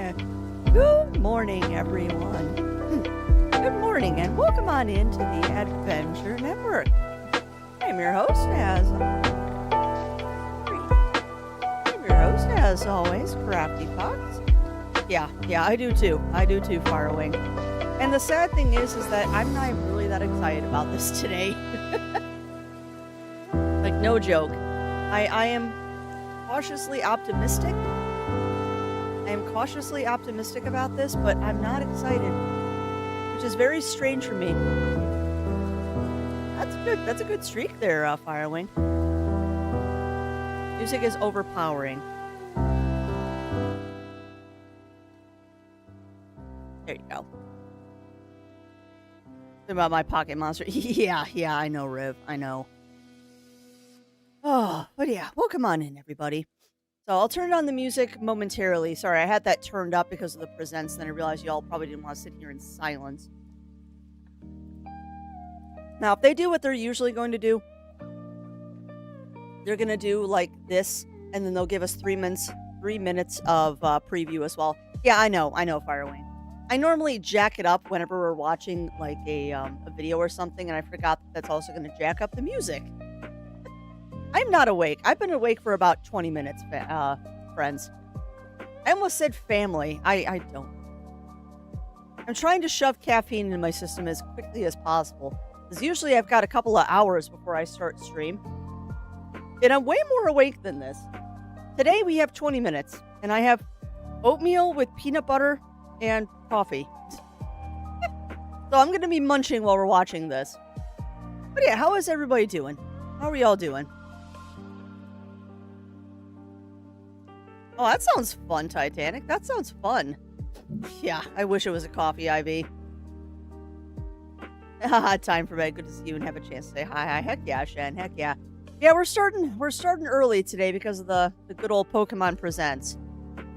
Good morning, everyone. Good morning, and welcome on into the Adventure Network. I'm your host, as always, Crafty Fox. Yeah, I do too. Farwing. And the sad thing is that I'm not really that excited about this today. Like, no joke. I am cautiously optimistic. About this, but I'm not excited, which is very strange for me. That's a good streak there, Firewing. Music is overpowering. There you go. Think about my pocket monster. yeah, I know, Riv. I know. Oh, but yeah, welcome on in, everybody. So I'll turn on the music momentarily. Sorry, I had that turned up because of the presents, then I realized y'all probably didn't want to sit here in silence. Now, if they do what they're usually going to do, they're going to do like this, and then they'll give us 3 minutes of preview as well. Yeah, I know, Firewing. I normally jack it up whenever we're watching like a video or something, and I forgot that's also going to jack up the music. I'm not awake. I've been awake for about 20 minutes, friends. I almost said family. I don't. I'm trying to shove caffeine into my system as quickly as possible, because usually I've got a couple of hours before I start stream. And I'm way more awake than this. Today we have 20 minutes, and I have oatmeal with peanut butter and coffee. So I'm going to be munching while we're watching this. But yeah, how is everybody doing? How are we all doing? Oh, that sounds fun, Titanic. That sounds fun. Yeah, I wish it was a coffee, Ivy. Time for bed. Good to see you and have a chance to say hi. Heck yeah, Shen. Heck yeah. Yeah, we're starting early today because of the good old Pokemon Presents,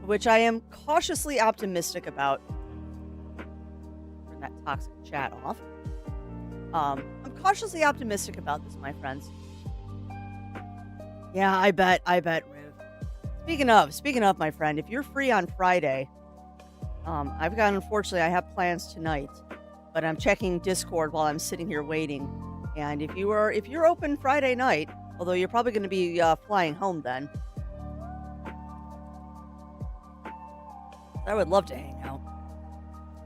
which I am cautiously optimistic about. Turn that toxic chat off. I'm cautiously optimistic about this, my friends. Yeah, I bet, Riv. Speaking of, my friend, if you're free on Friday, unfortunately, I have plans tonight, but I'm checking Discord while I'm sitting here waiting. And if you're open Friday night, although you're probably going to be flying home then, I would love to hang out.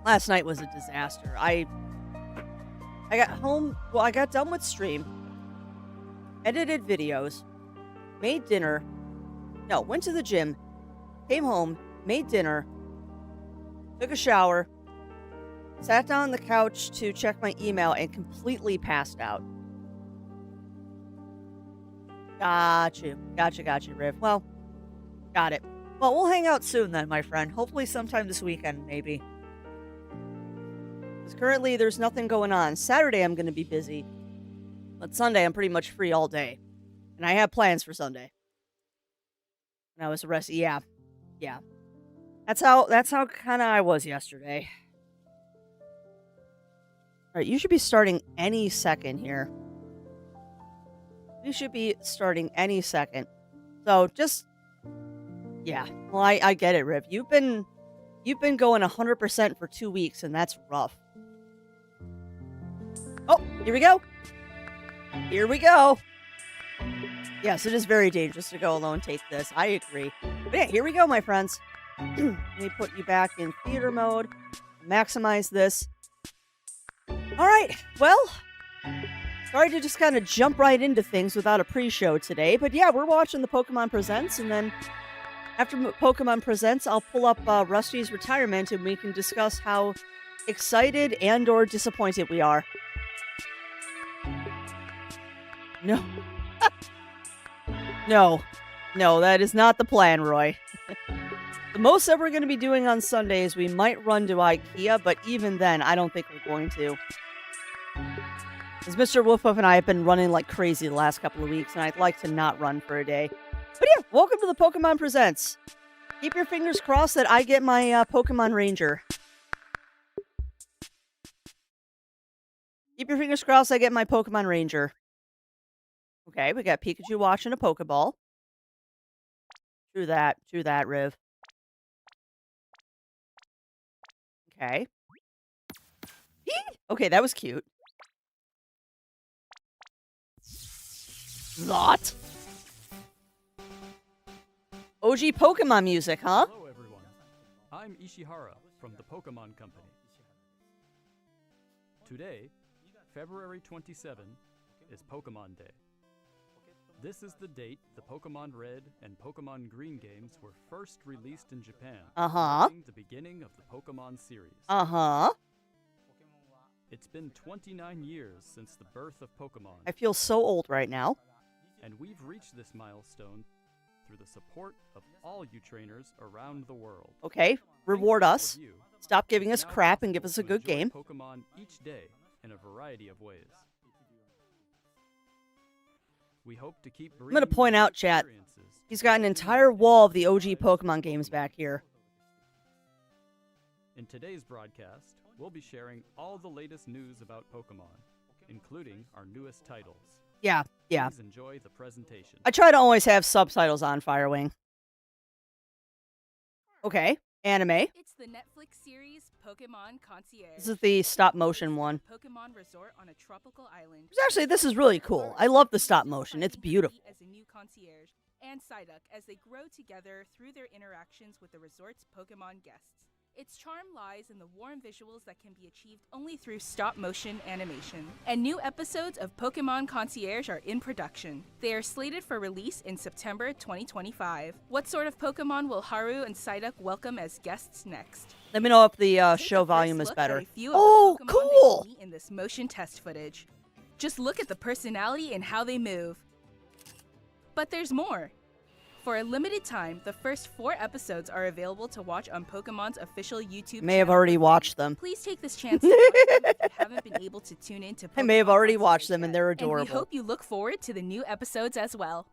Last night was a disaster. I got home. Well, I got done with stream, edited videos, made dinner. No, went to the gym, came home, made dinner, took a shower, sat down on the couch to check my email, and completely passed out. Got you, Riv. Well, got it. Well, we'll hang out soon then, my friend. Hopefully sometime this weekend, maybe. Because currently there's nothing going on. Saturday I'm going to be busy, but Sunday I'm pretty much free all day. And I have plans for Sunday. And I was arrested. Yeah. That's how kind of I was yesterday. All right, you should be starting any second here. You should be starting any second. So just, yeah. Well, I get it, Riv. You've been going 100% for 2 weeks, and that's rough. Oh, here we go. Yes, it is very dangerous to go alone take this. I agree. But yeah, here we go, my friends. Let me put you back in theater mode. Maximize this. All right. Well, sorry to just kind of jump right into things without a pre-show today. But yeah, we're watching the Pokemon Presents. And then after Pokemon Presents, I'll pull up Rusty's retirement and we can discuss how excited and or disappointed we are. No. No, that is not the plan, Roy. The most that we're going to be doing on Sunday is we might run to IKEA, but even then, I don't think we're going to. As Mr. Woofwoof and I have been running like crazy the last couple of weeks, and I'd like to not run for a day. But yeah, welcome to the Pokemon Presents. Keep your fingers crossed that I get my Pokemon Ranger. Keep your fingers crossed I get my Pokemon Ranger. Okay, we got Pikachu watching a Pokeball. True that, Riv. Okay. Okay, that was cute. Xhat. OG Pokemon music, huh? Hello everyone, I'm Ishihara from the Pokemon Company. Today, February 27, is Pokemon Day. This is the date the Pokemon Red and Pokemon Green games were first released in Japan, marking the beginning of the Pokemon series. It's been 29 years since the birth of Pokemon. I feel so old right now. And we've reached this milestone through the support of all you trainers around the world. Okay, reward us. Stop giving us crap and give us a good game. Pokemon each day in a variety of ways. We hope to keep I'm going to point out, chat, he's got an entire wall of the OG Pokemon games back here. In today's broadcast, we'll be sharing all the latest news about Pokemon, including our newest titles. Yeah. Please enjoy the presentation. I try to always have subtitles on, Firewing. Okay, anime. It's the Netflix series Pokemon Concierge. This is the stop motion one. Pokemon resort on a tropical island. Actually, this is really cool. I love the stop motion. It's beautiful. As a new concierge and Psyduck as they grow together through their interactions with the resort's Pokemon guests. Its charm lies in the warm visuals that can be achieved only through stop-motion animation. And new episodes of Pokemon Concierge are in production. They are slated for release in September 2025. What sort of Pokemon will Haru and Psyduck welcome as guests next? Let me know if the Take show a volume first is look at better. a few of Oh, the Pokemon they cool! will meet in this motion test footage. Just look at the personality and how they move. But there's more. For a limited time, the first 4 episodes are available to watch on Pokemon's official YouTube May have channel. already watched them. Please take this chance to watch them if you haven't been able to tune in to Pokemon I may have already Concierge watched them and yet. they're And adorable. we hope you look forward to the new episodes as well.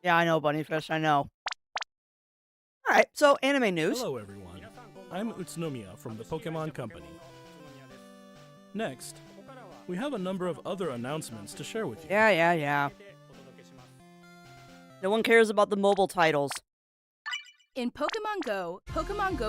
Yeah, I know, Bunnyfish, I know. Alright, so anime news. Hello everyone, I'm Utsunomiya from the Pokemon Company. Next, we have a number of other announcements to share with you. Yeah. No one cares about the mobile titles. In Pokemon Go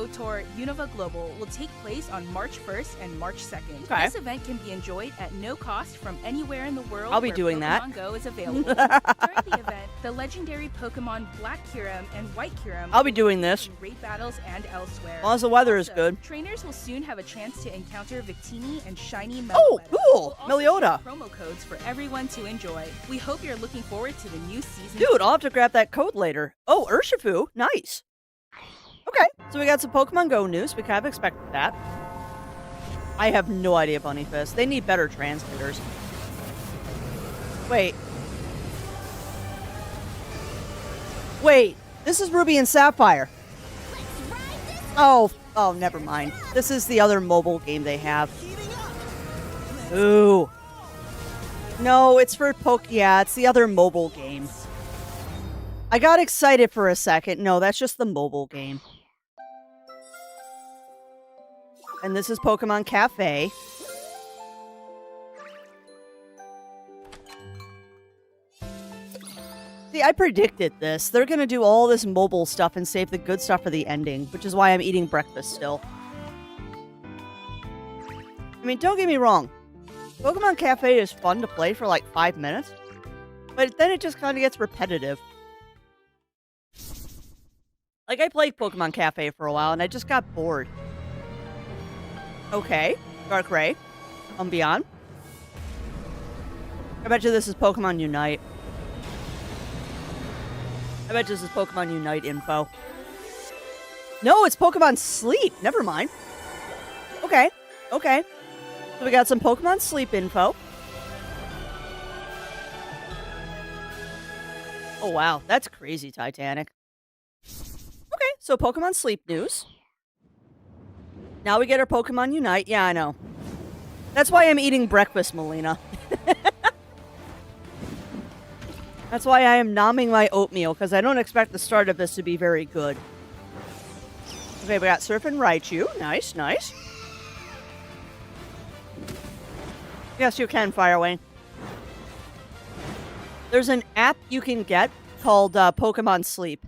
Tour Unova Global will take place on March 1st and March 2nd. Okay. This event can be enjoyed at no cost from anywhere in the world I'll be where doing Pokemon that. Go is available. During the event, the legendary Pokemon Black Kyurem and White Kyurem I'll be will doing compete this. in raid battles and elsewhere. As long as the weather is Also, good. Trainers will soon have a chance to encounter Victini and Shiny Meloetta. Oh, cool! We'll also Melioda. share promo codes for everyone to enjoy. We hope you're looking forward to the new season. Dude, I'll have to grab that code later. Oh, Urshifu. Nice. Okay, so we got some Pokemon Go news. We kind of expected that. I have no idea, Bunnyfist. They need better transmitters. Wait, this is Ruby and Sapphire. Oh, never mind. This is the other mobile game they have. Ooh. No, it's for Yeah, it's the other mobile game. I got excited for a second. No, that's just the mobile game. And this is Pokemon Cafe. See, I predicted this. They're going to do all this mobile stuff and save the good stuff for the ending, which is why I'm eating breakfast still. I mean, don't get me wrong. Pokemon Cafe is fun to play for like 5 minutes, but then it just kind of gets repetitive. Like, I played Pokemon Cafe for a while, and I just got bored. Okay. Darkrai. Umbreon. I bet you this is Pokemon Unite. I bet this is Pokemon Unite info. No, it's Pokemon Sleep. Never mind. Okay. So we got some Pokemon Sleep info. Oh, wow. That's crazy, Titanic. Okay, so Pokemon Sleep news. Now we get our Pokemon Unite. Yeah, I know. That's why I'm eating breakfast, Melina. That's why I am nomming my oatmeal, because I don't expect the start of this to be very good. Okay, we got Surf and Raichu. Nice. Yes, you can, Firewing. There's an app you can get called Pokemon Sleep.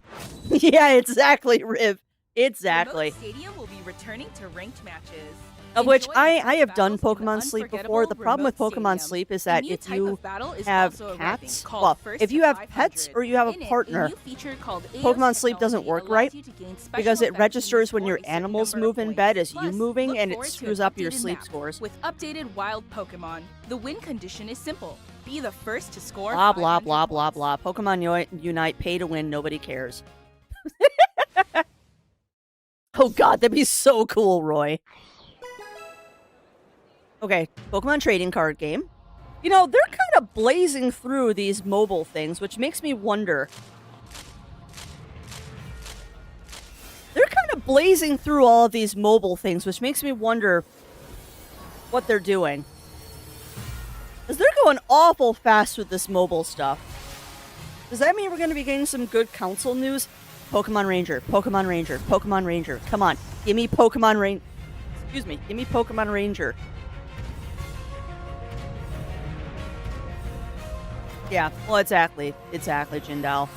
Yeah, exactly, Riv. Exactly. Remote Stadium will be returning to ranked matches. Of which Enjoy I intense have done battles in the Pokemon Sleep before. The unforgettable problem with remote Pokemon stadium. Sleep is A that new if type you of battle is have also arriving, cats, called well, First if you to have 500. pets or you have a In it, partner, new feature called Pokemon AOS Sleep doesn't technology work allows right you to gain special because it effects registers when for your a certain animals number of move in points. bed as you Plus, moving, look and it forward to screws an up your updated sleep map scores. With updated wild Pokemon, the win condition is simple. Be the first to score Blah, blah, 500 blah, blah, points. blah. Pokemon Unite, pay to win, nobody cares. Oh god, that'd be so cool, Roy. Okay, Pokemon trading card game. You know, they're kind of blazing through these mobile things, which makes me wonder. They're kind of blazing through all of these mobile things, which makes me wonder what they're doing. Because they're going awful fast with this mobile stuff. Does that mean we're going to be getting some good console news? Pokemon Ranger, Pokemon Ranger, Pokemon Ranger. Come on, give me Pokemon Ranger. Excuse me, give me Pokemon Ranger. Yeah, well, exactly, Jindal.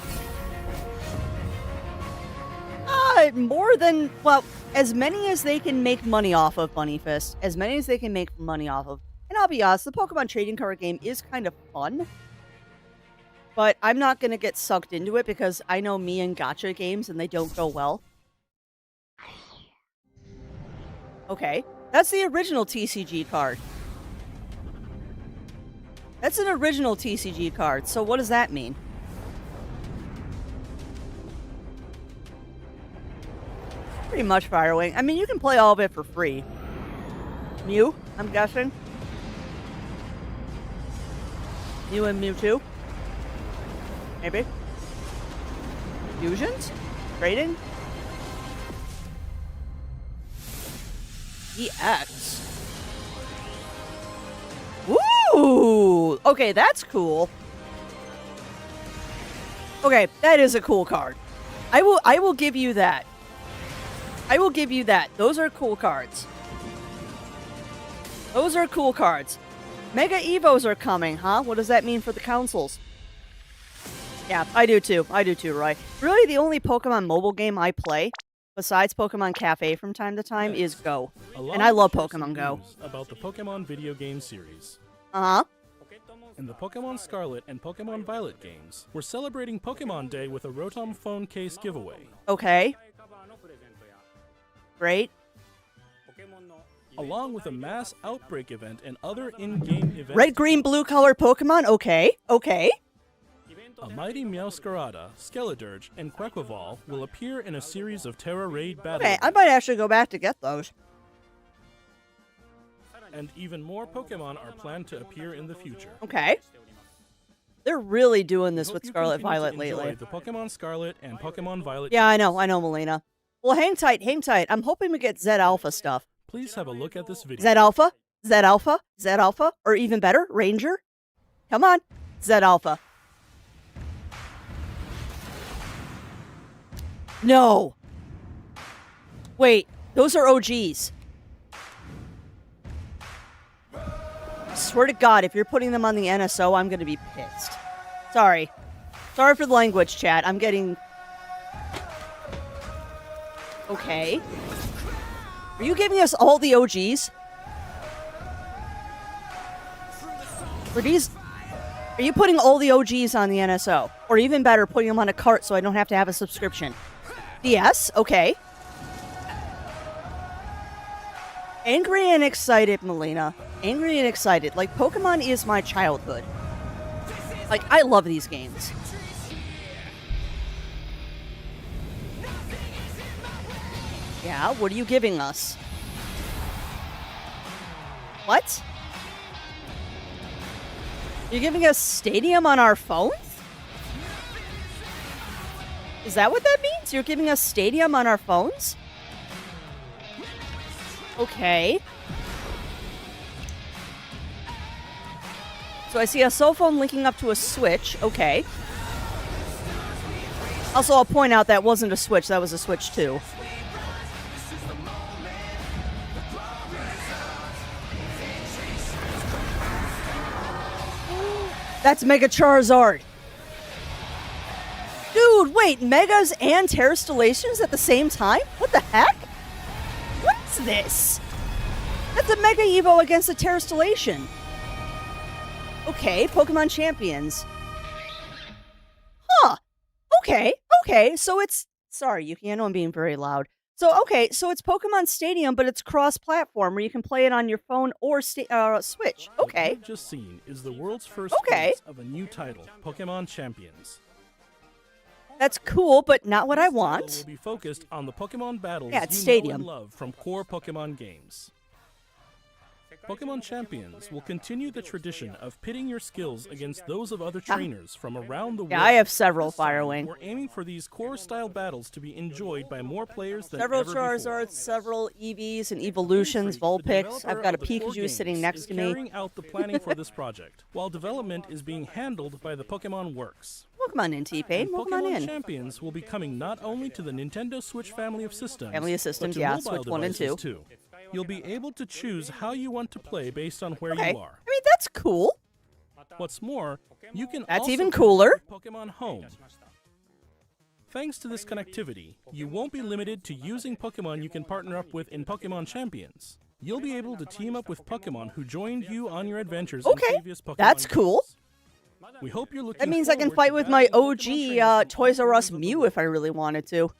More than, well, as many as they can make money off of, Bunny Fist. As many as they can make money off of. And I'll be honest, the Pokemon trading card game is kind of fun. But I'm not going to get sucked into it because I know me and gacha games and they don't go well. Okay, that's the original TCG card. That's an original TCG card, so what does that mean? Pretty much Firewing. I mean, you can play all of it for free. Mew, I'm guessing. Mew and Mewtwo. Maybe. Fusions? Trading? EX. Woo! Okay, that's cool. Okay, that is a cool card. I will give you that. I will give you that. Those are cool cards. Those are cool cards. Mega Evos are coming, huh? What does that mean for the consoles? Yeah, I do too. I do too, Roy. Really, the only Pokemon mobile game I play, besides Pokemon Cafe from time to time, is Go. And I love Pokemon Go. About the Pokemon video game series. Uh-huh. In the Pokemon Scarlet and Pokemon Violet games, we're celebrating Pokemon Day with a Rotom phone case giveaway. Okay. Great. Along with a mass outbreak event and other in-game events. Red, green, blue color Pokemon? Okay. Okay. A mighty Meowscarada, Skeledirge, and Quaquaval will appear in a series of Terra Raid battles. Okay, I might actually go back to get those. And even more Pokemon are planned to appear in the future. Okay. They're really doing this Hope with you Scarlet continue to Violet enjoy lately. The Pokemon Scarlet and Pokemon Violet. Yeah, I know, Melina. Well, hang tight, hang tight. I'm hoping we get Z Alpha stuff. Please have a look at this video. Z Alpha? Z Alpha? Z Alpha? Or even better, Ranger? Come on, Z Alpha. No. Wait, those are OGs. Swear to God, if you're putting them on the NSO, I'm gonna be pissed. Sorry. Sorry for the language, chat. I'm getting... Okay. Are you giving us all the OGs? Are these... Are you putting all the OGs on the NSO? Or even better, putting them on a cart so I don't have to have a subscription? Yes, okay. Angry and excited, Melina. Angry and excited. Like, Pokemon is my childhood. Like, I love these games. Yeah, what are you giving us? What? You're giving us Stadium on our phones? Is that what that means? You're giving us Stadium on our phones? Okay. So I see a cell phone linking up to a Switch. Okay. Also, I'll point out that wasn't a Switch. That was a Switch 2. That's Mega Charizard. Dude, wait. Megas and Terrastellations at the same time? What the heck? What's this? That's a Mega Evo against a Terrestrialization. Okay, Pokemon Champions. Huh. Okay, so it's... Sorry, Yuki, I know I'm being very loud. So it's Pokemon Stadium, but it's cross-platform where you can play it on your phone or Switch. What Okay. you've just seen is the world's first Okay. release of a new title, Pokemon Champions. That's cool, but not what I This title want. will be focused on the Pokemon battles Yeah, it's you know Stadium. and love from core Pokemon games. Pokemon Champions will continue the tradition of pitting your skills against those of other trainers from around the world. Yeah, I have several This time, Firewing. We're aiming for these core-style battles to be enjoyed by more players than Several ever before. Charizards, several Eevees and Evolutions, The Vulpix. developer I've got a of the core Pikachu games sitting next is to me. carrying out the planning for this project, while development is being handled by the Pokemon Works. Pokemon in, T-Pain. And Pokemon Pokemon in. Champions will be coming not only to the Nintendo Switch family of systems, Family of systems, but to yeah, mobile Switch 1 and devices 2. too. You'll be able to choose how you want to play based on where Okay. you are. I mean, that's cool. What's more, you can That's also even connect cooler. with Pokemon Home. Thanks to this connectivity, you won't be limited to using Pokemon you can partner up with in Pokemon Champions. You'll be able to team up with Pokemon who joined you on your adventures in Okay, previous Pokemon that's cool. games. We hope you're looking That means I can forward fight to with my battling Pokemon OG trainers Toys R Us from all Mew corners if I really wanted to.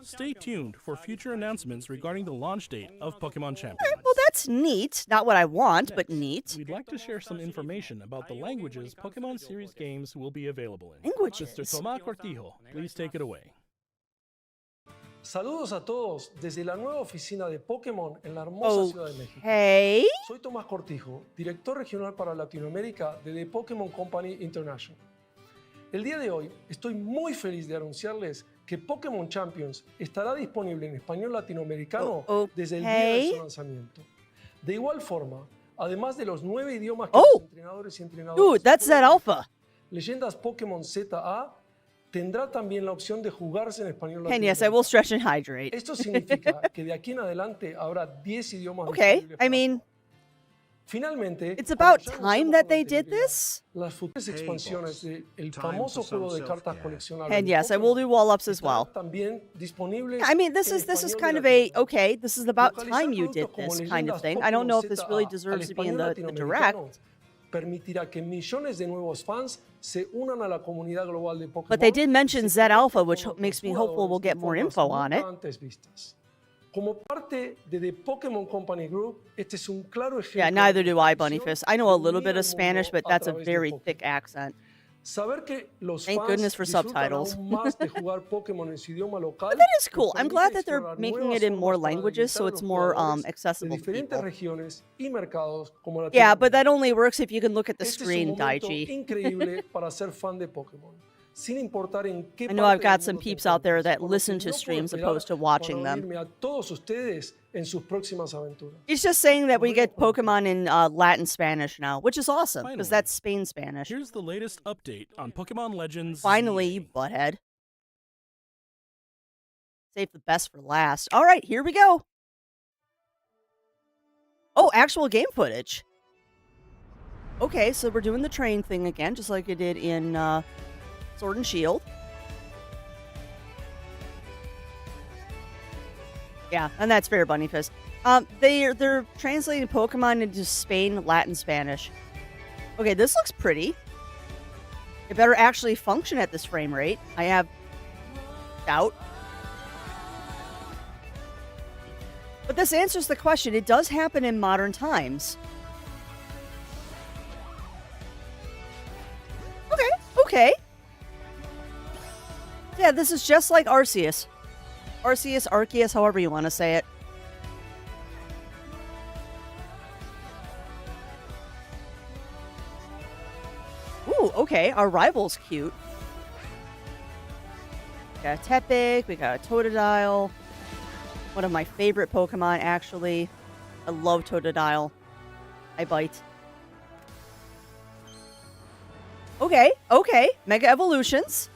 Stay tuned for future announcements regarding the launch date of Pokemon Champions. Well, that's neat. Not what I want, but neat. We'd like to share some information about the languages Pokemon series games will be available in. Languages? Mr. Tomás Cortijo, please take it away. Saludos a todos desde la nueva oficina de Pokémon en la hermosa Ciudad de México. Hey. Soy Tomás Cortijo, director regional para Latinoamérica de The Pokémon Company International. El día de hoy estoy muy feliz de anunciarles que Pokémon Champions estará disponible en español latinoamericano desde el día de su lanzamiento. De igual forma, además de los 9 idiomas que los entrenadores y entrenadoras Dude, that's that alpha. Leyendas Pokémon ZA tendrá también la opción de jugarse en español And yes, I will stretch and hydrate. Esto significa que de aquí en adelante habrá 10 idiomas Okay, disponibles I para mean, finalmente, it's about cuando ya time anunciamos that con they did anterioridad this. las futuras expansiones del Time famoso for some juego de cartas self-care. coleccionables And de yes, I will Pokémon do wall-ups as estarán well. también disponibles I mean, this en is español kind de of a, Latinoamérica. okay, this is about Localizar time you did productos como this kind of Leyendas thing. I don't know if this really Pokémon deserves ZA to be in al the español direct. latinoamericano permitirá que millones de nuevos fans se unan a la comunidad global de Pokémon. But they did mention y se Z Alpha, conecten which con makes me otros hopeful we'll jugadores get de more formas info on nunca it. antes vistas. Como parte de The Pokémon Company Group, este es un claro ejemplo. Yeah, neither de do I, conexión Bunnyfist. I know a de little unir bit al of Spanish, mundo but that's a través de very Pokémon. thick accent. Saber que los Thank fans goodness for disfrutan subtitles. aún más de jugar Pokémon en su idioma local. But that is cool. les I'm permite glad that they're explorar making nuevas it in more formas para languages so deleitar a it's los more jugadores accessible de to diferentes people. regiones y mercados como Yeah, but that Latinoamérica. only works if you can look at the Este es un screen, momento Daichi. increíble para ser fan de Pokémon. Sin importar en qué I know parte I've got del some mundo te peeps out there encuentres, that por lo que listen to no puedo streams esperar opposed to watching para them. unirme a todos ustedes en sus próximas aventuras. It's just saying that we get Pokemon in Latin Spanish now, which is awesome, because Finally, that's Spain Spanish. Here's the latest update on Pokemon Legends. Finally, ZA. you butthead. Save the best for last. All right, here we go. Oh, actual game footage. Okay, so we're doing the train thing again, just like I did in Sword and Shield. Yeah, and that's fair, Bunnyfist. They're translating Pokemon into Spain, Latin, Spanish. Okay, this looks pretty. It better actually function at this frame rate. I have doubt. But this answers the question. It does happen in modern times. Okay. Yeah, this is just like Arceus. Arceus, however you want to say it. Ooh, okay. Our rival's cute. We got a Tepig, we got a Totodile. One of my favorite Pokemon, actually. I love Totodile. I bite. Okay. Mega Evolutions.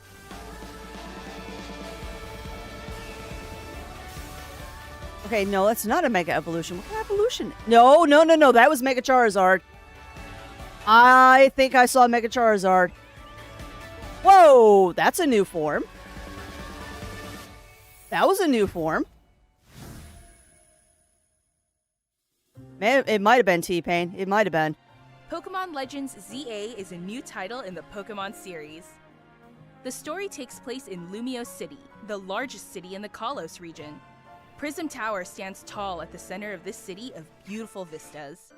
Okay, no, that's not a Mega Evolution. What kind of evolution? No. That was Mega Charizard. I think I saw Mega Charizard. Whoa, that's a new form. That was a new form. It might have been T-Pain. It might have been. Pokemon Legends ZA is a new title in the Pokemon series. The story takes place in Lumiose City, the largest city in the Kalos region. Prism Tower stands tall at the center of this city of beautiful vistas.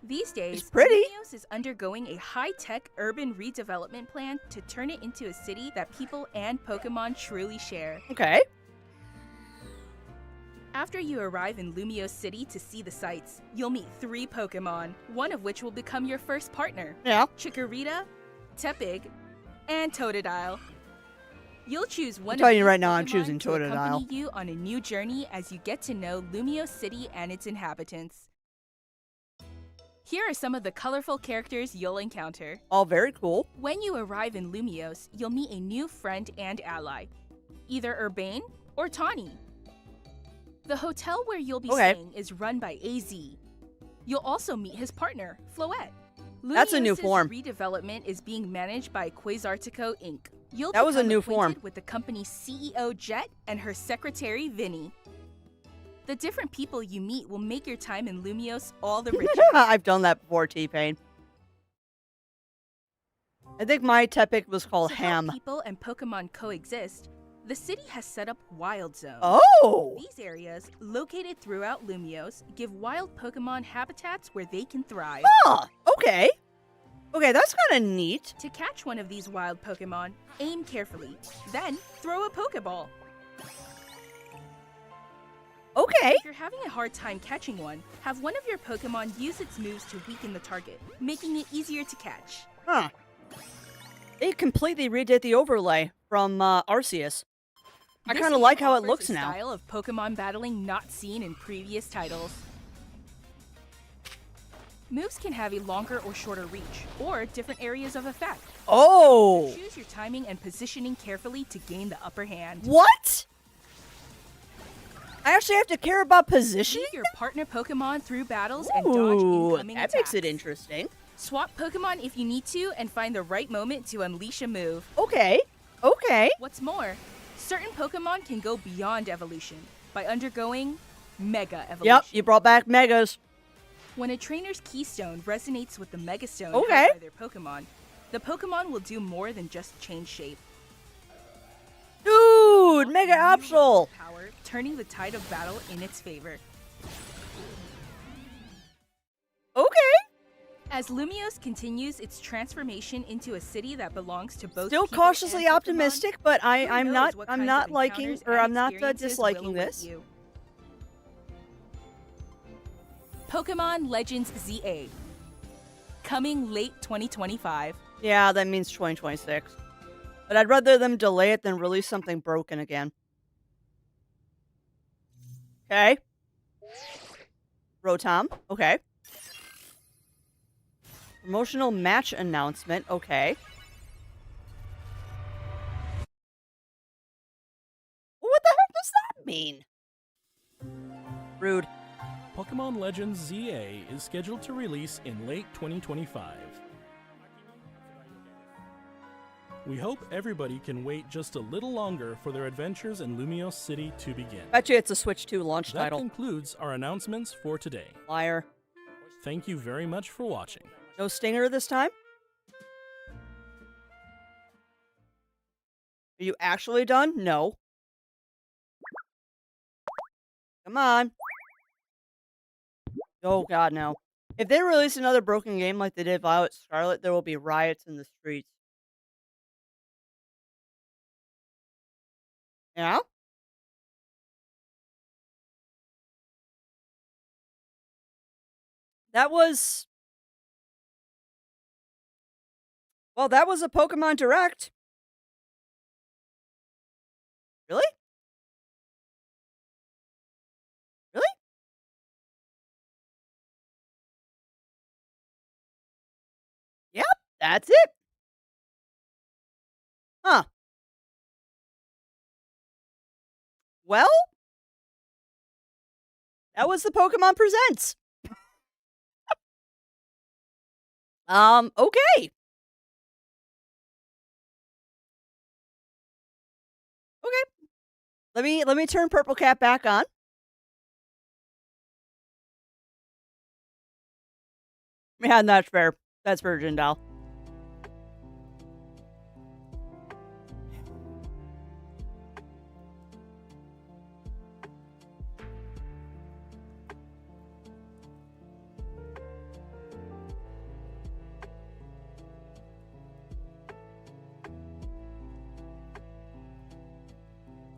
These days, Lumiose is undergoing a high-tech urban redevelopment plan to turn it into a city that people and Pokemon truly share. Okay. After you arrive in Lumiose City to see the sights, you'll meet 3 Pokemon, one of which will become your first partner. Yeah. Chikorita, Tepig, and Totodile. You'll choose one I'm telling of you these right now, I'm Pokemon choosing to accompany Totodile. you on a new journey as you get to know Lumiose City and its inhabitants. Here are some of the colorful characters you'll encounter. All very cool. When you arrive in Lumiose, you'll meet a new friend and ally, either Urbane or Tawny. The hotel where you'll be staying is run by AZ. You'll also meet his partner, Floette. That's a new Lumiose's form. redevelopment is being managed by Quasartico Inc. You'll That was a become new acquainted form. with the company's CEO Xhat and her secretary Vinny. The different people you meet will make your time in Lumiose all the richer. I've done that before, T-Pain. I think my Tepig was called To Ham. help people and Pokemon coexist, the city has set up wild zones. Oh! These areas, located throughout Lumiose, give wild Pokemon habitats where they can thrive. Huh, okay. Okay, that's kind of neat. To catch one of these wild Pokemon, aim carefully, then throw a Pokeball. Okay. If you're having a hard time catching one, have one of your Pokemon use its moves to weaken the target, making it easier to catch. Huh. They completely redid the overlay from Arceus. I This kind of game like how it offers looks a now. style of Pokemon battling not seen in previous titles. Moves can have a longer or shorter reach, or different areas of effect. Oh! Choose your timing and positioning carefully to gain the upper hand. What? I actually have to care about positioning? Lead your partner Pokemon through battles and dodge Ooh, incoming that attacks. makes it interesting. Swap Pokemon if you need to and find the right moment to unleash a move. Okay. Okay. What's more, certain Pokemon can go beyond evolution by undergoing Mega Evolution. Yep, you brought back Megas. When a trainer's keystone resonates with the Megastone Okay. held by their Pokemon, the Pokemon will do more than just change shape. Dude, Mega Absol. Power, turning the tide of battle in its favor. Okay. As Lumiose continues its transformation into a city that belongs to both Still people cautiously and Pokemon, optimistic, but who I'm knows not what I'm kinds not of liking encounters or and I'm not experiences disliking will await this. you. Pokemon Legends ZA. Coming late 2025. Yeah, that means 2026. But I'd rather them delay it than release something broken again. Okay. Rotom. Okay. Promotional match announcement. Okay. What the heck does that mean? Rude. Pokemon Legends ZA is scheduled to release in late 2025. We hope everybody can wait just a little longer for their adventures in Lumiose City to begin. Bet you it's a Switch 2 launch That title. concludes our announcements for today. Liar. Thank you very much for watching. No stinger this time? Are you actually done? No. Come on. Oh god, no. If they release another broken game like they did Violet Scarlet, there will be riots in the streets. Yeah? That was... Well, that was a Pokemon Direct. Really? Really? Yep, that's it. Huh. Well, that was the Pokemon Presents. Okay. Okay. Let me turn Purple Cat back on. Yeah, that's fair. That's fair, Jindal.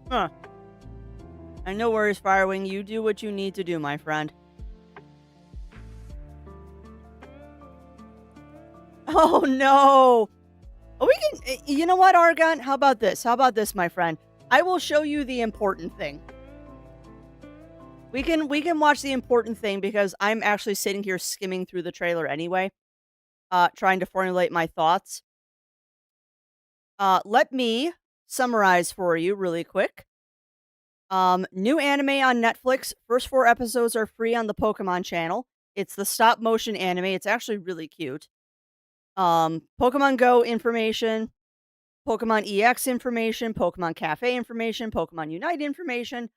Huh. And no worries, Firewing. You do what you need to do, my friend. Oh, no. Oh, we can... You know what, Argon? How about this? How about this, my friend? I will show you the important thing. We can watch the important thing because I'm actually sitting here skimming through the trailer anyway. Trying to formulate my thoughts. Let me summarize for you really quick. New anime on Netflix. First 4 episodes are free on the Pokemon channel. It's the stop motion anime. It's actually really cute. Pokemon Go information, Pokemon EX information, Pokemon Cafe information, Pokemon Unite information,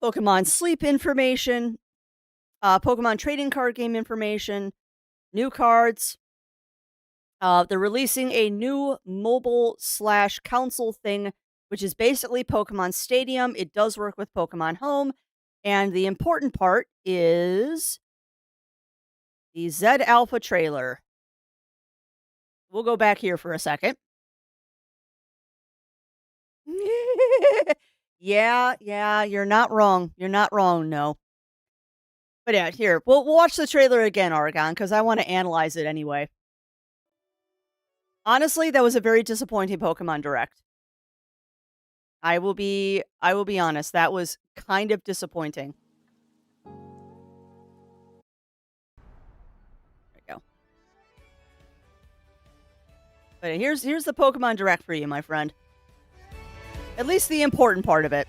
Pokemon Sleep information, Pokemon trading card game information, new cards. They're releasing a new mobile/console thing, which is basically Pokemon Stadium. It does work with Pokemon Home. And the important part is the Z Alpha trailer. We'll go back here for a second. Yeah, you're not wrong. You're not wrong, no. But yeah, here, we'll watch the trailer again, Argon, because I want to analyze it anyway. Honestly, that was a very disappointing Pokemon Direct. I will be honest, that was kind of disappointing. There we go. But here's the Pokemon Direct for you, my friend. At least the important part of it.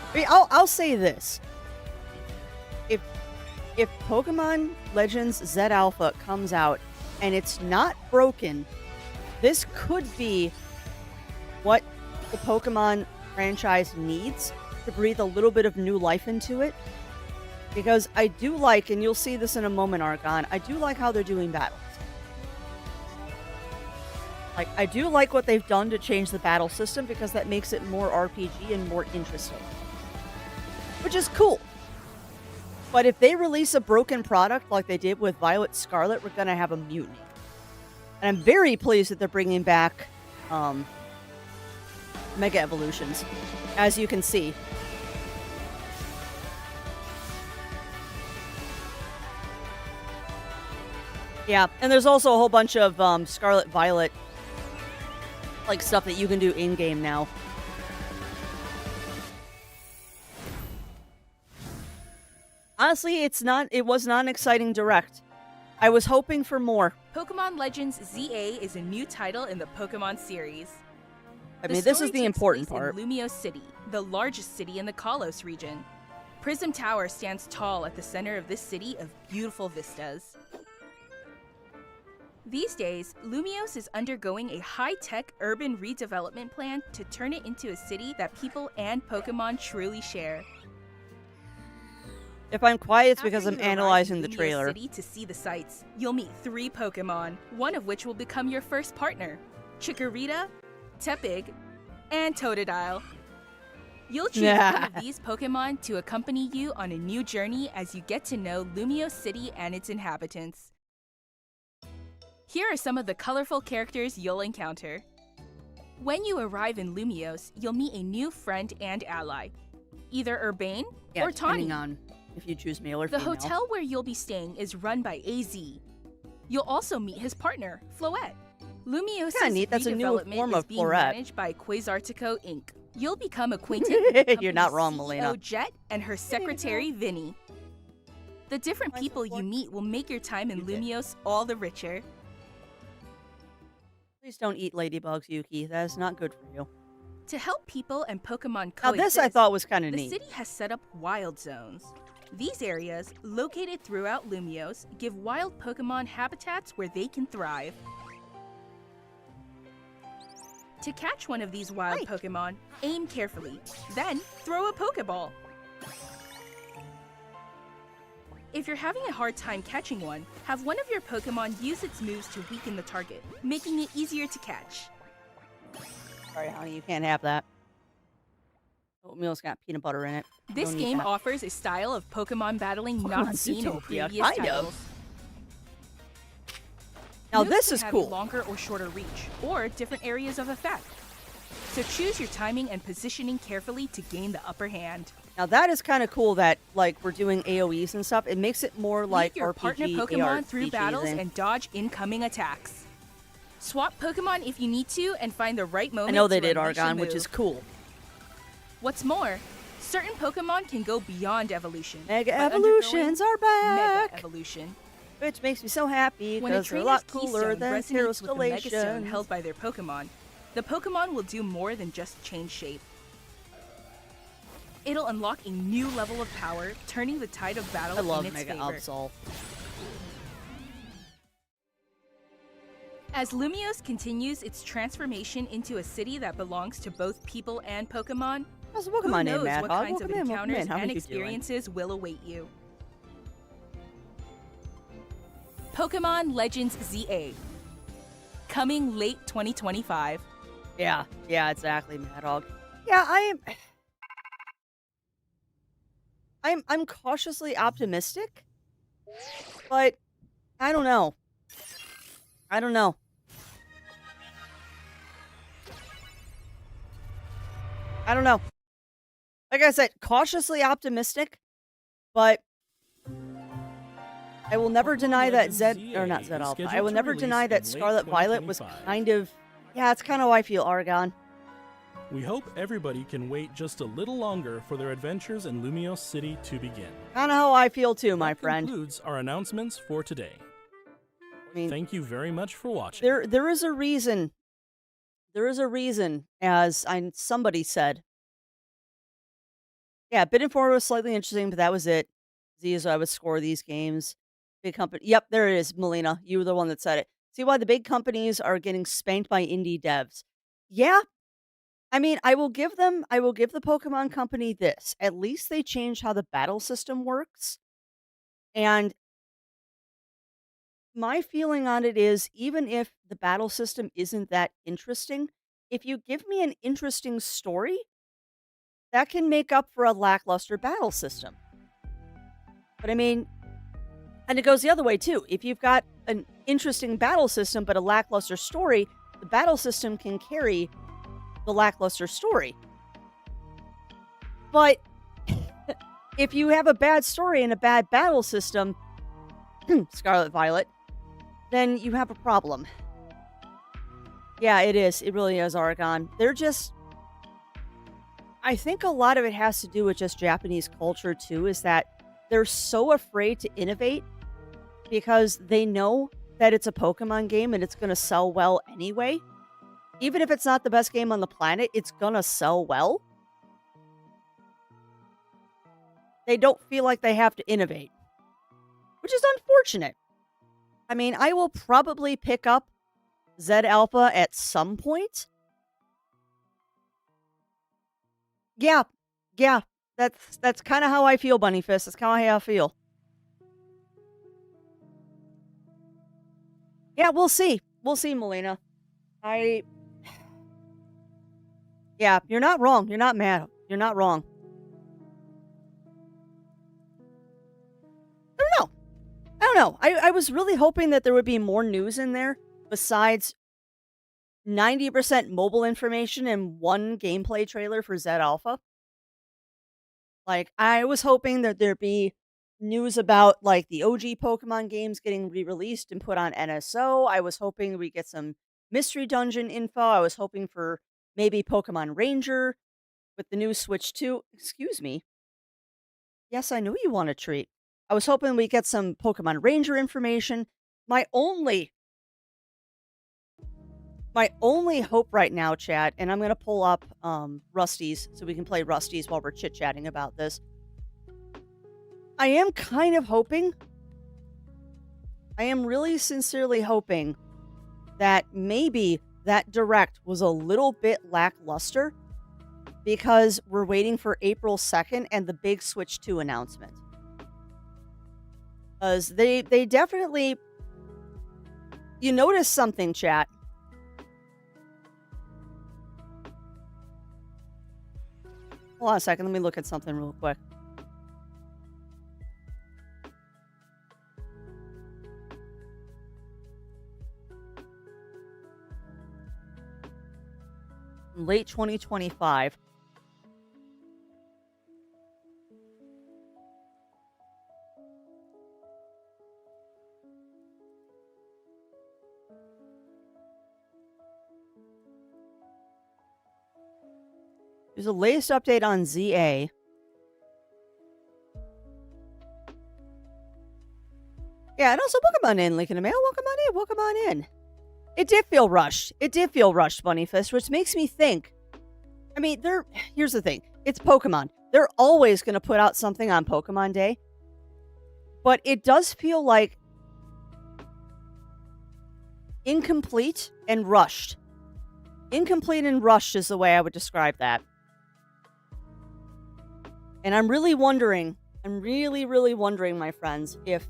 I mean, I'll say this. If Pokemon Legends Z Alpha comes out and it's not broken, this could be what the Pokemon franchise needs to breathe a little bit of new life into it. Because I do like, and you'll see this in a moment, Argon, I do like how they're doing battles. Like, I do like what they've done to change the battle system because that makes it more RPG and more interesting. Which is cool. But if they release a broken product like they did with Violet Scarlet, we're going to have a mutiny. And I'm very pleased that they're bringing back Mega Evolutions, as you can see. Yeah, and there's also a whole bunch of Scarlet Violet like stuff that you can do in-game now. Honestly, it was not an exciting direct. I was hoping for more. Pokemon Legends ZA is a new title in the Pokemon series. I mean, this is the important part. In Lumiose City, the largest city in the Kalos region. Prism Tower stands tall at the center of this city of beautiful vistas. These days, Lumiose is undergoing a high-tech urban redevelopment plan to turn it into a city that people and Pokemon truly share. If I'm quiet, it's because I'm analyzing the trailer. City to see the sights, you'll meet 3 Pokemon, one of which will become your first partner: Chikorita, Tepig, and Totodile. You'll choose one of these Pokemon to accompany you on a new journey as you get to know Lumiose City and its inhabitants. Here are some of the colorful characters you'll encounter. When you arrive in Lumiose, you'll meet a new friend and ally, either Urbane or Tawny. Depending on if you choose male or The female. hotel where you'll be staying is run by AZ. You'll also meet his partner, Floette. Lumiose's neat. That's a new redevelopment form is of being Floette. managed by Quasartico Inc. You'll become acquainted with the You're not wrong, company's Melina. CEO Chit and her secretary, Vinny. The different people you meet will make your time in Lumiose all the richer. Please don't eat ladybugs, Yuki. That is not good for you. To help people and Pokemon Now, coexist, this I thought was kind of the neat. city has set up wild zones. These areas, located throughout Lumiose, give wild Pokemon habitats where they can thrive. To catch one of these wild Pokemon, aim carefully, then throw a Pokeball. If you're having a hard time catching one, have one of your Pokemon use its moves to weaken the target, making it easier to catch. Sorry, honey, you can't have that. Oatmeal's got peanut butter in it. This game offers a style of Pokemon battling not seen in previous titles. Now Moves this can is have cool. A longer or shorter reach, or different areas of effect. So choose your timing and positioning carefully to gain the upper hand. Now that is kind of cool that like we're doing AoEs and stuff. It makes it more like Lead your RPG, partner Pokemon through ARPG battles thing. and dodge incoming attacks. Swap Pokemon if you need to and find the right moment. I know they to did unleash a Argon, which move. is cool. What's more, certain Pokemon can go beyond evolution. Mega by evolutions are undergoing back, Mega evolution. which makes me so happy When a because they're a trainer's lot cooler keystone than resonates with the Megastone Terrastallation. held by their Pokemon, the Pokemon will do more than just change shape. It'll unlock a new level of power, turning the tide of battle I love in its Mega favor. Absol. As Lumiose continues its transformation into a city that belongs to both people and Pokemon, How's the who Pokemon name, knows Mad what Hog? kinds of Welcome in, encounters How are and you doing? experiences will await you. Pokemon Legends ZA, coming late 2025. Yeah, exactly, Mad Hog. Yeah, I'm cautiously optimistic, but I don't know. I don't know. Like I said, cautiously optimistic, but I will never deny that not Zed Alpha. I will never deny that Scarlet Violet was kind of, yeah, it's kind of how I feel, Argon. We hope everybody can wait just a little longer for their adventures in Lumiose City to begin. Kind of how I feel too, my That friend. concludes our announcements for today. I mean, Thank you very much for watching. there is a reason. There is a reason, as somebody said. Yeah, Bid Informer was slightly interesting, but that was it. Z is I would score these games. Big company. Yep, there it is, Melina. You were the one that said it. See why the big companies are getting spanked by indie devs. Yeah. I mean, I will give the Pokemon Company this. At least they changed how the battle system works. And my feeling on it is, even if the battle system isn't that interesting, if you give me an interesting story, that can make up for a lackluster battle system. But I mean, and it goes the other way too. If you've got an interesting battle system but a lackluster story, the battle system can carry the lackluster story. But if you have a bad story and a bad battle system, Scarlet Violet, then you have a problem. Yeah, it is. It really is, Argon. I think a lot of it has to do with just Japanese culture too, is that they're so afraid to innovate because they know that it's a Pokemon game and it's going to sell well anyway. Even if it's not the best game on the planet, it's going to sell well. They don't feel like they have to innovate, which is unfortunate. I mean, I will probably pick up Zed Alpha at some point. Yeah. That's kind of how I feel, Bunnyfist. That's kind of how I feel. Yeah, we'll see. We'll see, Melina. Yeah, you're not wrong. You're not mad. You're not wrong. I don't know. I was really hoping that there would be more news in there besides 90% mobile information and one gameplay trailer for Zed Alpha. Like, I was hoping that there'd be news about, like, the OG Pokemon games getting re-released and put on NSO. I was hoping we'd get some Mystery Dungeon info. I was hoping for maybe Pokemon Ranger with the new Switch 2. Excuse me. Yes, I know you want a treat. I was hoping we'd get some Pokemon Ranger information. My only hope right now, chat, and I'm going to pull up Rusty's so we can play Rusty's while we're chit-chatting about this. I am kind of hoping, I am really sincerely hoping that maybe that Direct was a little bit lackluster because we're waiting for April 2nd and the big Switch 2 announcement. Because they definitely... You notice something, chat. Hold on a second. Let me look at something real quick. Late 2025. There's a latest update on ZA. Yeah, and also welcome on in, Link in the Mail. Welcome on in. It did feel rushed. Bunnyfist, which makes me think. I mean, here's the thing. It's Pokemon. They're always going to put out something on Pokemon Day. But it does feel like incomplete and rushed. Incomplete and rushed is the way I would describe that. And I'm really wondering, my friends, if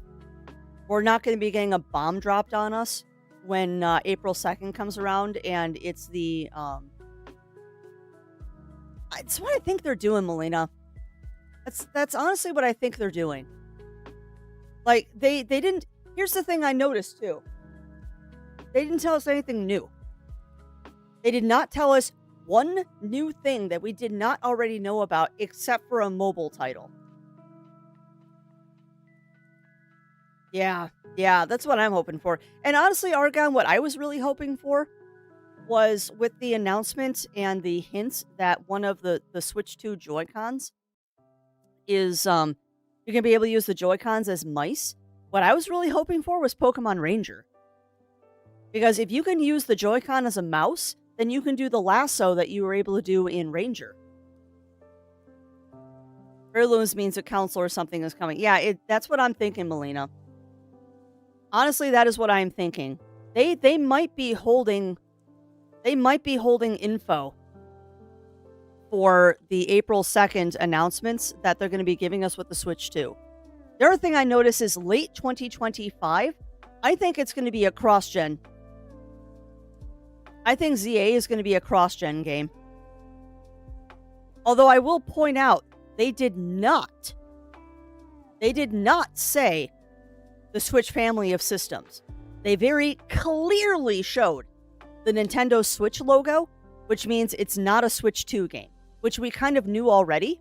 we're not going to be getting a bomb dropped on us when April 2nd comes around, and it's the... It's what I think they're doing, Melina. That's honestly what I think they're doing. Like, they didn't... Here's the thing I noticed, too. They didn't tell us anything new. They did not tell us one new thing that we did not already know about, except for a mobile title. Yeah, that's what I'm hoping for. And honestly, Argon, what I was really hoping for was with the announcement and the hints that one of the Switch 2 Joy-Cons is, you're going to be able to use the Joy-Cons as mice. What I was really hoping for was Pokemon Ranger. Because if you can use the Joy-Con as a mouse, then you can do the lasso that you were able to do in Ranger. Heirlooms means a counselor or something is coming. Yeah, that's what I'm thinking, Melina. Honestly, that is what I'm thinking. They might be holding info for the April 2nd announcements that they're going to be giving us with the Switch 2. The other thing I notice is late 2025. I think it's going to be a cross-gen. I think ZA is going to be a cross-gen game. Although I will point out, they did not say the Switch family of systems. They very clearly showed the Nintendo Switch logo, which means it's not a Switch 2 game, which we kind of knew already.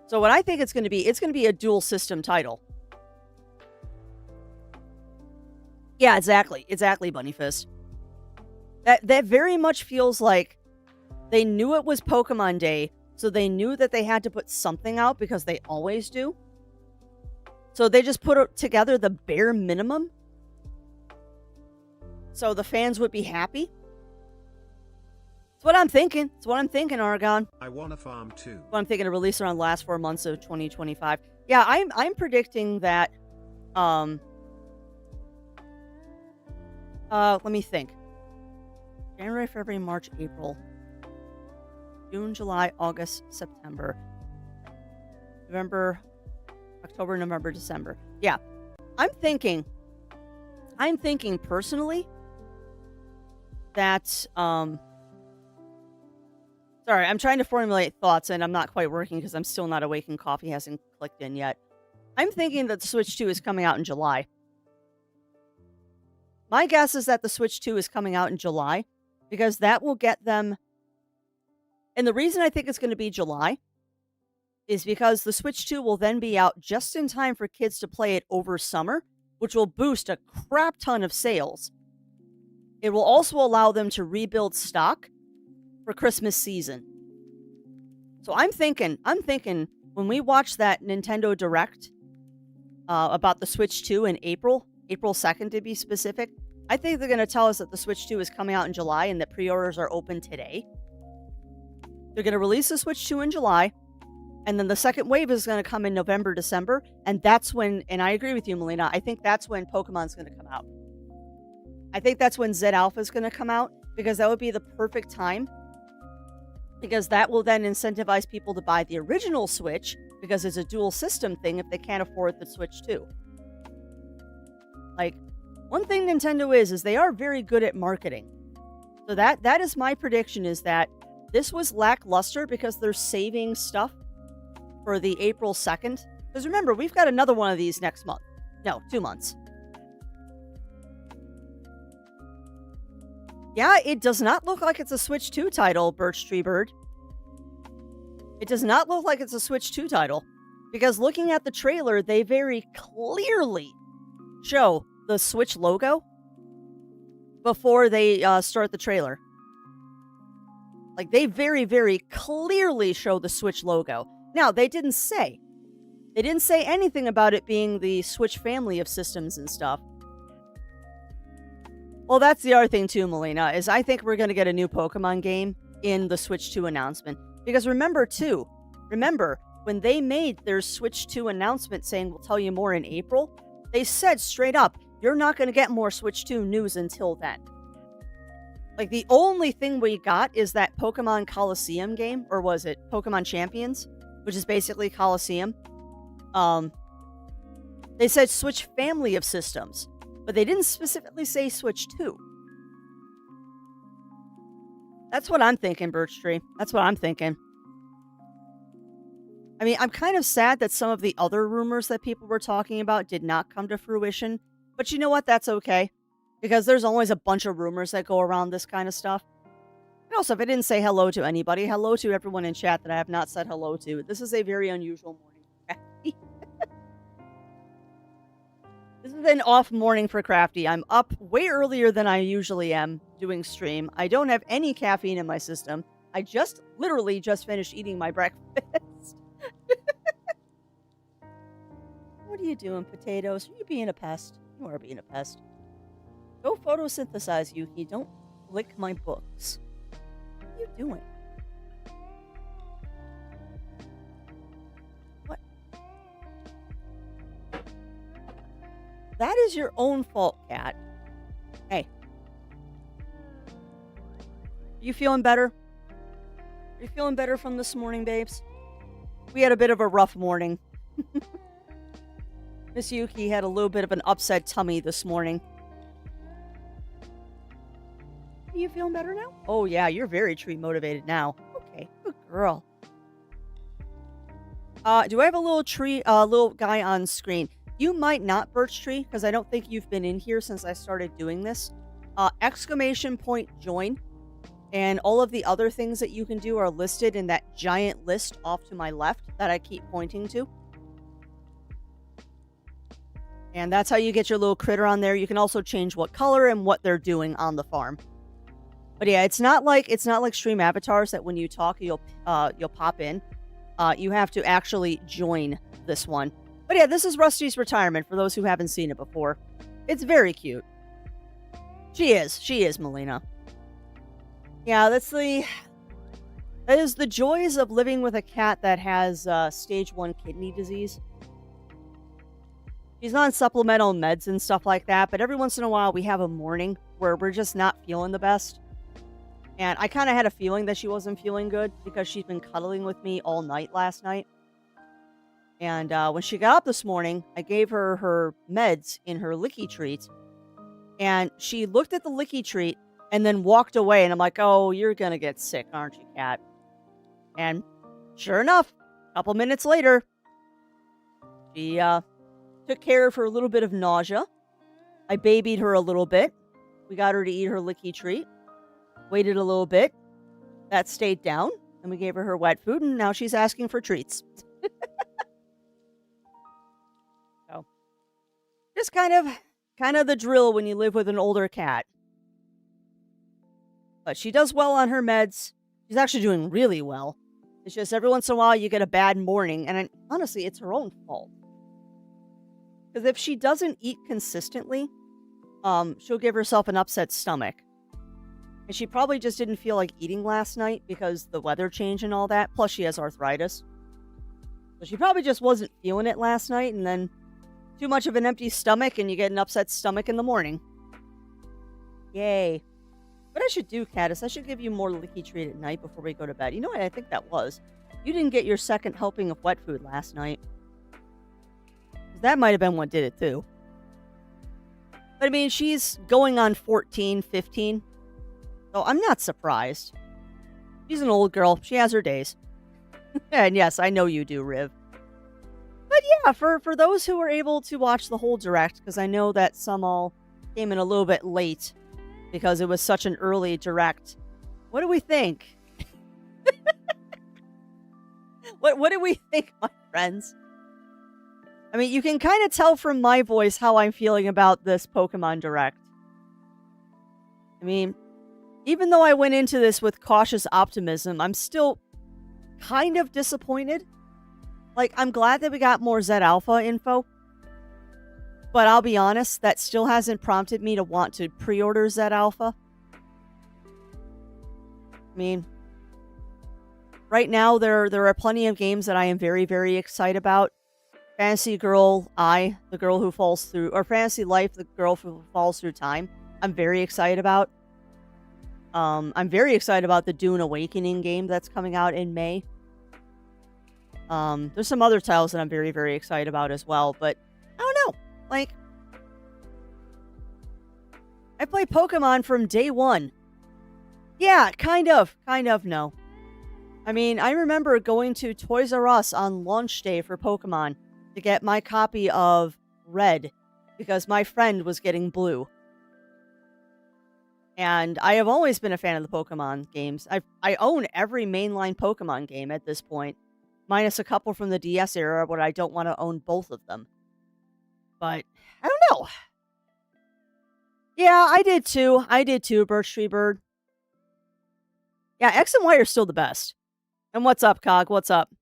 So what I think it's going to be a dual system title. Yeah, exactly, Bunnyfist. That very much feels like they knew it was Pokemon Day, so they knew that they had to put something out because they always do. So they just put together the bare minimum so the fans would be happy. That's what I'm thinking. Argon. I want to farm too. What I'm thinking to release around the last 4 months of 2025. Yeah, I'm predicting that. Let me think. January, February, March, April, June, July, August, September, November, October, November, December. Yeah. I'm thinking personally that, sorry, I'm trying to formulate thoughts and I'm not quite working because I'm still not awake and coffee hasn't clicked in yet. I'm thinking that the Switch 2 is coming out in July. My guess is that the Switch 2 is coming out in July because that will get them... And the reason I think it's going to be July is because the Switch 2 will then be out just in time for kids to play it over summer, which will boost a crap ton of sales. It will also allow them to rebuild stock for Christmas season. So I'm thinking when we watch that Nintendo Direct about the Switch 2 in April 2nd to be specific, I think they're going to tell us that the Switch 2 is coming out in July and that pre-orders are open today. They're going to release the Switch 2 in July, and then the second wave is going to come in November, December, and that's when, and I agree with you, Melina, I think that's when Pokemon's going to come out. I think that's when Z Alpha is going to come out, because that would be the perfect time. Because that will then incentivize people to buy the original Switch, because it's a dual system thing if they can't afford the Switch 2. Like, one thing Nintendo is they are very good at marketing. So that is my prediction, is that this was lackluster because they're saving stuff for the April 2nd. Because remember, we've got another one of these next month. No, 2 months. Yeah, it does not look like it's a Switch 2 title, Birch Tree Bird. It does not look like it's a Switch 2 title. Because looking at the trailer, they very clearly show the Switch logo before they start the trailer. Like, they very, very clearly show the Switch logo. Now, they didn't say anything about it being the Switch family of systems and stuff. Well, that's the other thing too, Melina, is I think we're going to get a new Pokemon game in the Switch 2 announcement. Because remember, when they made their Switch 2 announcement saying we'll tell you more in April, they said straight up, you're not going to get more Switch 2 news until then. Like, the only thing we got is that Pokemon Coliseum game, or was it Pokemon Champions, which is basically Coliseum. They said Switch family of systems, but they didn't specifically say Switch 2. That's what I'm thinking, Birch Tree. That's what I'm thinking. I mean, I'm kind of sad that some of the other rumors that people were talking about did not come to fruition. But you know what? That's okay. Because there's always a bunch of rumors that go around this kind of stuff. And also, if I didn't say hello to anybody, hello to everyone in chat that I have not said hello to. This is a very unusual morning for Crafty. This is an off morning for Crafty. I'm up way earlier than I usually am doing stream. I don't have any caffeine in my system. I literally just finished eating my breakfast. What are you doing, potatoes? Are you being a pest? You are being a pest. Go photosynthesize, Yuki. Don't lick my books. What are you doing? What? That is your own fault, cat. Hey. Are you feeling better? Are you feeling better from this morning, babes? We had a bit of a rough morning. Miss Yuki had a little bit of an upset tummy this morning. Are you feeling better now? Oh yeah, you're very tree motivated now. Okay, good girl. Do I have a little guy on screen? You might not, Birch Tree, because I don't think you've been in here since I started doing this. Exclamation point join. And all of the other things that you can do are listed in that giant list off to my left that I keep pointing to. And that's how you get your little critter on there. You can also change what color and what they're doing on the farm. But yeah, it's not like stream avatars that when you talk you'll pop in. You have to actually join this one. But yeah, this is Rusty's retirement for those who haven't seen it before. It's very cute. She is Melina. Yeah, that is the joys of living with a cat that has stage 1 kidney disease. She's on supplemental meds and stuff like that, but every once in a while we have a morning where we're just not feeling the best. And I kind of had a feeling that she wasn't feeling good because she's been cuddling with me all night last night. And when she got up this morning, I gave her her meds in her licky treat. And she looked at the licky treat and then walked away. And I'm like, oh, you're going to get sick, aren't you, cat? And sure enough, a couple minutes later, she took care of her little bit of nausea. I babied her a little bit. We got her to eat her licky treat. Waited a little bit. That stayed down. And we gave her wet food. And now she's asking for treats. So, just kind of the drill when you live with an older cat. But she does well on her meds. She's actually doing really well. It's just every once in a while you get a bad morning. And honestly, it's her own fault. Because if she doesn't eat consistently, she'll give herself an upset stomach. And she probably just didn't feel like eating last night because the weather change and all that. Plus, she has arthritis. So she probably just wasn't feeling it last night. And then too much of an empty stomach and you get an upset stomach in the morning. Yay. What I should do, Cat, is I should give you more licky treat at night before we go to bed. You know what I think that was? You didn't get your second helping of wet food last night. That might have been what did it, too. But, I mean, she's going on 14, 15. So I'm not surprised. She's an old girl. She has her days. And yes, I know you do, Riv. But yeah, for those who were able to watch the whole direct, because I know that some all came in a little bit late because it was such an early direct. What do we think? What do we think, my friends? I mean, you can kind of tell from my voice how I'm feeling about this Pokemon Direct. I mean, even though I went into this with cautious optimism, I'm still kind of disappointed. Like, I'm glad that we got more Xhat Alpha info. But I'll be honest, that still hasn't prompted me to want to pre-order Xhat Alpha. I mean, right now there are plenty of games that I am very, very excited about. Fantasy Girl I, the girl who falls through, or Fantasy Life, the girl who falls through time. I'm very excited about. I'm very excited about the Dune Awakening game that's coming out in May. There's some other titles that I'm very, very excited about as well, but I don't know. Like, I play Pokemon from day one. Yeah, kind of, no. I mean, I remember going to Toys R Us on launch day for Pokemon to get my copy of Red because my friend was getting Blue. And I have always been a fan of the Pokemon games. I own every mainline Pokemon game at this point, minus a couple from the DS era, but I don't want to own both of them. But I don't know. Yeah, I did too, Birch Tree Bird. Yeah, X and Y are still the best. And what's up, Cog? What's up?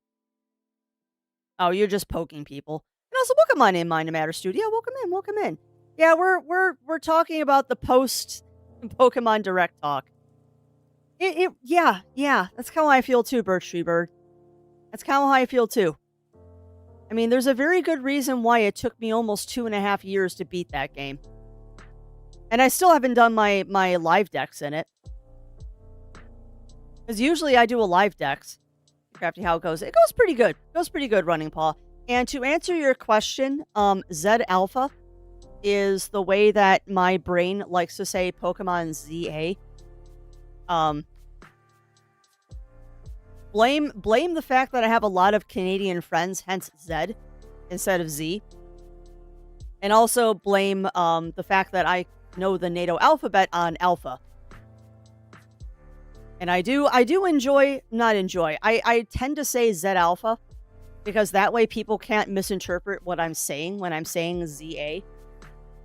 Oh, you're just poking people. And also, welcome on in, Mind Matter Studio. Welcome in. Yeah, we're talking about the post Pokemon Direct talk. Yeah. That's kind of how I feel too, Birch Tree Bird. That's kind of how I feel too. I mean, there's a very good reason why it took me almost 2.5 years to beat that game. And I still haven't done my live decks in it. Because usually I do a live decks. Crafty how it goes. It goes pretty good. Running Paw. And to answer your question, Xhat Alpha is the way that my brain likes to say Pokemon ZA. Blame the fact that I have a lot of Canadian friends, hence Z, instead of Z. And also blame the fact that I know the NATO alphabet on Alpha. And I tend to say Xhat Alpha because that way people can't misinterpret what I'm saying when I'm saying ZA.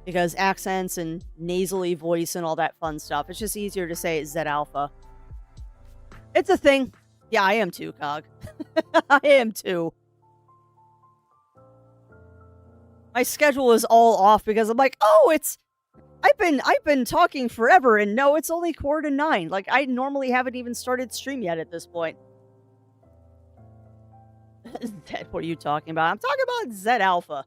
Because accents and nasally voice and all that fun stuff. It's just easier to say Xhat Alpha. It's a thing. Yeah, I am too, Cog. I am too. My schedule is all off because I'm like, oh, I've been talking forever, and no, it's only 8:45. Like, I normally haven't even started stream yet at this point. What are you talking about? I'm talking about Xhat Alpha.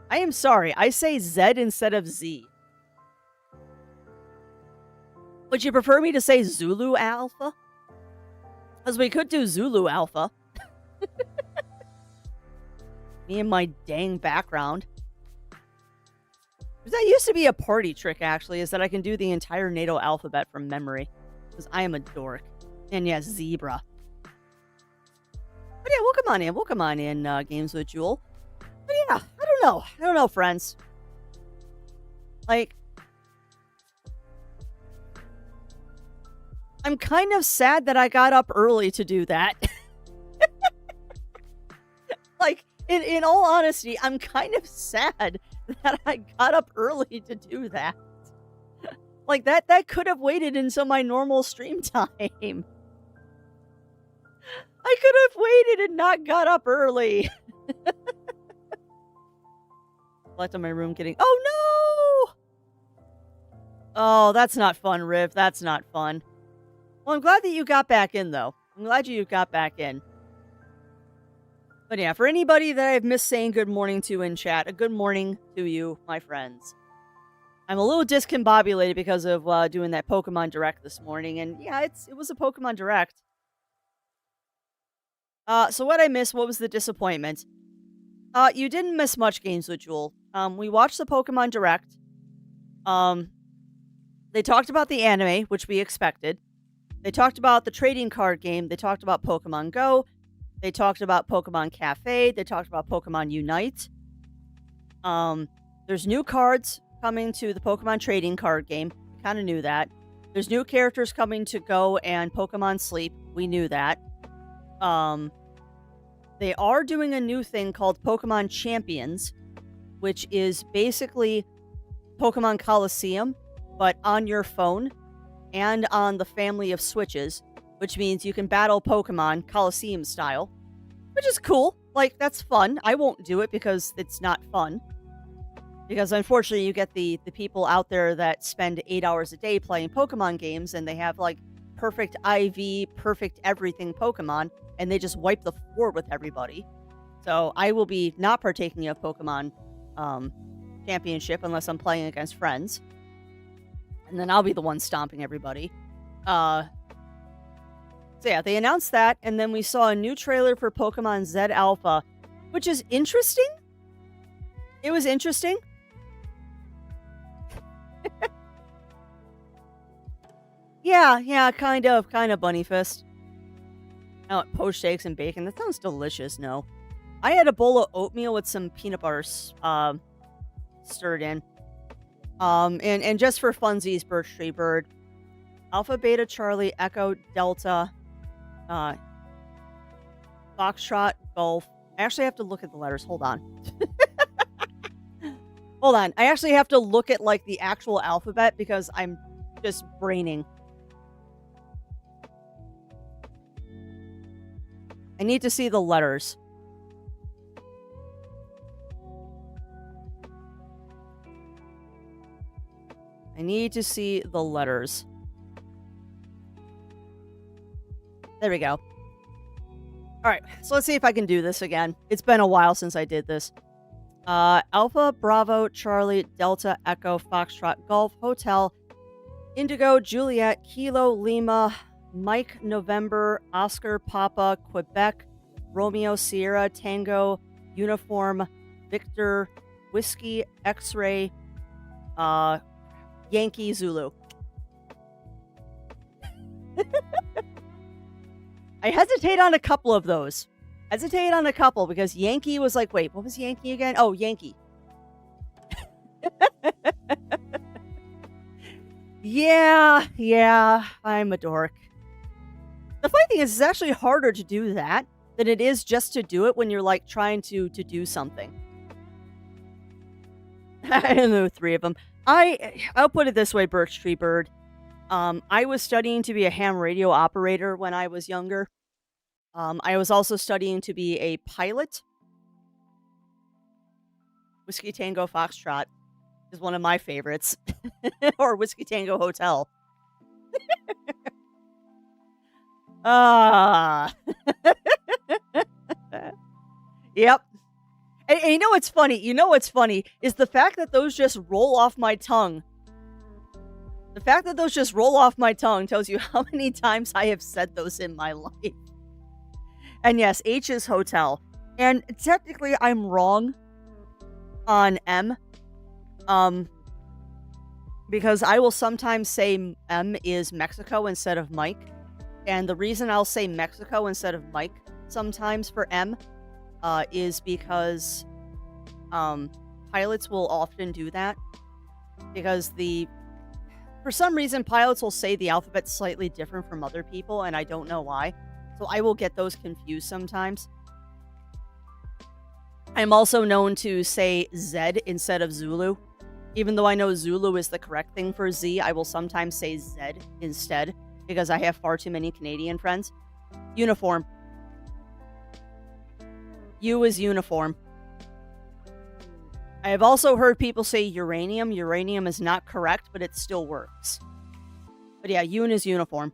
I am sorry, I say Z instead of Z. Would you prefer me to say Zulu Alpha? Because we could do Zulu Alpha. Me and my dang background. That used to be a party trick, actually, is that I can do the entire NATO alphabet from memory. Because I am a dork. And yes, zebra. But yeah, welcome on in, Games with Jewel. But yeah, I don't know, friends. Like, I'm kind of sad that I got up early to do that. Like, in all honesty, I'm kind of sad that I got up early to do that. Like, that could have waited until my normal stream time. I could have waited and not got up early. Left in my room getting... Oh, no! Oh, that's not fun, Riv. That's not fun. Well, I'm glad that you got back in, though. I'm glad you got back in. But yeah, for anybody that I've missed saying good morning to in chat, a good morning to you, my friends. I'm a little discombobulated because of doing that Pokemon Direct this morning, and yeah, it was a Pokemon Direct. So what I missed, what was the disappointment? You didn't miss much games with Jewel. We watched the Pokemon Direct. They talked about the anime, which we expected. They talked about the trading card game. They talked about Pokemon Go. They talked about Pokemon Cafe. They talked about Pokemon Unite. There's new cards coming to the Pokemon trading card game. We kind of knew that. There's new characters coming to Go and Pokemon Sleep. We knew that. They are doing a new thing called Pokemon Champions, which is basically Pokemon Coliseum, but on your phone and on the family of Switches, which means you can battle Pokemon Coliseum style, which is cool. Like, that's fun. I won't do it because it's not fun. Because unfortunately, you get the people out there that spend 8 hours a day playing Pokemon games, and they have like perfect IV, perfect everything Pokemon, and they just wipe the floor with everybody. So I will be not partaking of Pokemon Championship unless I'm playing against friends. And then I'll be the one stomping everybody. So yeah, they announced that, and then we saw a new trailer for Pokemon Z Alpha, which is interesting. It was interesting. Yeah, kind of bunny fist. Oh, poached eggs and bacon. That sounds delicious, no. I had a bowl of oatmeal with some peanut butter stirred in. And just for funsies, Birch Tree Bird. Alpha, Beta, Charlie, Echo, Delta, Foxtrot, Golf. I actually have to look at the letters. Hold on. Hold on. I actually have to look at, like, the actual alphabet because I'm just braining. I need to see the letters. I need to see the letters. There we go. Alright, so let's see if I can do this again. It's been a while since I did this. Alpha, Bravo, Charlie, Delta, Echo, Foxtrot, Golf, Hotel, Indigo, Juliet, Kilo, Lima, Mike, November, Oscar, Papa, Quebec, Romeo, Sierra, Tango, Uniform, Victor, Whiskey, X-Ray, Yankee, Zulu. I hesitate on a couple of those. Because Yankee was like, wait, what was Yankee again? Oh, Yankee. Yeah, I'm a dork. The funny thing is, it's actually harder to do that than it is just to do it when you're, like, trying to do something. I don't know, 3 of them. I'll put it this way, Birch Tree Bird. I was studying to be a ham radio operator when I was younger. I was also studying to be a pilot. Whiskey Tango Foxtrot is one of my favorites. Or Whiskey Tango Hotel. Yep. And you know what's funny? Is the fact that those just roll off my tongue. The fact that those just roll off my tongue tells you how many times I have said those in my life. And yes, H is hotel. And technically I'm wrong on M. Because I will sometimes say M is Mexico instead of Mike. And the reason I'll say Mexico instead of Mike sometimes for M is because pilots will often do that. Because for some reason, pilots will say the alphabet slightly different from other people, and I don't know why. So I will get those confused sometimes. I'm also known to say Z instead of Zulu. Even though I know Zulu is the correct thing for Z, I will sometimes say Z instead, because I have far too many Canadian friends. Uniform. U is uniform. I have also heard people say uranium. Uranium is not correct, but it still works. But yeah, UN is uniform.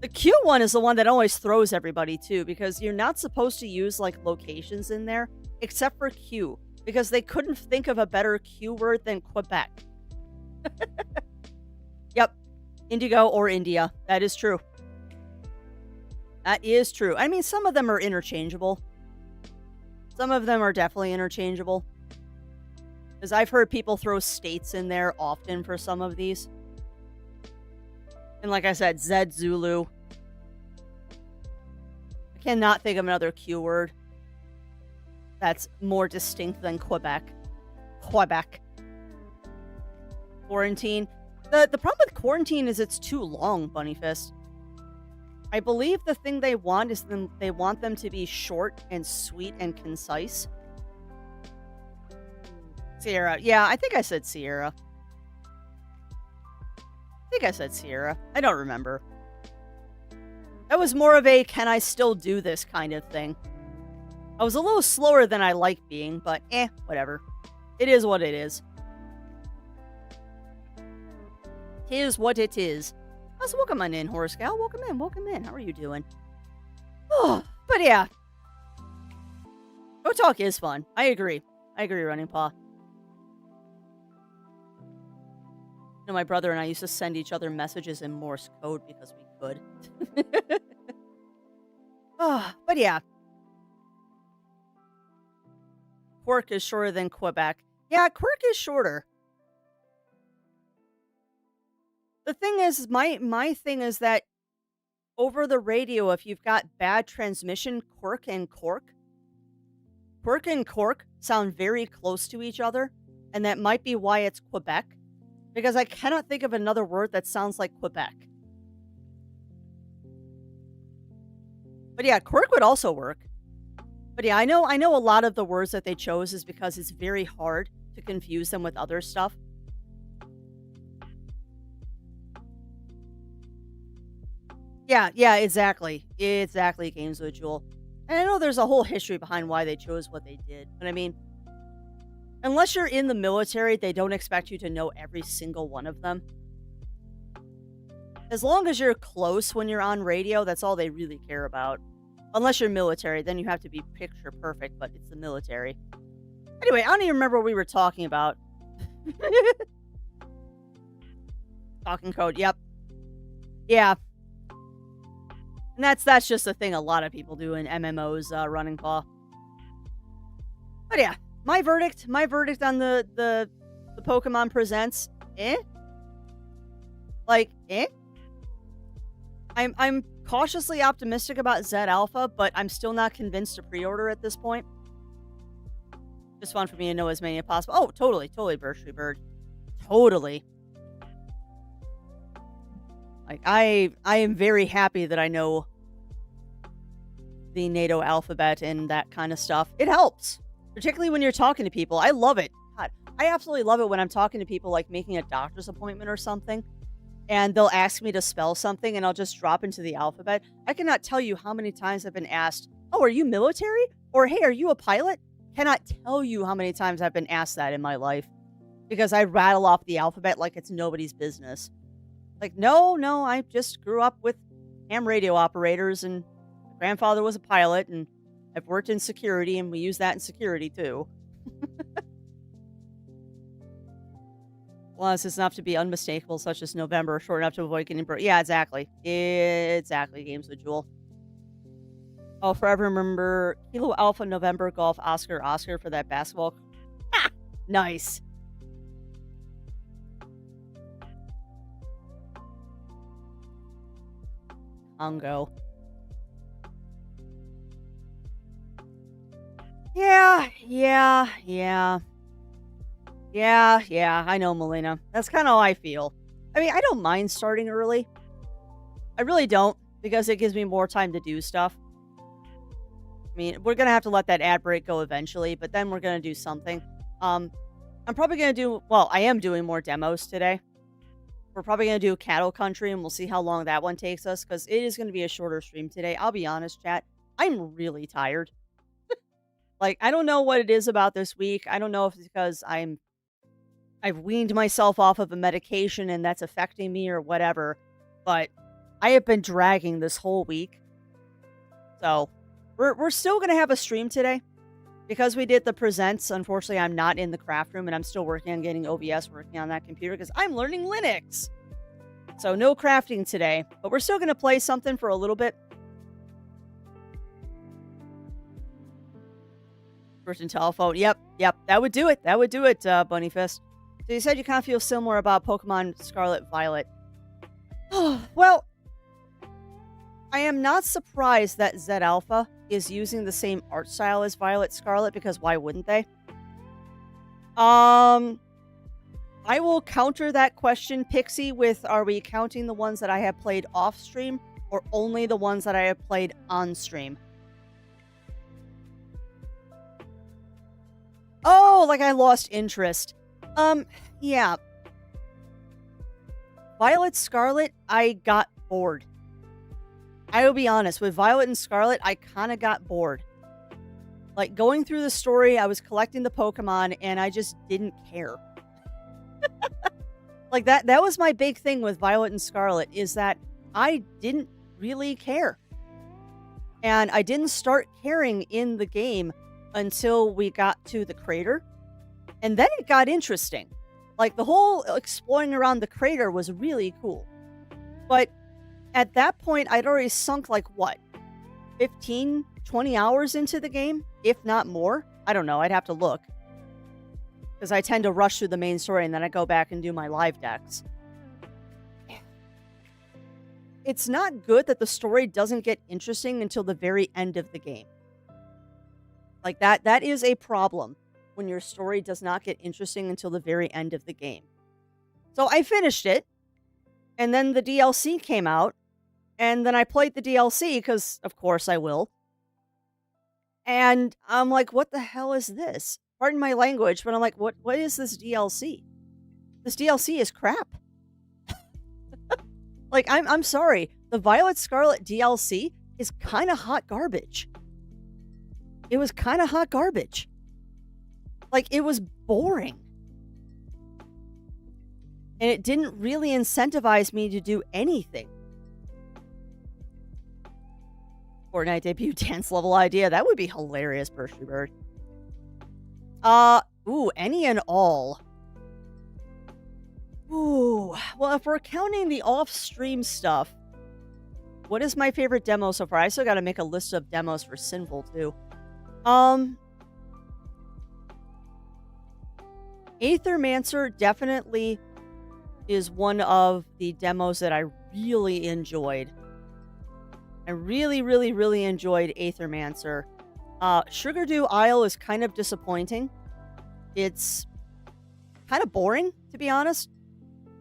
The Q one is the one that always throws everybody too, because you're not supposed to use like locations in there, except for Q. because they couldn't think of a better Q word than Quebec. Yep. Indigo or India. That is true. That is true. I mean, some of them are interchangeable. Some of them are definitely interchangeable. Because I've heard people throw states in there often for some of these. And like I said, Zed, Zulu. I cannot think of another Q word that's more distinct than Quebec. Quebec. Quarantine. The problem with quarantine is it's too long, Bunny Fist. I believe the thing they want is they want them to be short and sweet and concise. Sierra. Yeah, I think I said Sierra. I don't remember. That was more of a can I still do this kind of thing. I was a little slower than I like being, but whatever. It is what it is. It is what it is. So welcome on in, Horse Gal. Welcome in. How are you doing? Oh, but yeah. Go Talk is fun. I agree, Running Paw. You know, my brother and I used to send each other messages in Morse code because we could. But yeah. Quirk is shorter than Quebec. Yeah, Quirk is shorter. The thing is, my thing is that over the radio, if you've got bad transmission, Quirk and Cork sound very close to each other, and that might be why it's Quebec, because I cannot think of another word that sounds like Quebec. But yeah, Quirk would also work. But yeah, I know a lot of the words that they chose is because it's very hard to confuse them with other stuff. Yeah, exactly. Exactly, Games with Jewel. And I know there's a whole history behind why they chose what they did. But I mean, unless you're in the military, they don't expect you to know every single one of them. As long as you're close when you're on radio, that's all they really care about. Unless you're military, then you have to be picture perfect, but it's the military. Anyway, I don't even remember what we were talking about. Talking code, yep. Yeah. And that's just a thing a lot of people do in MMOs, Running Paw. But yeah, my verdict on the Pokemon Presents, I'm cautiously optimistic about Xhat Alpha, but I'm still not convinced to pre-order at this point. Just fun for me to know as many as possible. Oh, totally, Birchley Bird. Totally. Like, I am very happy that I know the NATO alphabet and that kind of stuff. It helps. Particularly when you're talking to people. I love it. God, I absolutely love it when I'm talking to people, like making a doctor's appointment or something, and they'll ask me to spell something, and I'll just drop into the alphabet. I cannot tell you how many times I've been asked, oh, are you military? Or, hey, are you a pilot? Cannot tell you how many times I've been asked that in my life. Because I rattle off the alphabet like it's nobody's business. Like, no, I just grew up with ham radio operators, and my grandfather was a pilot, and I've worked in security, and we use that in security, too. Plus, it's enough to be unmistakable, such as November, short enough to avoid getting burnt. Yeah, exactly. Exactly, Games with Jewel. I'll forever remember Kilo Alpha November Golf Oscar for that basketball. Ah, nice. Congo. Yeah. I know, Melina. That's kind of how I feel. I mean, I don't mind starting early. I really don't, because it gives me more time to do stuff. I mean, we're going to have to let that ad break go eventually, but then we're going to do something. I'm probably going to do, well, I am doing more demos today. We're probably going to do Cattle Country, and we'll see how long that one takes us, because it is going to be a shorter stream today. I'll be honest, chat. I'm really tired. Like, I don't know what it is about this week. I don't know if it's because I've weaned myself off of a medication and that's affecting me or whatever, but I have been dragging this whole week. So, we're still going to have a stream today. Because we did the presents, unfortunately, I'm not in the craft room, and I'm still working on getting OBS working on that computer because I'm learning Linux. So no crafting today, but we're still going to play something for a little bit. Virgin telephone. Yep. That would do it. That would do it, Bunny Fist. So you said you kind of feel similar about Pokemon Scarlet Violet. Well, I am not surprised that Xhat Alpha is using the same art style as Violet Scarlet, because why wouldn't they? I will counter that question, Pixie, with, are we counting the ones that I have played off stream or only the ones that I have played on stream? Oh, like I lost interest. Yeah. Violet Scarlet, I got bored. I will be honest, with Violet and Scarlet, I kind of got bored. Like, going through the story, I was collecting the Pokemon, and I just didn't care. Like, that was my big thing with Violet and Scarlet, is that I didn't really care. And I didn't start caring in the game until we got to the crater. And then it got interesting. Like, the whole exploring around the crater was really cool. But at that point, I'd already sunk, like, what? 15, 20 hours into the game? If not more? I don't know. I'd have to look. Because I tend to rush through the main story and then I go back and do my live decks. It's not good that the story doesn't get interesting until the very end of the game. Like, that is a problem when your story does not get interesting until the very end of the game. So I finished it, and then the DLC came out, and then I played the DLC, because of course I will. And I'm like, what the hell is this? Pardon my language, but I'm like, what is this DLC? This DLC is crap. Like, I'm sorry. The Violet Scarlet DLC is kind of hot garbage. It was kind of hot garbage. Like, it was boring. And it didn't really incentivize me to do anything. Fortnite debut dance level idea. That would be hilarious, Bursty Bird. Ooh, any and all. Ooh, well, if we're counting the off-stream stuff, what is my favorite demo so far? I still gotta make a list of demos for Sinful, too. Aethermancer definitely is one of the demos that I really enjoyed. I really, really, really enjoyed Aethermancer. Sugardew Isle is kind of disappointing. It's kind of boring, to be honest.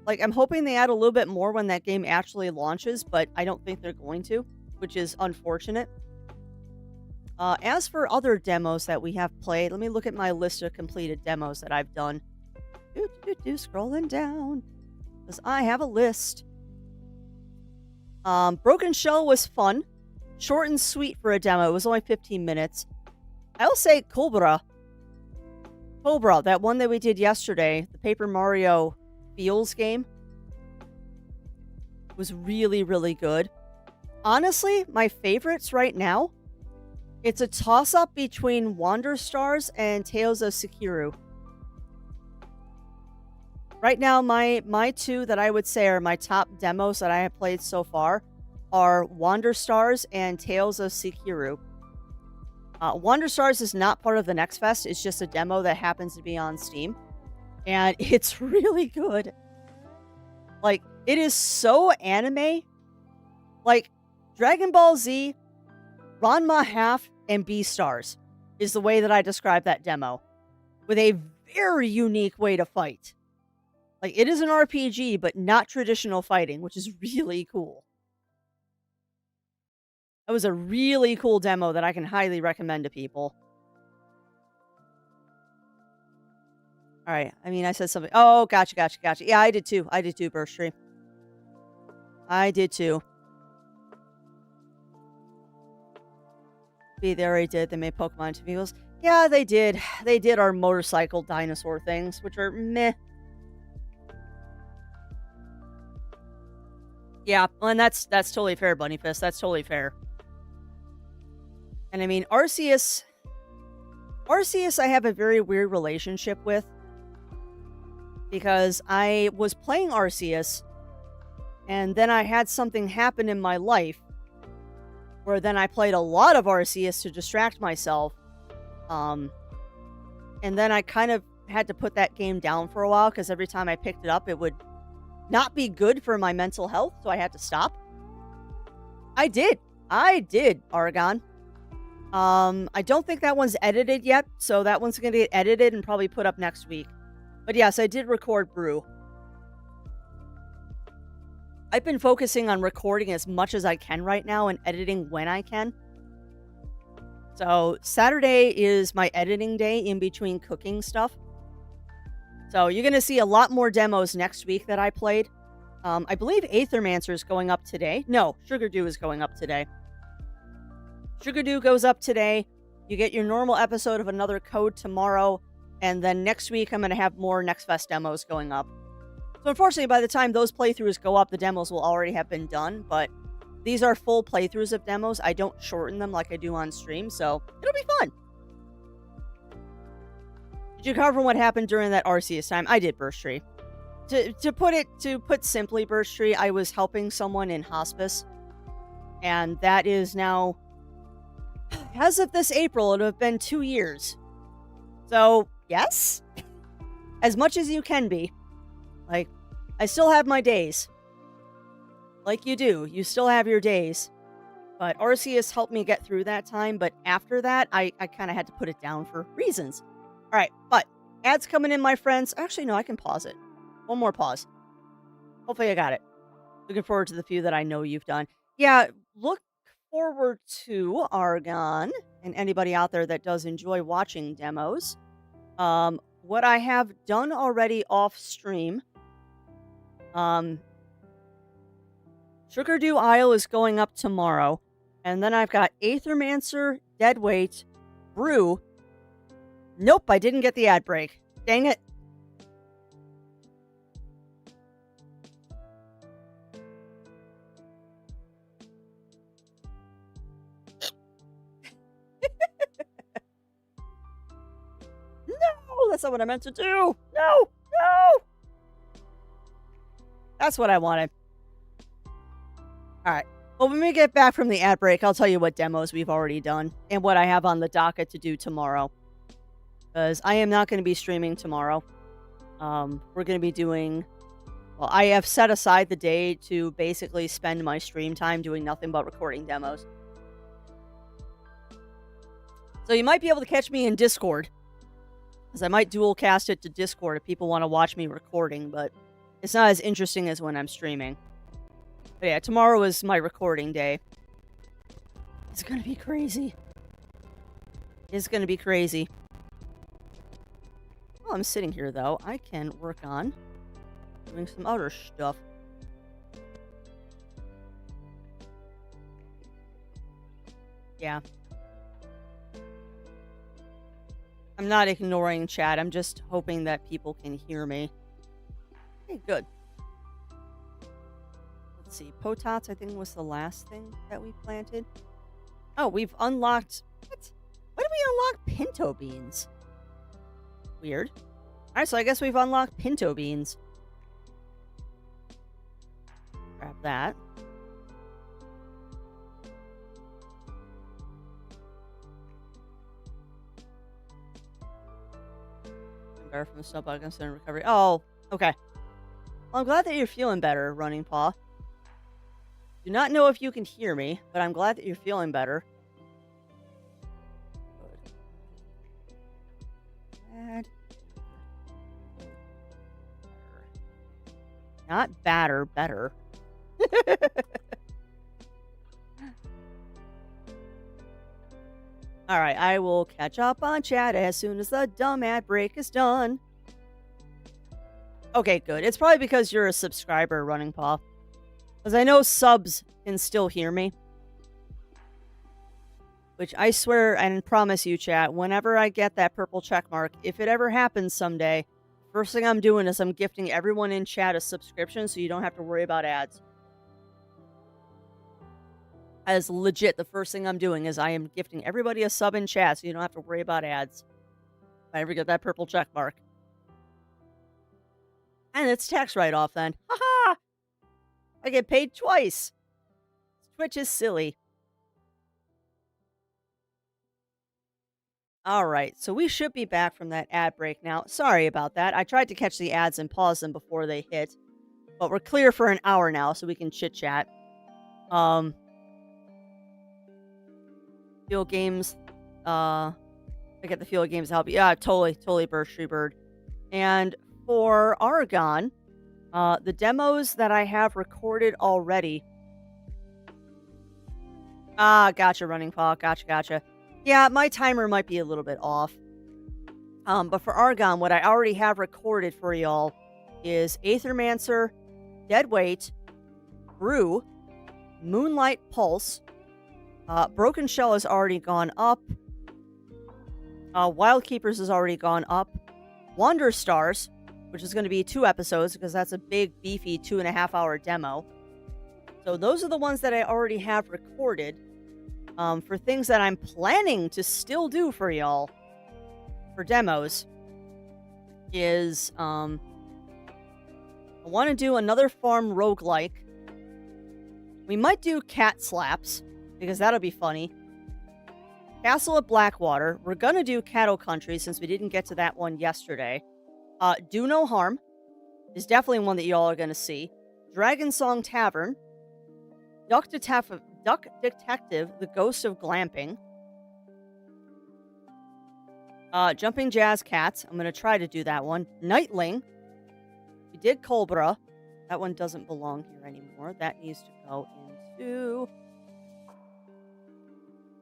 Like, I'm hoping they add a little bit more when that game actually launches, but I don't think they're going to, which is unfortunate. As for other demos that we have played, let me look at my list of completed demos that I've done. Scrolling down, because I have a list. Broken Shell was fun. Short and sweet for a demo. It was only 15 minutes. I'll say Cobra, that one that we did yesterday, the Paper Mario Feels game, was really, really good. Honestly, my favorites right now, it's a toss-up between Wander Stars and Tales of Sekiro. Right now, my two that I would say are my top demos that I have played so far are Wander Stars and Tales of Sekiro. Wander Stars is not part of the Next Fest. It's just a demo that happens to be on Steam. And it's really good. Like, it is so anime. Like, Dragon Ball Z, Ranma Half, and Beastars is the way that I describe that demo. With a very unique way to fight. Like, it is an RPG, but not traditional fighting, which is really cool. That was a really cool demo that I can highly recommend to people. All right. I mean, I said something. Oh, gotcha. Yeah, I did too. Burst Stream. I did too. They already did. They made Pokemon to vehicles. Yeah, they did. They did our motorcycle dinosaur things, which are meh. Yeah, and that's totally fair, Bunny Fist. That's totally fair. And I mean, Arceus Arceus I have a very weird relationship with because I was playing Arceus and then I had something happen in my life where then I played a lot of Arceus to distract myself. And then I kind of had to put that game down for a while because every time I picked it up, it would not be good for my mental health, so I had to stop. I did, Aragon. I don't think that one's edited yet, so that one's going to get edited and probably put up next week. But yes, I did record Brew. I've been focusing on recording as much as I can right now and editing when I can. So Saturday is my editing day in between cooking stuff. So you're going to see a lot more demos next week that I played. I believe Aethermancer is going up today. No, Sugar Dew is going up today. Sugar Dew goes up today. You get your normal episode of Another Code tomorrow. And then next week, I'm going to have more Next Fest demos going up. So unfortunately, by the time those playthroughs go up, the demos will already have been done. But these are full playthroughs of demos. I don't shorten them like I do on stream. So it'll be fun. Did you cover what happened during that Arceus time? I did, Burst Tree. To put simply, Burst Tree, I was helping someone in hospice. And that is now, as of this April, it'll have been 2 years. So, yes. As much as you can be. Like, I still have my days. Like you do. You still have your days. But Arceus helped me get through that time. But after that, I kind of had to put it down for reasons. All right, but ads coming in, my friends. Actually, no, I can pause it. One more pause. Hopefully I got it. Looking forward to the few that I know you've done. Yeah, look forward to Argon and anybody out there that does enjoy watching demos. What I have done already off stream. Sugar Dew Isle is going up tomorrow. And then I've got Aethermancer, Deadweight, Brew. Nope, I didn't get the ad break. Dang it. No, that's not what I meant to do. No. That's what I wanted. All right. Well, when we get back from the ad break, I'll tell you what demos we've already done and what I have on the docket to do tomorrow. Because I am not going to be streaming tomorrow. We're going to be doing... Well, I have set aside the day to basically spend my stream time doing nothing but recording demos. So you might be able to catch me in Discord. Because I might dual cast it to Discord if people want to watch me recording. But it's not as interesting as when I'm streaming. But yeah, tomorrow is my recording day. It's going to be crazy. It's going to be crazy. While I'm sitting here, though, I can work on doing some other stuff. Yeah. I'm not ignoring chat. I'm just hoping that people can hear me. Okay, good. Let's see. Potats, I think, was the last thing that we planted. Oh, we've unlocked... What? When did we unlock pinto beans? Weird. Alright, so I guess we've unlocked pinto beans. Grab that. I'm better from the snowball concern recovery. Oh, okay. Well, I'm glad that you're feeling better, Running Paw. Do not know if you can hear me, but I'm glad that you're feeling better. Good. Not badder, better. Alright, I will catch up on chat as soon as the dumb ad break is done. Okay, good. It's probably because you're a subscriber, Running Paw. Because I know subs can still hear me. Which I swear and promise you, chat, whenever I get that purple check mark, if it ever happens someday, first thing I'm doing is I'm gifting everyone in chat a subscription so you don't have to worry about ads. As legit, the first thing I'm doing is I am gifting everybody a sub in chat so you don't have to worry about ads. I ever get that purple check mark. And it's tax write-off then. Haha! I get paid twice. Twitch is silly. All right, so we should be back from that ad break now. Sorry about that. I tried to catch the ads and pause them before they hit. But we're clear for an hour now, so we can chit-chat. Field games. I get the field games to help you. Yeah, totally Burst Tree Bird. And for Argon, the demos that I have recorded already. Gotcha, Running Paw. Gotcha. Yeah, my timer might be a little bit off. But for Argon, what I already have recorded for y'all is Aethermancer, Deadweight, Brew, Moonlight Pulse, Broken Shell has already gone up, Wild Keepers has already gone up, Wander Stars, which is going to be 2 episodes because that's a big, beefy 2.5-hour demo. So those are the ones that I already have recorded. For things that I'm planning to still do for y'all, for demos, is, I want to do another farm roguelike. We might do Cat Slaps, because that'll be funny. Castle at Blackwater. We're going to do Cattle Country, since we didn't get to that one yesterday. Do No Harm is definitely one that y'all are going to see. Dragon Song Tavern. Duck Detective, The Ghost of Glamping. Jumping Jazz Cats. I'm going to try to do that one. Nightling. We did Cobra. That one doesn't belong here anymore. That needs to go into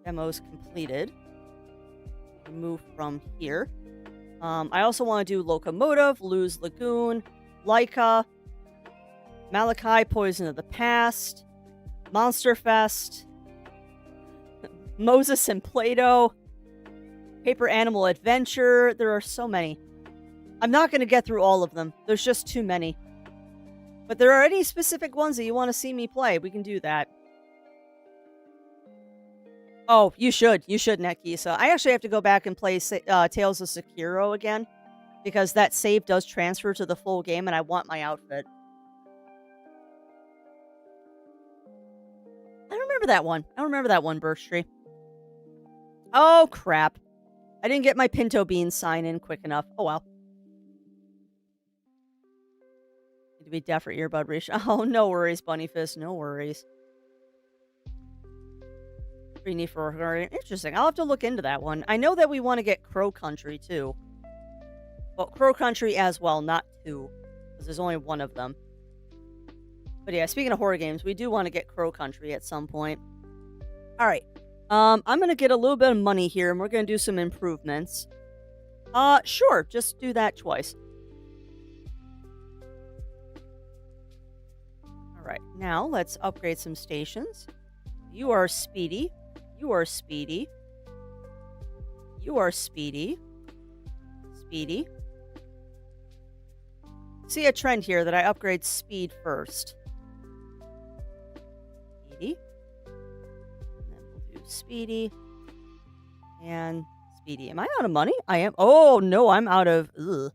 demos completed. Remove from here. I also want to do Locomotive, Luz Lagoon, Laika, Malachi, Poison of the Past, Monster Fest, Moses and Play-Doh, Paper Animal Adventure. There are so many. I'm not going to get through all of them. There's just too many. But there are any specific ones that you want to see me play, we can do that. Oh, you should, Neki. So I actually have to go back and play Tales of Sekiro again, because that save does transfer to the full game, and I want my outfit. I don't remember that one, Burst Tree. Oh, crap. I didn't get my Pinto Beans sign in quick enough. Oh, well. Need to be deaf for earbud reach. Oh, no worries, Bunny Fist. No worries. Pretty neat for interesting. I'll have to look into that one. I know that we want to get Crow Country, too. Well, Crow Country as well, not 2. Because there's only 1 of them. But yeah, speaking of horror games, we do want to get Crow Country at some point. Alright. I'm going to get a little bit of money here, and we're going to do some improvements. Sure. Just do that twice. Alright, now let's upgrade some stations. You are speedy. You are speedy. You are speedy. Speedy. See a trend here that I upgrade speed first. Speedy. And then we'll do speedy. And speedy. Am I out of money? I am. Oh, no, I'm out of... Ugh.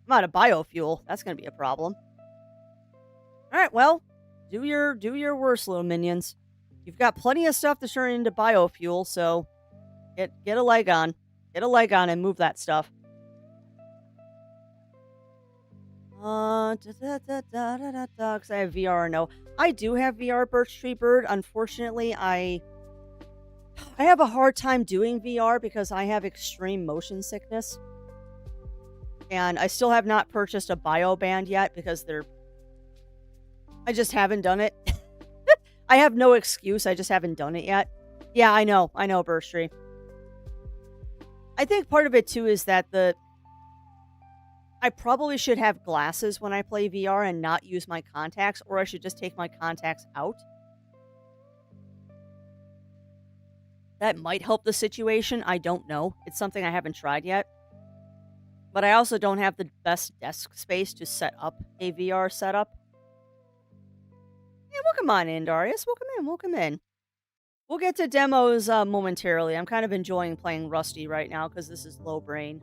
I'm out of biofuel. That's going to be a problem. Alright, well, do your worst, little minions. You've got plenty of stuff to turn into biofuel, so get a leg on. Get a leg on and move that stuff. Because I have VR or no. I do have VR, Birch Tree Bird. Unfortunately, I have a hard time doing VR because I have extreme motion sickness. And I still have not purchased a bio band yet because I just haven't done it. I have no excuse. I just haven't done it yet. Yeah, I know, Burst Tree. I think part of it, too, is that I probably should have glasses when I play VR and not use my contacts, or I should just take my contacts out. That might help the situation. I don't know. It's something I haven't tried yet. But I also don't have the best desk space to set up a VR setup. Yeah, welcome on in, Darius. Welcome in. We'll get to demos momentarily. I'm kind of enjoying playing Rusty right now because this is low brain.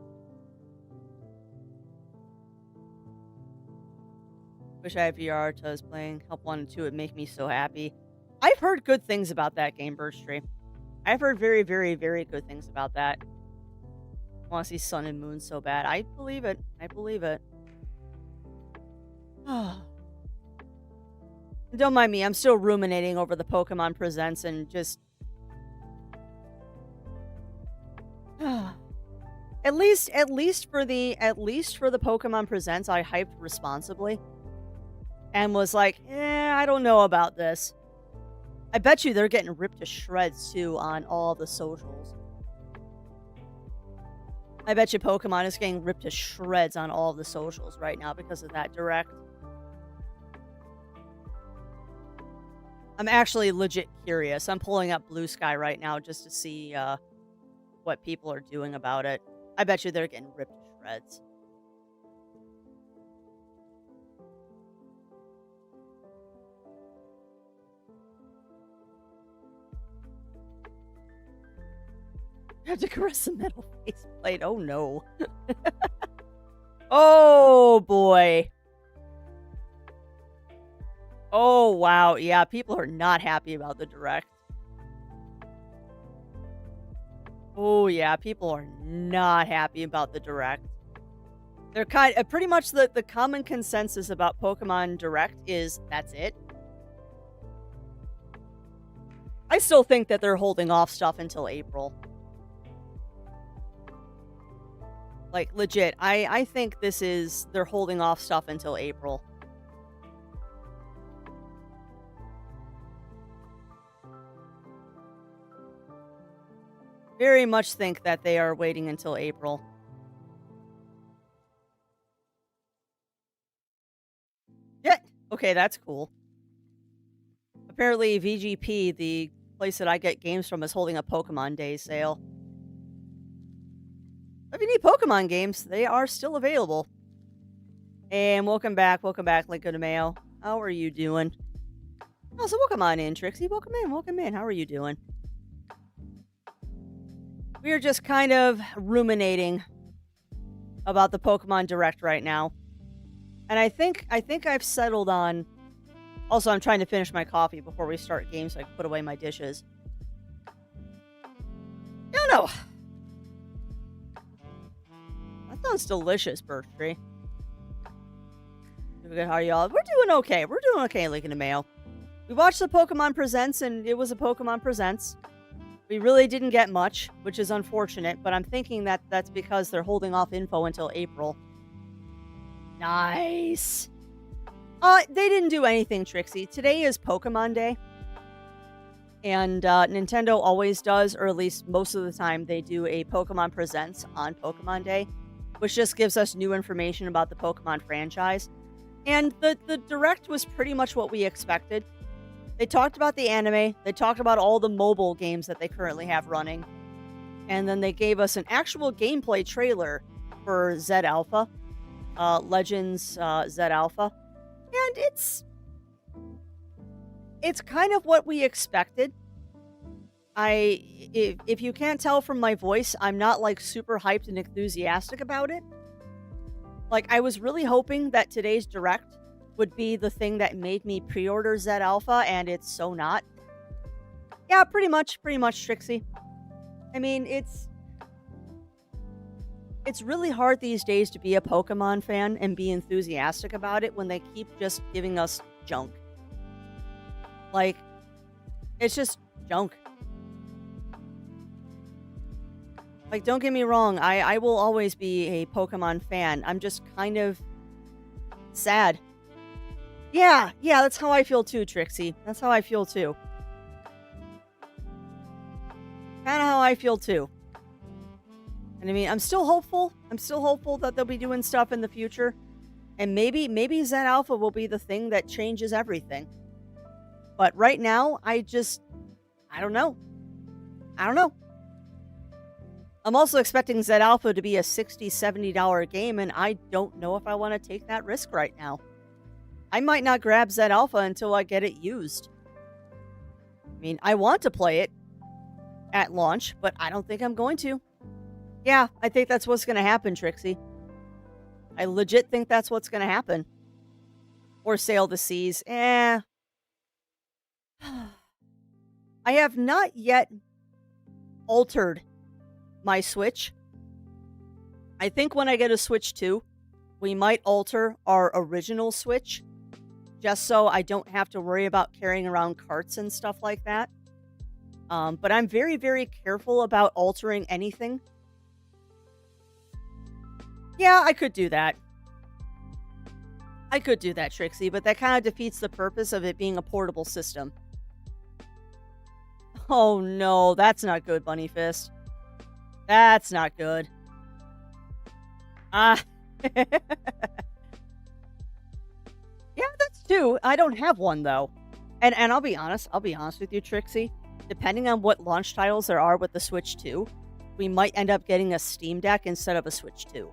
Wish I had VR to was playing Help 1 and 2. It'd make me so happy. I've heard good things about that game, Birchtree. I've heard very, very, very good things about that. I want to see Sun and Moon so bad. I believe it. I believe it. Don't mind me. I'm still ruminating over the Pokemon Presents and just... At least for the Pokemon Presents, I hyped responsibly. And was like, I don't know about this. I bet you they're getting ripped to shreds, too, on all the socials. I bet you Pokemon is getting ripped to shreds on all the socials right now because of that direct. I'm actually legit curious. I'm pulling up Blue Sky right now just to see what people are doing about it. I bet you they're getting ripped to shreds. I have to caress the metal faceplate. Oh no. Oh boy. Oh wow. Yeah, people are not happy about the direct. Oh yeah, people are not happy about the direct. They're pretty much the common consensus about Pokemon Direct is that's it. I still think that they're holding off stuff until April. Like, legit, I think they're holding off stuff until April. Very much think that they are waiting until April. Yeah, okay, that's cool. Apparently, VGP, the place that I get games from, is holding a Pokemon Day sale. If you need Pokemon games, they are still available. And welcome back, Lincoln de Mayo. How are you doing? Oh, so welcome on in, Trixie. Welcome in. How are you doing? We are just kind of ruminating about the Pokemon Direct right now. And I think I've settled on... Also, I'm trying to finish my coffee before we start games so I can put away my dishes. No. That sounds delicious, Birchtree. How are y'all? We're doing okay, Lincoln and Mayo. We watched the Pokemon Presents, and it was a Pokemon Presents. We really didn't get much, which is unfortunate, but I'm thinking that that's because they're holding off info until April. Nice. They didn't do anything, Trixie. Today is Pokemon Day. And Nintendo always does, or at least most of the time, they do a Pokemon Presents on Pokemon Day, which just gives us new information about the Pokemon franchise. And the Direct was pretty much what we expected. They talked about the anime, they talked about all the mobile games that they currently have running, and then they gave us an actual gameplay trailer for Z Alpha, Legends Z Alpha, and it's kind of what we expected. If you can't tell from my voice, I'm not like super hyped and enthusiastic about it. Like, I was really hoping that today's Direct would be the thing that made me pre-order Z Alpha, and it's so not. Yeah, pretty much, Trixie. I mean, it's really hard these days to be a Pokemon fan and be enthusiastic about it when they keep just giving us junk. Like, it's just junk. Like, don't get me wrong, I will always be a Pokemon fan. I'm just kind of sad. Yeah, that's how I feel too, Trixie. That's how I feel too. Kind of how I feel too. And I mean, I'm still hopeful. I'm still hopeful that they'll be doing stuff in the future. And maybe Z Alpha will be the thing that changes everything. But right now, I don't know. I'm also expecting Z Alpha to be a $60, $70 game, and I don't know if I want to take that risk right now. I might not grab Z Alpha until I get it used. I mean, I want to play it at launch, but I don't think I'm going to. Yeah, I think that's what's going to happen, Trixie. I legit think that's what's going to happen. or sail the seas. I have not yet altered my Switch. I think when I get a Switch 2, we might alter our original Switch just so I don't have to worry about carrying around carts and stuff like that. But I'm very, very careful about altering anything. Yeah, I could do that. I could do that, Trixie, but that kind of defeats the purpose of it being a portable system. Oh no, that's not good, Bunny Fist. That's not good. Yeah, that's two. I don't have one though. And I'll be honest with you, Trixie. Depending on what launch titles there are with the Switch 2, we might end up getting a Steam Deck instead of a Switch 2.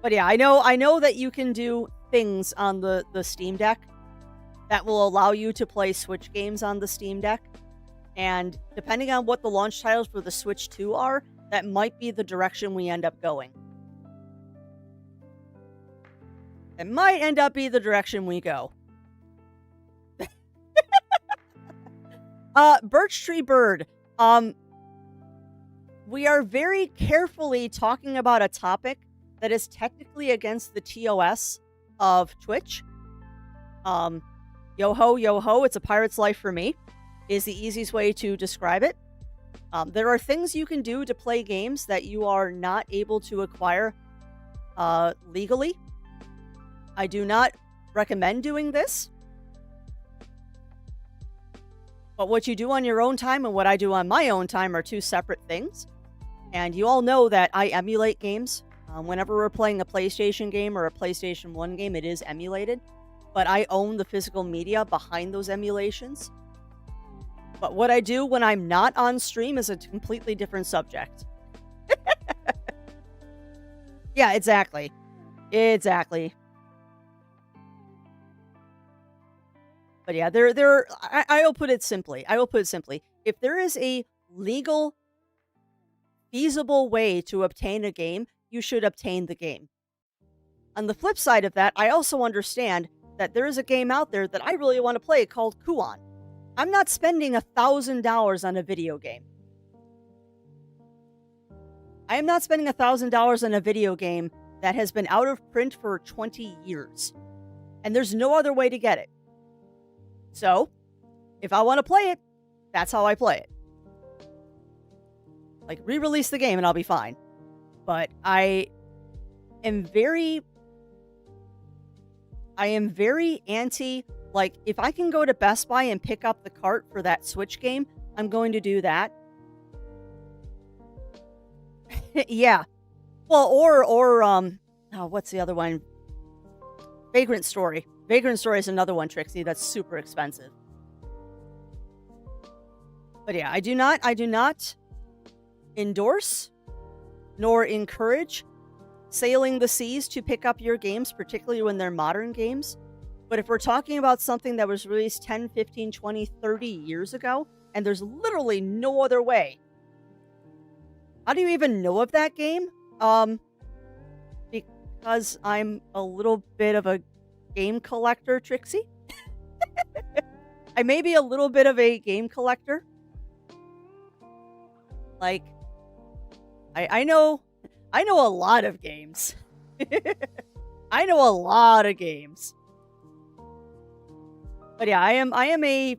But yeah, I know that you can do things on the Steam Deck that will allow you to play Switch games on the Steam Deck. And depending on what the launch titles for the Switch 2 are, that might be the direction we end up going. It might end up be the direction we go. Birch Tree Bird. We are very carefully talking about a topic that is technically against the TOS of Twitch. Yo ho, it's a pirate's life for me, is the easiest way to describe it. There are things you can do to play games that you are not able to acquire legally. I do not recommend doing this. But what you do on your own time and what I do on my own time are two separate things. And you all know that I emulate games. Whenever we're playing a PlayStation game or a PlayStation 1 game, it is emulated. But I own the physical media behind those emulations. But what I do when I'm not on stream is a completely different subject. Yeah, exactly. But yeah, I will put it simply. If there is a legal, feasible way to obtain a game, you should obtain the game. On the flip side of that, I also understand that there is a game out there that I really want to play called Kuon. I'm not spending $1,000 on a video game. I am not spending $1,000 on a video game that has been out of print for 20 years. And there's no other way to get it. So, if I want to play it, that's how I play it. Like, re-release the game and I'll be fine. But I am very anti, like, if I can go to Best Buy and pick up the cart for that Switch game, I'm going to do that. Yeah. Well, or what's the other one? Vagrant Story. Vagrant Story is another one, Trixie, that's super expensive. But yeah, I do not endorse nor encourage sailing the seas to pick up your games, particularly when they're modern games. But if we're talking about something that was released 10, 15, 20, 30 years ago, and there's literally no other way. How do you even know of that game? Because I'm a little bit of a game collector, Trixie. I may be a little bit of a game collector. Like, I know a lot of games. I know a lot of games. But yeah, I am a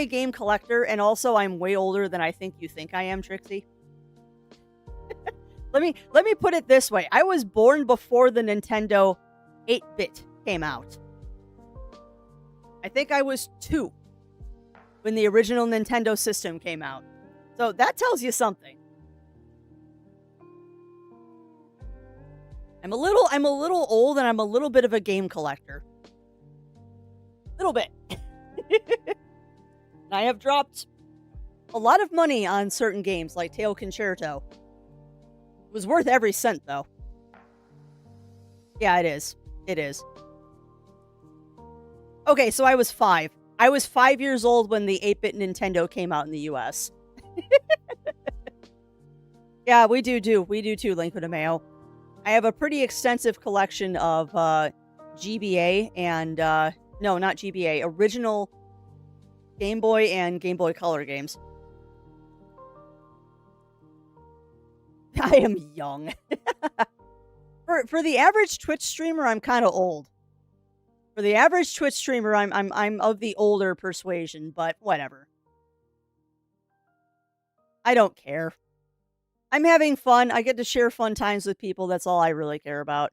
game collector, and also I'm way older than I think you think I am, Trixie. Let me put it this way. I was born before the Nintendo 8-bit came out. I think I was 2 when the original Nintendo system came out. So that tells you something. I'm a little old, and I'm a little bit of a game collector. Little bit. And I have dropped a lot of money on certain games like Tail Concerto. It was worth every cent, though. Yeah, it is. It is. Okay, so I was 5. I was 5 years old when the 8-bit Nintendo came out in the US. Yeah, we do too, Linko de Mayo. I have a pretty extensive collection of GBA and, no, not GBA, original Game Boy and Game Boy Color games. I am young. For the average Twitch streamer, I'm kind of old. For the average Twitch streamer, I'm of the older persuasion, but whatever. I don't care. I'm having fun. I get to share fun times with people. That's all I really care about.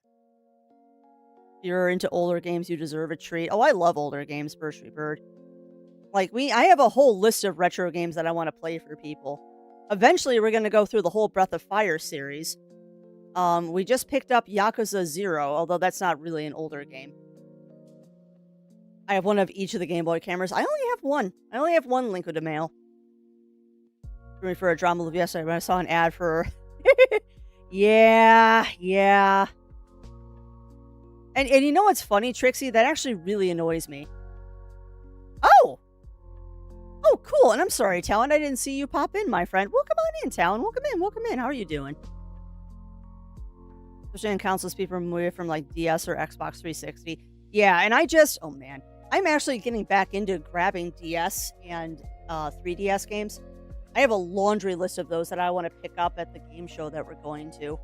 If you're into older games, you deserve a treat. Oh, I love older games, Birch Bird. Like I have a whole list of retro games that I want to play for people. Eventually, we're going to go through the whole Breath of Fire series. We just picked up Yakuza 0, although that's not really an older game. I have one of each of the Game Boy cameras. I only have one. I only have one Link with the Mail. For a drama of yesterday when I saw an ad for yeah. And you know what's funny, Trixie? That actually really annoys me. Oh, cool. And I'm sorry, Talon. I didn't see you pop in, my friend. Well, come on in, Talon. Welcome in. How are you doing? Especially on consoles, people move from like DS or Xbox 360. Yeah, and oh man. I'm actually getting back into grabbing DS and 3DS games. I have a laundry list of those that I want to pick up at the game show that we're going to.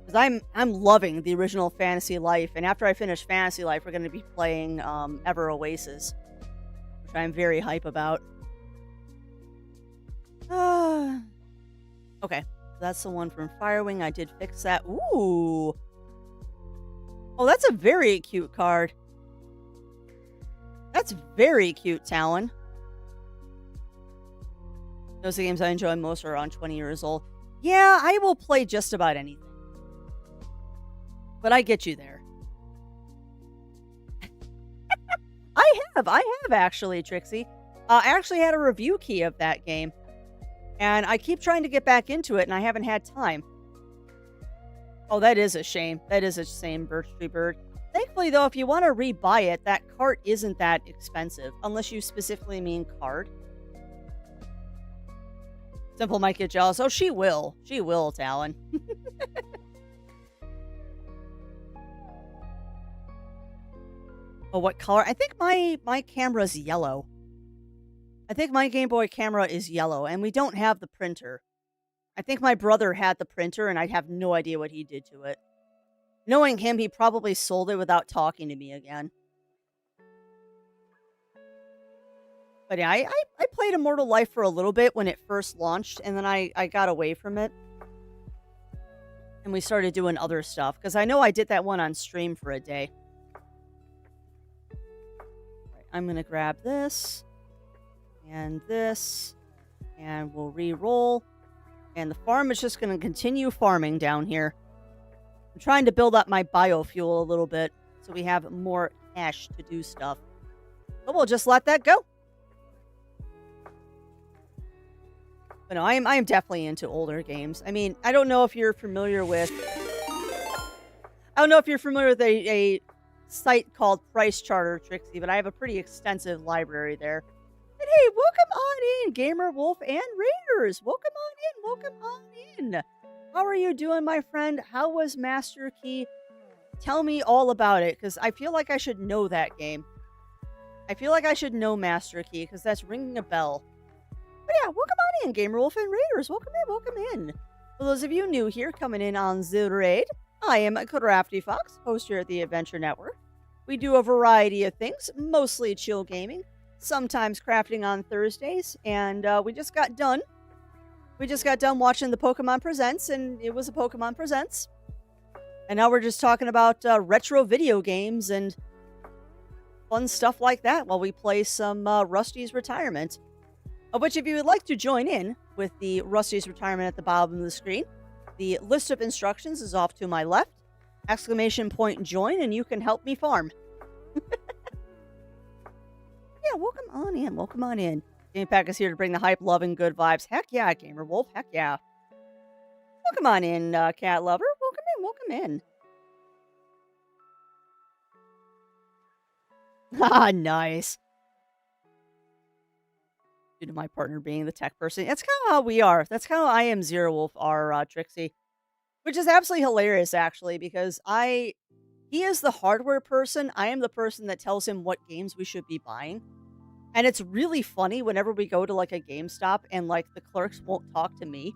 Because I'm loving the original Fantasy Life, and after I finish Fantasy Life, we're going to be playing Ever Oasis, which I'm very hype about. Okay, that's the one from Firewing. I did fix that. Ooh. Oh, that's a very cute card. That's very cute, Talon. Those are the games I enjoy most are around 20 years old. Yeah, I will play just about anything. But I get you there. I have actually, Trixie. I actually had a review key of that game. And I keep trying to get back into it, and I haven't had time. Oh, that is a shame. That is a shame, Birch Tree Bird. Thankfully, though, if you want to rebuy it, that cart isn't that expensive. Unless you specifically mean card. Simple might get jealous. Oh, she will. She will, Talon. Oh, what color? I think my camera's yellow. I think my Game Boy camera is yellow, and we don't have the printer. I think my brother had the printer, and I have no idea what he did to it. Knowing him, he probably sold it without talking to me again. But yeah, I played Immortal Life for a little bit when it first launched, and then I got away from it. And we started doing other stuff, because I know I did that one on stream for a day. Right, I'm going to grab this, and we'll re-roll. And the farm is just going to continue farming down here. I'm trying to build up my biofuel a little bit, so we have more cash to do stuff. But we'll just let that go. But no, I am definitely into older games. I mean, I don't know if you're familiar with a site called Price Charter, Trixie, but I have a pretty extensive library there. And hey, welcome on in, Gamer Wolf and Raiders. Welcome on in. How are you doing, my friend? How was Master Key? Tell me all about it, because I feel like I should know that game. I feel like I should know Master Key, because that's ringing a bell. But yeah, welcome on in, Gamer Wolf and Raiders. Welcome in. For those of you new here coming in on the raid, I am Crafty Fox, host here at the Adventure Network. We do a variety of things, mostly chill gaming, sometimes crafting on Thursdays, and we just got done. Watching the Pokemon Presents, and it was a Pokemon Presents. And now we're just talking about retro video games and fun stuff like that while we play some Rusty's Retirement. Of which, if you would like to join in with the Rusty's Retirement at the bottom of the screen, the list of instructions is off to my left. Exclamation point join, and you can help me farm. Yeah, welcome on in. Game Pack is here to bring the hype, love, and good vibes. Heck yeah, Gamer Wolf. Heck yeah. Welcome on in, Cat Lover. Welcome in. Ah, nice. Due to my partner being the tech person. That's kind of how we are. That's kind of how I am Zero Wolf are, Trixie. Which is absolutely hilarious, actually, because I He is the hardware person. I am the person that tells him what games we should be buying. And it's really funny whenever we go to like a GameStop and like the clerks won't talk to me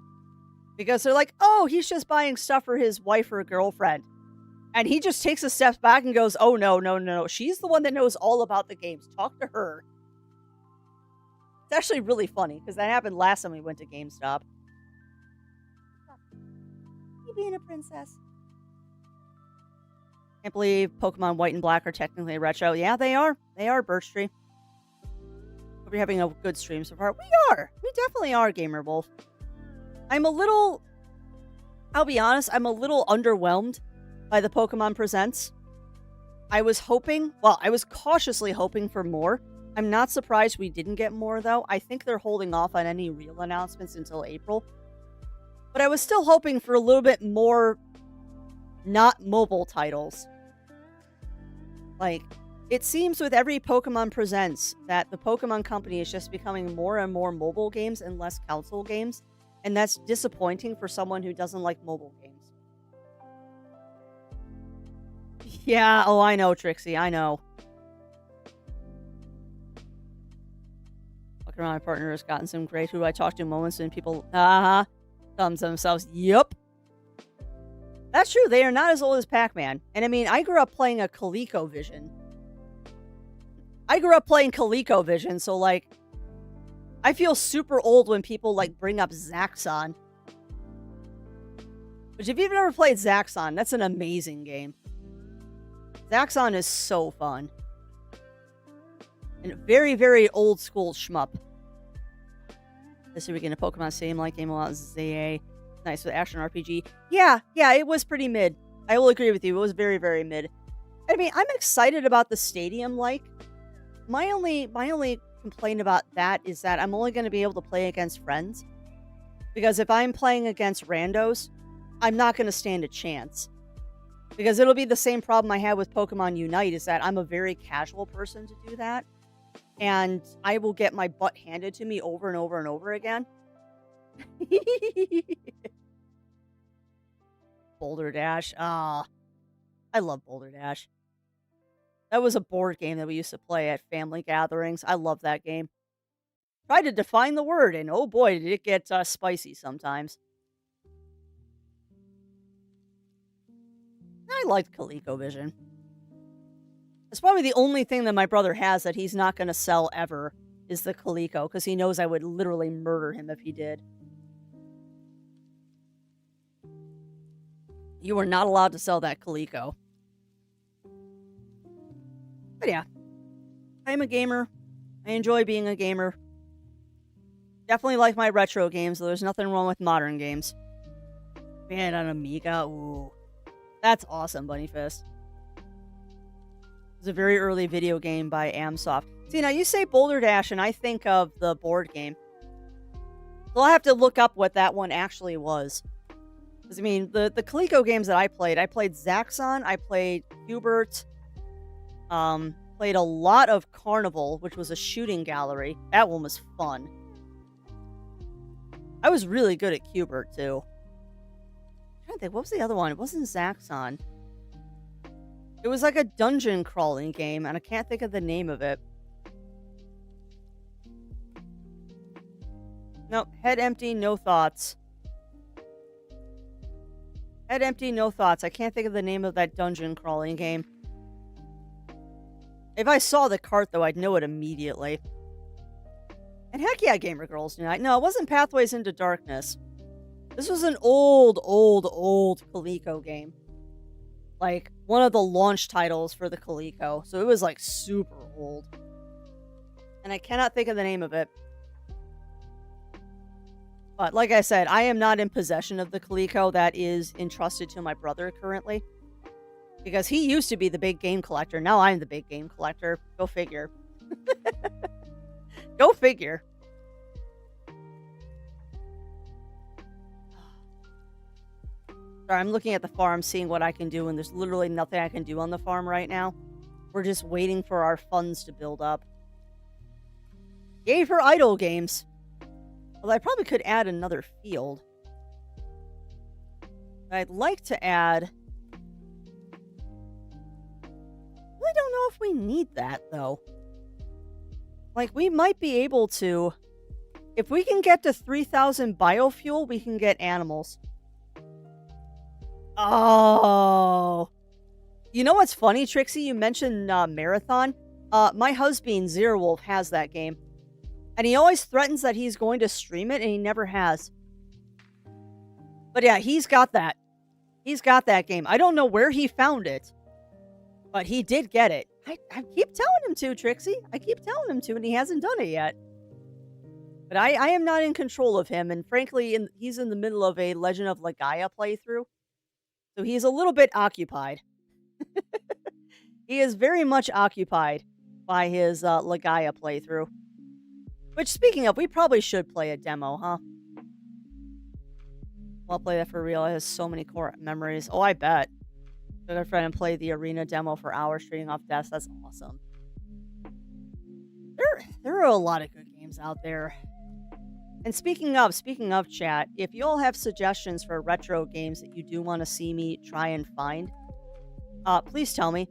because they're like, oh, he's just buying stuff for his wife or girlfriend. And he just takes a step back and goes, oh, no, no, no. She's the one that knows all about the games. Talk to her. It's actually really funny because that happened last time we went to GameStop. You being a princess. Can't believe Pokemon White and Black are technically retro. Yeah, they are. They are, Birch Tree. Hope you're having a good stream so far. We are. We definitely are, Gamer Wolf. I'll be honest, I'm a little underwhelmed by the Pokemon Presents. I was cautiously hoping for more. I'm not surprised we didn't get more, though. I think they're holding off on any real announcements until April. But I was still hoping for a little bit more not mobile titles. Like, it seems with every Pokemon Presents that the Pokemon Company is just becoming more and more mobile games and less console games. And that's disappointing for someone who doesn't like mobile games. Yeah, oh, I know, Trixie, I know. Looking around, my partner has gotten some great who I talk to moments and people, tell them to themselves, yep. That's true, they are not as old as Pac-Man. And I mean, I grew up playing a ColecoVision. So like, I feel super old when people like bring up Zaxxon. Which if you've never played Zaxxon, that's an amazing game. Zaxxon is so fun. And very, very old school shmup. Let's see if we get a Pokemon Stadium like game a lot. ZA. Nice with action RPG. Yeah, it was pretty mid. I will agree with you. It was very, very mid. I mean, I'm excited about the stadium like. My only complaint about that is that I'm only going to be able to play against friends. Because if I'm playing against randos, I'm not going to stand a chance. Because it'll be the same problem I had with Pokemon Unite, is that I'm a very casual person to do that. And I will get my butt handed to me over and over and over again. Boulder Dash. I love Boulder Dash. That was a board game that we used to play at family gatherings. I love that game. Tried to define the word, and oh boy, did it get spicy sometimes. I liked ColecoVision. It's probably the only thing that my brother has that he's not going to sell ever is the Coleco, because he knows I would literally murder him if he did. You are not allowed to sell that Coleco. But yeah, I'm a gamer. I enjoy being a gamer. Definitely like my retro games, though there's nothing wrong with modern games. Man, on Amiga, ooh. That's awesome, Bunny Fist. It's a very early video game by Amsoft. See, now you say Boulder Dash, and I think of the board game. So I'll have to look up what that one actually was. Because, I mean, the Coleco games that I played Zaxxon, I played Hubert, played a lot of Carnival, which was a shooting gallery. That one was fun. I was really good at Hubert, too. I'm trying to think, what was the other one? It wasn't Zaxxon. It was like a dungeon crawling game, and I can't think of the name of it. Nope, head empty, no thoughts. Head empty, no thoughts. I can't think of the name of that dungeon crawling game. If I saw the cart, though, I'd know it immediately. And heck yeah, Gamer Girls Unite. No, it wasn't Pathways into Darkness. This was an old Coleco game. Like, one of the launch titles for the Coleco. So it was, like, super old. And I cannot think of the name of it. But, like I said, I am not in possession of the Coleco that is entrusted to my brother currently. Because he used to be the big game collector. Now I'm the big game collector. Go figure. Go figure. Sorry, I'm looking at the farm, seeing what I can do, and there's literally nothing I can do on the farm right now. We're just waiting for our funds to build up. Yay for idle games. Although I probably could add another field. I'd like to add if we need that, though. Like, we might be able to... If we can get to 3,000 biofuel, we can get animals. Oh. You know what's funny, Trixie? You mentioned Marathon. My husband, Zero Wolf, has that game. And he always threatens that he's going to stream it, and he never has. But yeah, he's got that. He's got that game. I don't know where he found it, but he did get it. I keep telling him to, Trixie. I keep telling him to, and he hasn't done it yet. But I am not in control of him, and frankly, he's in the middle of a Legend of Legaia playthrough. So he's a little bit occupied. He is very much occupied by his Legaia playthrough. Which, speaking of, we probably should play a demo, huh? I'll play that for real. It has so many core memories. Oh, I bet. Go to a friend and play the arena demo for hours trading off deaths. That's awesome. There are a lot of good games out there. And speaking of chat, if you all have suggestions for retro games that you do want to see me try and find, please tell me.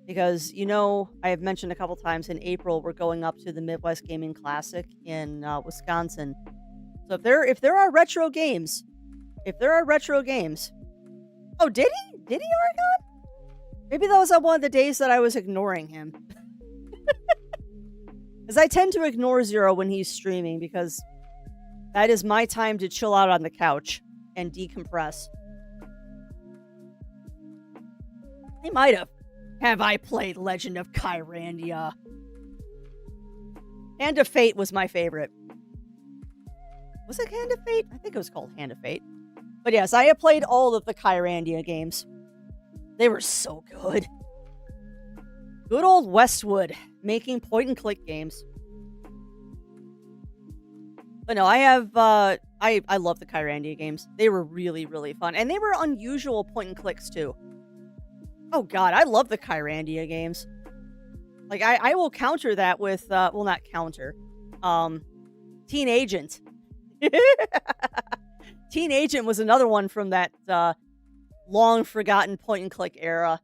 Because, you know, I have mentioned a couple times in April, we're going up to the Midwest Gaming Classic in Wisconsin. So if there are retro games... Oh, did he? Did he, Argon? Maybe that was on one of the days that I was ignoring him. Because I tend to ignore Zero when he's streaming, because that is my time to chill out on the couch and decompress. He might have. Have I played Legend of Kyrandia? Hand of Fate was my favorite. Was it Hand of Fate? I think it was called Hand of Fate. But yes, I have played all of the Kyrandia games. They were so good. Good old Westwood, making point-and-click games. But no, I have, I love the Kyrandia games. They were really, really fun. And they were unusual point-and-clicks, too. Oh god, I love the Kyrandia games. Like, I will counter that with, well, not counter. Teen Agent. Teen Agent was another one from that long-forgotten point-and-click era,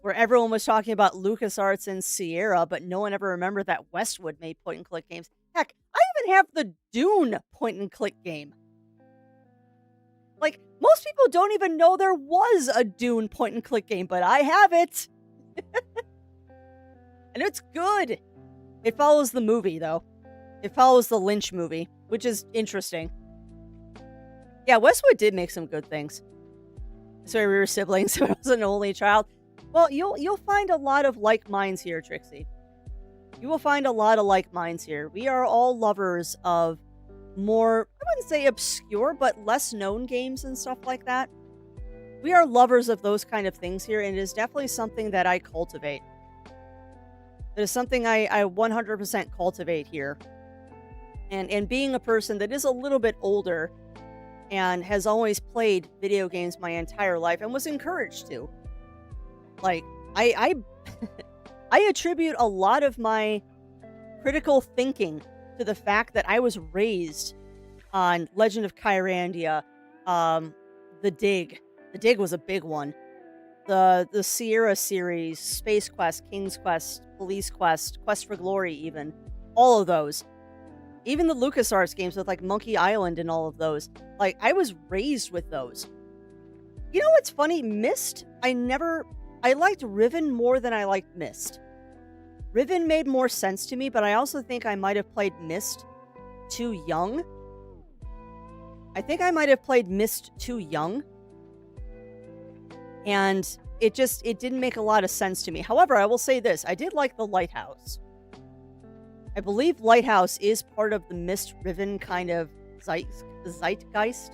where everyone was talking about LucasArts and Sierra, but no one ever remembered that Westwood made point-and-click games. Heck, I even have the Dune point-and-click game. Like, most people don't even know there was a Dune point-and-click game, but I have it. And it's good. It follows the movie, though. It follows the Lynch movie, which is interesting. Yeah, Westwood did make some good things. So we were siblings, so I was an only child. Well, you'll find a lot of like minds here, Trixie. You will find a lot of like minds here. We are all lovers of more, I wouldn't say obscure, but less known games and stuff like that. We are lovers of those kind of things here, and it is definitely something that I cultivate. It is something I 100% cultivate here. And being a person that is a little bit older and has always played video games my entire life and was encouraged to. Like, I attribute a lot of my critical thinking to the fact that I was raised on Legend of Kyrandia, The Dig. The Dig was a big one. The Sierra series, Space Quest, King's Quest, Police Quest, Quest for Glory even. All of those. Even the LucasArts games with like Monkey Island and all of those. Like, I was raised with those. You know what's funny? Myst, I liked Riven more than I liked Myst. Riven made more sense to me, but I also think I might have played Myst too young. I think I might have played Myst too young. And it didn't make a lot of sense to me. However, I will say this. I did like the Lighthouse. I believe Lighthouse is part of the Myst Riven kind of zeitgeist.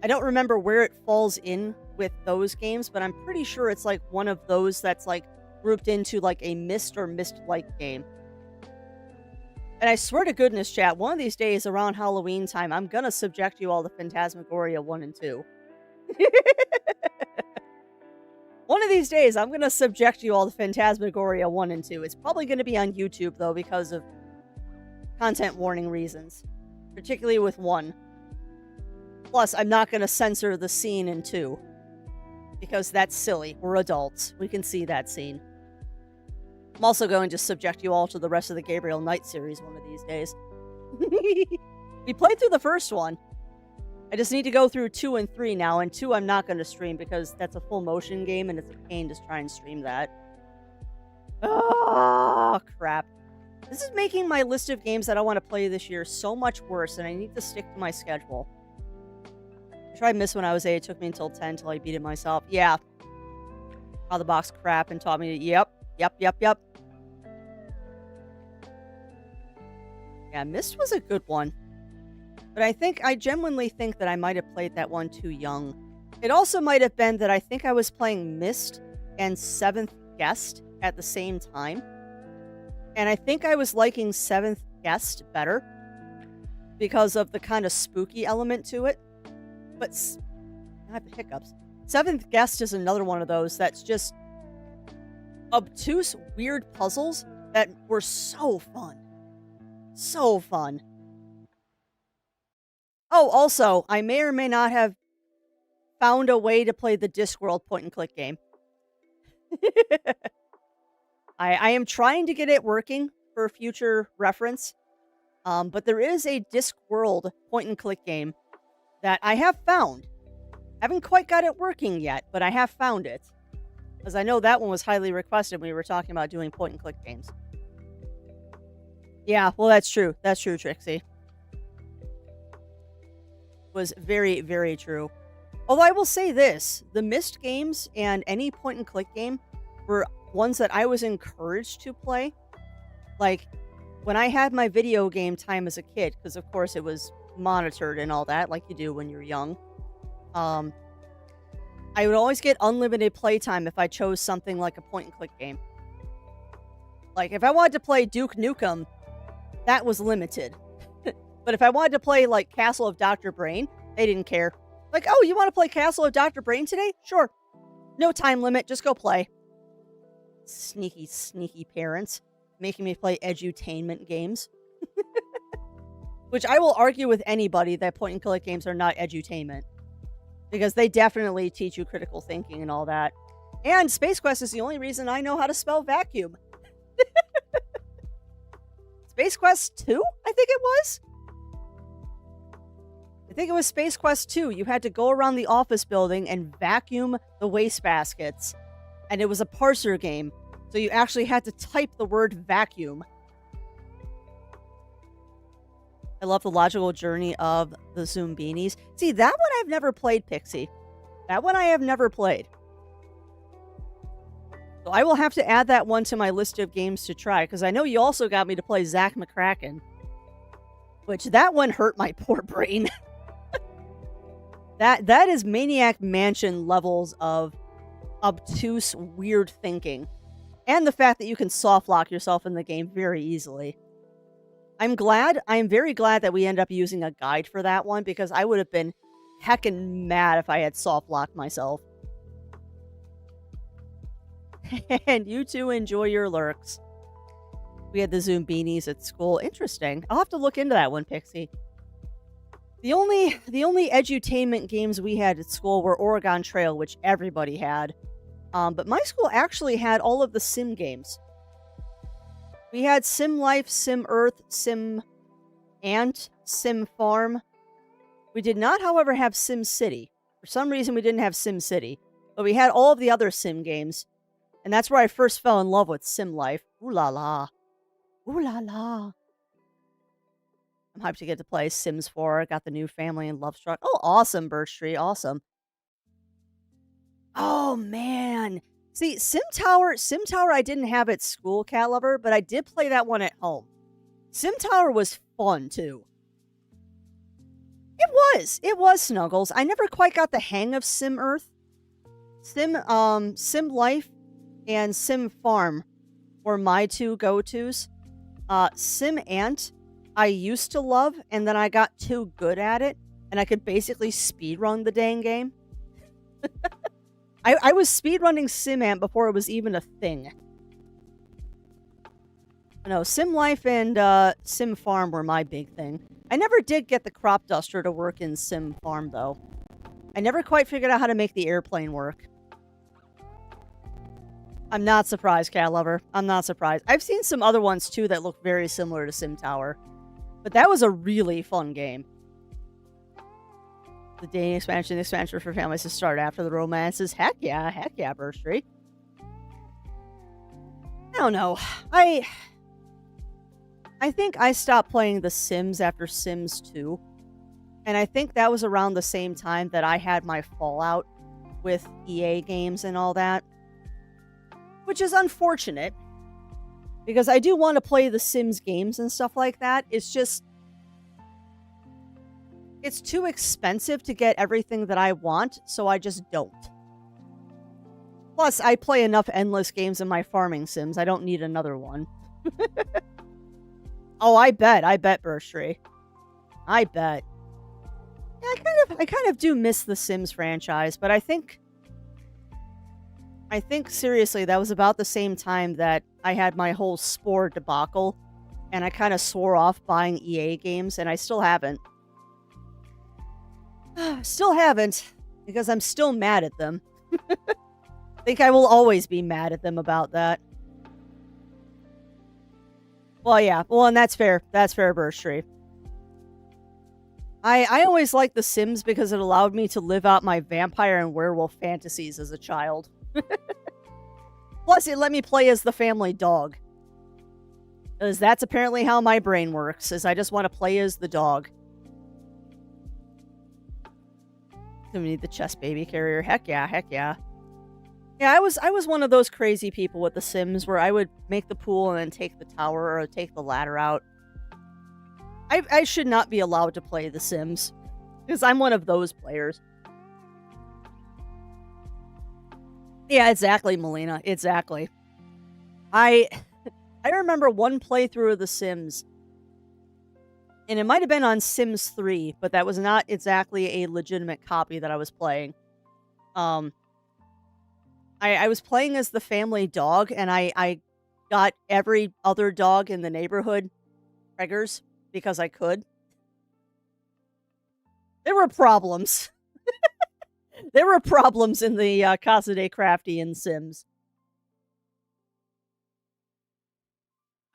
I don't remember where it falls in with those games, but I'm pretty sure it's like one of those that's like grouped into like a Myst or Myst-like game. And I swear to goodness, chat, one of these days around Halloween time, I'm gonna subject you all to Phantasmagoria 1 and 2. One of these days, I'm gonna subject you all to Phantasmagoria 1 and 2. It's probably gonna be on YouTube, though, because of content warning reasons. Particularly with 1. Plus, I'm not gonna censor the scene in 2. Because that's silly. We're adults. We can see that scene. I'm also going to subject you all to the rest of the Gabriel Knight series one of these days. We played through the first one. I just need to go through 2 and 3 now, and 2 I'm not going to stream because that's a full motion game and it's a pain to try and stream that. Oh, crap. This is making my list of games that I want to play this year so much worse, and I need to stick to my schedule. I tried Miss when I was 8. It took me until 10 until I beat it myself. Yeah. Out of the box crap and taught me to, yep. Yeah, Myst was a good one. But I genuinely think that I might have played that one too young. It also might have been that I think I was playing Myst and 7th Guest at the same time. And I think I was liking 7th Guest better because of the kind of spooky element to it. But I have the hiccups. 7th Guest is another one of those that's just obtuse, weird puzzles that were so fun. So fun. Oh, also, I may or may not have found a way to play the Discworld point-and-click game. I am trying to get it working for future reference, but there is a Discworld point-and-click game that I have found. Haven't quite got it working yet, but I have found it. Because I know that one was highly requested when we were talking about doing point-and-click games. Yeah, well, that's true. That's true, Trixie. Was very, very true. Although I will say this, the Myst games and any point-and-click game were ones that I was encouraged to play. Like, when I had my video game time as a kid, because of course it was monitored and all that, like you do when you're young, I would always get unlimited playtime if I chose something like a point-and-click game. Like, if I wanted to play Duke Nukem, that was limited. But if I wanted to play, like, Castle of Dr. Brain, they didn't care. Like, oh, you want to play Castle of Dr. Brain today? Sure. No time limit, just go play. Sneaky, sneaky parents. Making me play edutainment games. Which I will argue with anybody that point-and-click games are not edutainment. Because they definitely teach you critical thinking and all that. And Space Quest is the only reason I know how to spell vacuum. Space Quest 2, I think it was? I think it was Space Quest 2. You had to go around the office building and vacuum the wastebaskets. And it was a parser game. So you actually had to type the word vacuum. I love the logical journey of the Zoombinis. See, that one I've never played, Pixie. That one I have never played. So I will have to add that one to my list of games to try, because I know you also got me to play Zack McCracken. Which, that one hurt my poor brain. That is Maniac Mansion levels of obtuse, weird thinking. And the fact that you can soft lock yourself in the game very easily. I'm very glad that we end up using a guide for that one, because I would have been heckin' mad if I had soft locked myself. And you two enjoy your lurks. We had the Zoombinis at school. Interesting. I'll have to look into that one, Pixie. The only edutainment games we had at school were Oregon Trail, which everybody had. But my school actually had all of the sim games. We had Sim Life, Sim Earth, Sim Ant, Sim Farm. We did not, however, have Sim City. For some reason, we didn't have Sim City. But we had all of the other sim games. And that's where I first fell in love with Sim Life. Ooh la la. Ooh la la. I'm hyped to get to play Sims 4. I got the new Family and Love Struck. Oh, awesome, Birch Tree. Awesome. Oh, man. See, Sim Tower I didn't have at school, Cat Lover, but I did play that one at home. Sim Tower was fun, too. It was, Snuggles. I never quite got the hang of Sim Earth. Sim Life and Sim Farm were my two go-tos. Sim Ant, I used to love, and then I got too good at it, and I could basically speedrun the dang game. I was speedrunning Sim Ant before it was even a thing. No, Sim Life and Sim Farm were my big thing. I never did get the crop duster to work in Sim Farm, though. I never quite figured out how to make the airplane work. I'm not surprised, Cat Lover. I'm not surprised. I've seen some other ones, too, that look very similar to Sim Tower. But that was a really fun game. The dating expansion for families to start after the romances. Heck yeah, Burst Tree. I don't know. I think I stopped playing The Sims after Sims 2. And I think that was around the same time that I had my fallout with EA games and all that. Which is unfortunate. Because I do want to play the Sims games and stuff like that. It's just... it's too expensive to get everything that I want, so I just don't. Plus, I play enough endless games in my farming sims. I don't need another one. Oh, I bet, Burst Tree. I bet. Yeah, I kind of do miss the Sims franchise, but I think seriously that was about the same time that I had my whole Spore debacle, and I kind of swore off buying EA games, and I still haven't. Still haven't, because I'm still mad at them. I think I will always be mad at them about that. Well, yeah. Well, and that's fair. That's fair, Burst Tree. I always liked The Sims because it allowed me to live out my vampire and werewolf fantasies as a child. Plus, it let me play as the family dog. Because that's apparently how my brain works, is I just want to play as the dog. Do we need the chest baby carrier? Heck yeah. Yeah, I was one of those crazy people with The Sims where I would make the pool and then take the tower or take the ladder out. I should not be allowed to play The Sims. Because I'm one of those players. Yeah, exactly, Melina. Exactly. I remember one playthrough of The Sims. And it might have been on Sims 3, but that was not exactly a legitimate copy that I was playing. I was playing as the family dog, and I got every other dog in the neighborhood preggers because I could. There were problems. There were problems in the Casa de Crafty and Sims.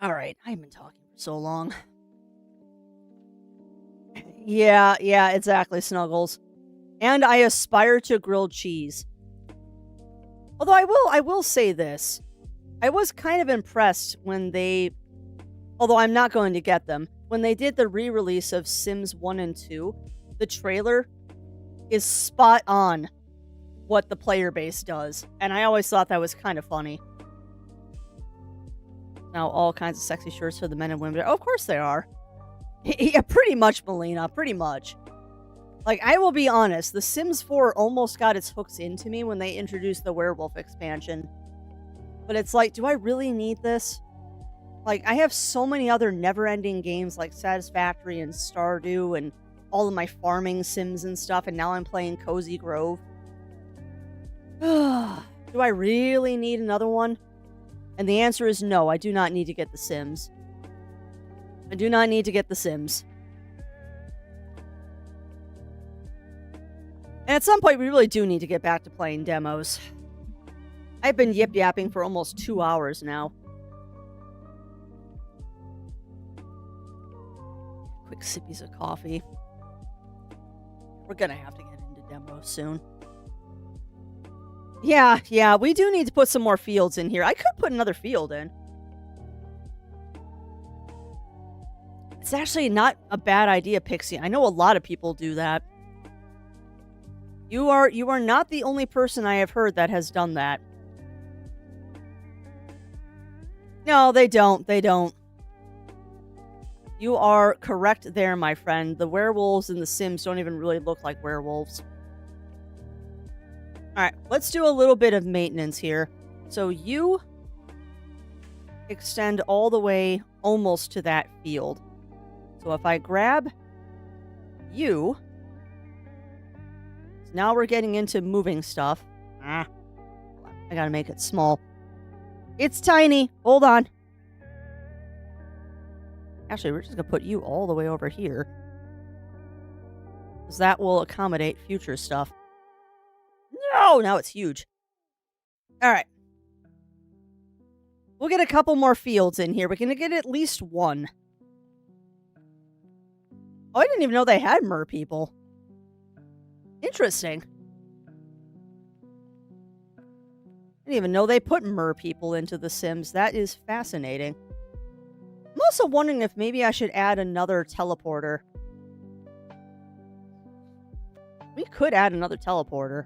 Alright, I've been talking for so long. Yeah, exactly, Snuggles. And I aspire to grilled cheese. Although I will say this. I was kind of impressed when they... although I'm not going to get them. When they did the re-release of Sims 1 and 2, the trailer is spot on what the player base does. And I always thought that was kind of funny. Now all kinds of sexy shirts for the men and women. Oh, of course there are. Yeah, pretty much, Melina. Pretty much. Like, I will be honest. The Sims 4 almost got its hooks into me when they introduced the werewolf expansion. But it's like, do I really need this? Like, I have so many other never-ending games like Satisfactory and Stardew and all of my farming sims and stuff, and now I'm playing Cozy Grove. Do I really need another one? And the answer is no, I do not need to get The Sims. I do not need to get The Sims. And at some point, we really do need to get back to playing demos. I've been yip-yapping for almost 2 hours now. Quick sippies of coffee. We're gonna have to get into demos soon. Yeah, we do need to put some more fields in here. I could put another field in. It's actually not a bad idea, Pixie. I know a lot of people do that. You are not the only person I have heard that has done that. No, they don't. They don't. You are correct there, my friend. The werewolves in The Sims don't even really look like werewolves. Alright, let's do a little bit of maintenance here. So you extend all the way almost to that field. So if I grab you... so now we're getting into moving stuff. I gotta make it small. It's tiny. Hold on. Actually, we're just gonna put you all the way over here. Because that will accommodate future stuff. No! Now it's huge. Alright. We'll get a couple more fields in here. We're going to get at least one. Oh, I didn't even know they had mer people. Interesting. I didn't even know they put mer people into The Sims. That is fascinating. I'm also wondering if maybe I should add another teleporter. We could add another teleporter.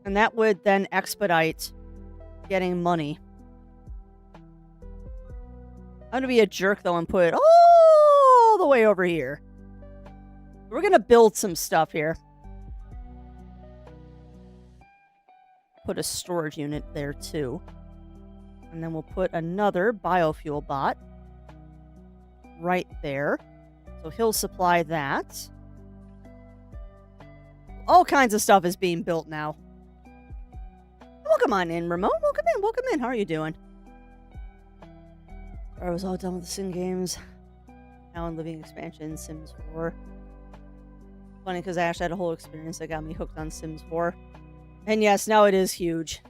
And that would then expedite getting money. I'm going to be a jerk, though, and put it all the way over here. We're going to build some stuff here. Put a storage unit there, too. And then we'll put another biofuel bot right there. So he'll supply that. All kinds of stuff is being built now. Welcome on in, Ramon. Welcome in. Welcome in. How are you doing? I was all done with the Sim games. Now in Living Expansion, Sims 4. Funny because I actually had a whole experience that got me hooked on Sims 4. And yes, now it is huge.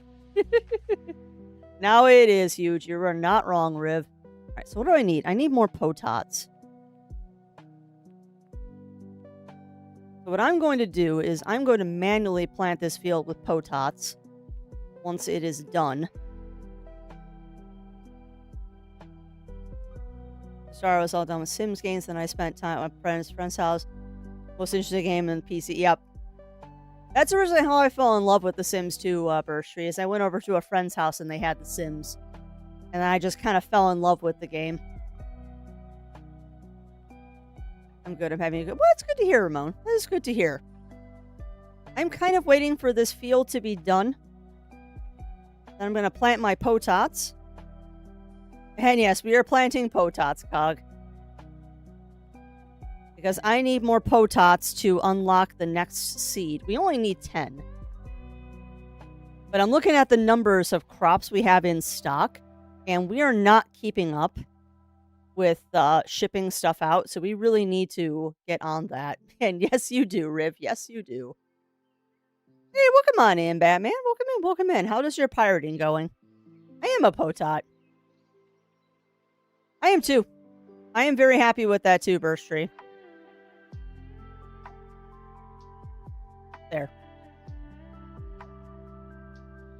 Now it is huge. You are not wrong, Riv. Alright, so what do I need? I need more potats. So what I'm going to do is I'm going to manually plant this field with potats once it is done. I was all done with Sims games, then I spent time at my friend's house. Most interesting game in PC. Yep. That's originally how I fell in love with The Sims 2, Burst Tree, is I went over to a friend's house and they had The Sims. And I just kind of fell in love with the game. I'm good. I'm having a good... Well, it's good to hear, Ramon. That is good to hear. I'm kind of waiting for this field to be done. Then I'm going to plant my potats. And yes, we are planting potats, Cog. Because I need more potats to unlock the next seed. We only need 10. But I'm looking at the numbers of crops we have in stock. And we are not keeping up with shipping stuff out. So we really need to get on that. And yes, you do, Riv. Yes, you do. Hey, welcome on in, Batman. Welcome in, welcome in. How does your pirating going? I am a potat. I am too. I am very happy with that too, Burst Tree. There.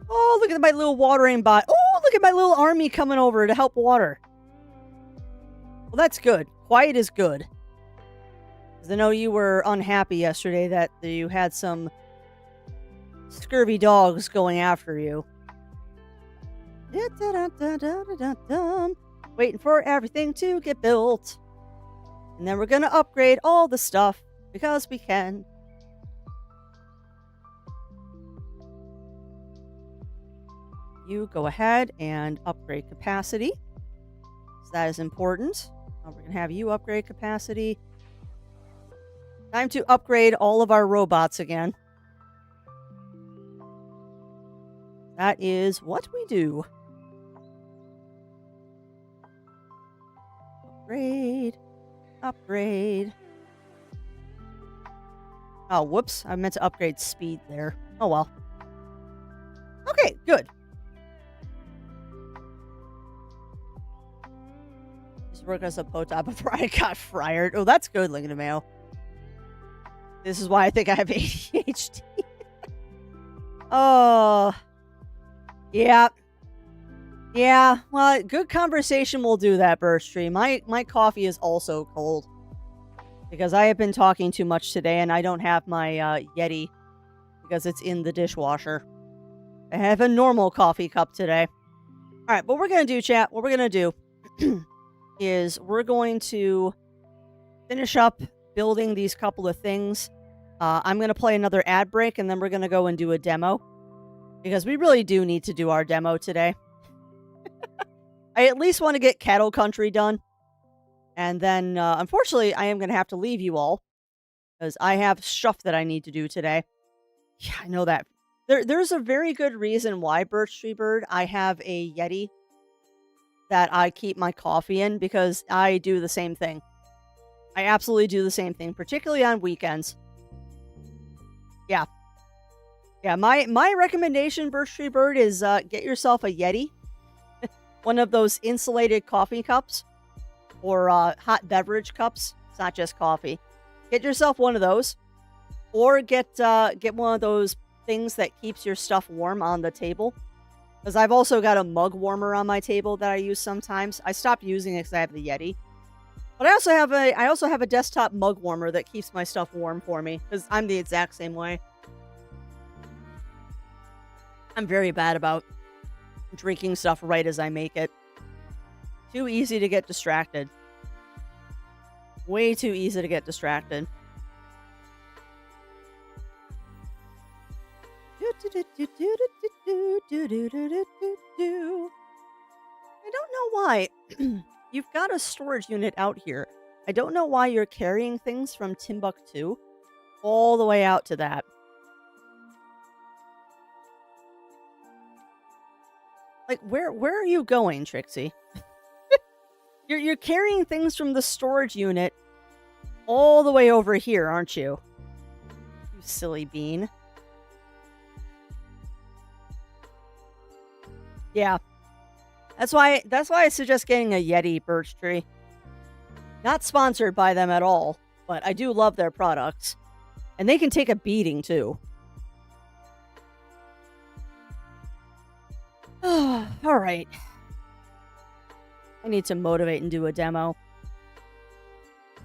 Oh, look at my little watering bot. Oh, look at my little army coming over to help water. Well, that's good. Quiet is good. Because I know you were unhappy yesterday that you had some scurvy dogs going after you. Waiting for everything to get built. And then we're going to upgrade all the stuff because we can. You go ahead and upgrade capacity. So that is important. We're going to have you upgrade capacity. Time to upgrade all of our robots again. That is what we do. Upgrade. Upgrade. Oh, whoops. I meant to upgrade speed there. Oh, well. Okay, good. Just work as a potat before I got fried. Oh, that's good, Lincoln Mayo. This is why I think I have ADHD. Oh. Yeah. Yeah, well, good conversation will do that, Burst Tree. My coffee is also cold. Because I have been talking too much today and I don't have my Yeti. Because it's in the dishwasher. I have a normal coffee cup today. Alright, what we're going to do, chat, what we're going to do is we're going to finish up building these couple of things. I'm going to play another ad break and then we're going to go and do a demo. Because we really do need to do our demo today. I at least want to get Cattle Country done. And then, unfortunately, I am going to have to leave you all. Because I have stuff that I need to do today. Yeah, I know that. There's a very good reason why, Birch Tree Bird, I have a Yeti that I keep my coffee in. Because I do the same thing. I absolutely do the same thing. Particularly on weekends. Yeah. Yeah, my recommendation, Birch Tree Bird, is get yourself a Yeti. one of those insulated coffee cups or hot beverage cups. It's not just coffee. Get yourself one of those, or get one of those things that keeps your stuff warm on the table. Because I've also got a mug warmer on my table that I use sometimes. I stopped using it because I have the Yeti. But I also have a desktop mug warmer that keeps my stuff warm for me, because I'm the exact same way. I'm very bad about drinking stuff right as I make it. Too easy to get distracted. Way too easy to get distracted. I don't know why. You've got a storage unit out here. I don't know why you're carrying things from Timbuktu all the way out to that. Like, where are you going, Trixie? You're carrying things from the storage unit all the way over here, aren't you? You silly bean. Yeah. That's why I suggest getting a Yeti birch tree. Not sponsored by them at all, but I do love their products. And they can take a beating too. All right. I need to motivate and do a demo.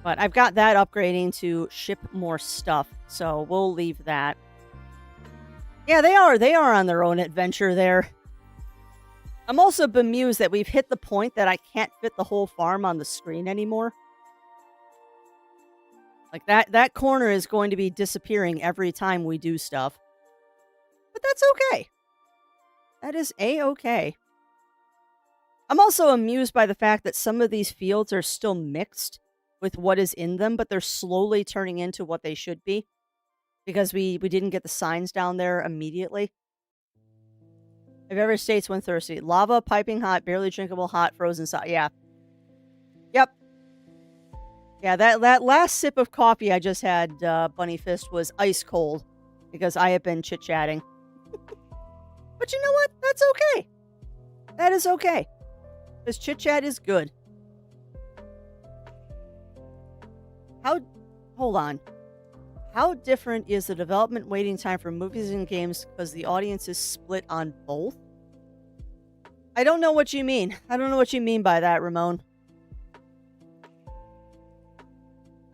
But I've got that upgrading to ship more stuff, so we'll leave that. Yeah, they are on their own adventure there. I'm also bemused that we've hit the point that I can't fit the whole farm on the screen anymore. Like, that corner is going to be disappearing every time we do stuff. But that's okay. That is A-okay. I'm also amused by the fact that some of these fields are still mixed with what is in them, but they're slowly turning into what they should be. Because we didn't get the signs down there immediately. If ever states when thirsty. Lava, piping hot, barely drinkable, hot, frozen solid. Yeah. Yep. Yeah, that last sip of coffee I just had, Bunny Fist, was ice cold. Because I have been chit-chatting. But you know what? That's okay. That is okay. Because chit-chat is good. Hold on. How different is the development waiting time for movies and games because the audience is split on both? I don't know what you mean. I don't know what you mean by that, Ramon.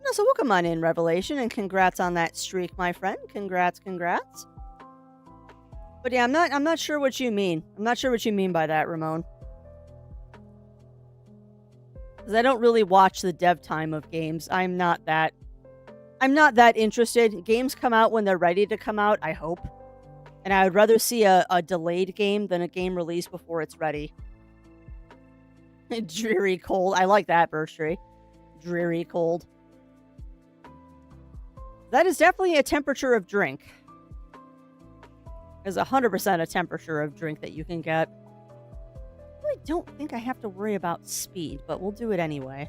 No, so welcome on in, Revelation, and congrats on that streak, my friend. Congrats. But yeah, I'm not sure what you mean. I'm not sure what you mean by that, Ramon. Because I don't really watch the dev time of games. I'm not that interested. Games come out when they're ready to come out, I hope. And I would rather see a delayed game than a game released before it's ready. Dreary cold. I like that, Birch Tree. Dreary cold. That is definitely a temperature of drink. There's 100% a temperature of drink that you can get. I really don't think I have to worry about speed, but we'll do it anyway.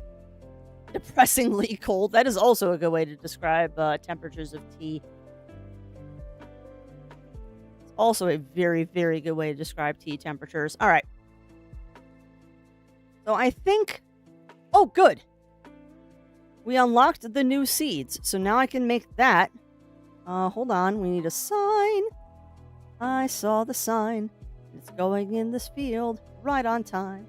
Depressingly cold. That is also a good way to describe temperatures of tea. It's also a very, very good way to describe tea temperatures. All right. So I think... Oh, good. We unlocked the new seeds. So now I can make that. Hold on. We need a sign. I saw the sign. It's going in this field right on time.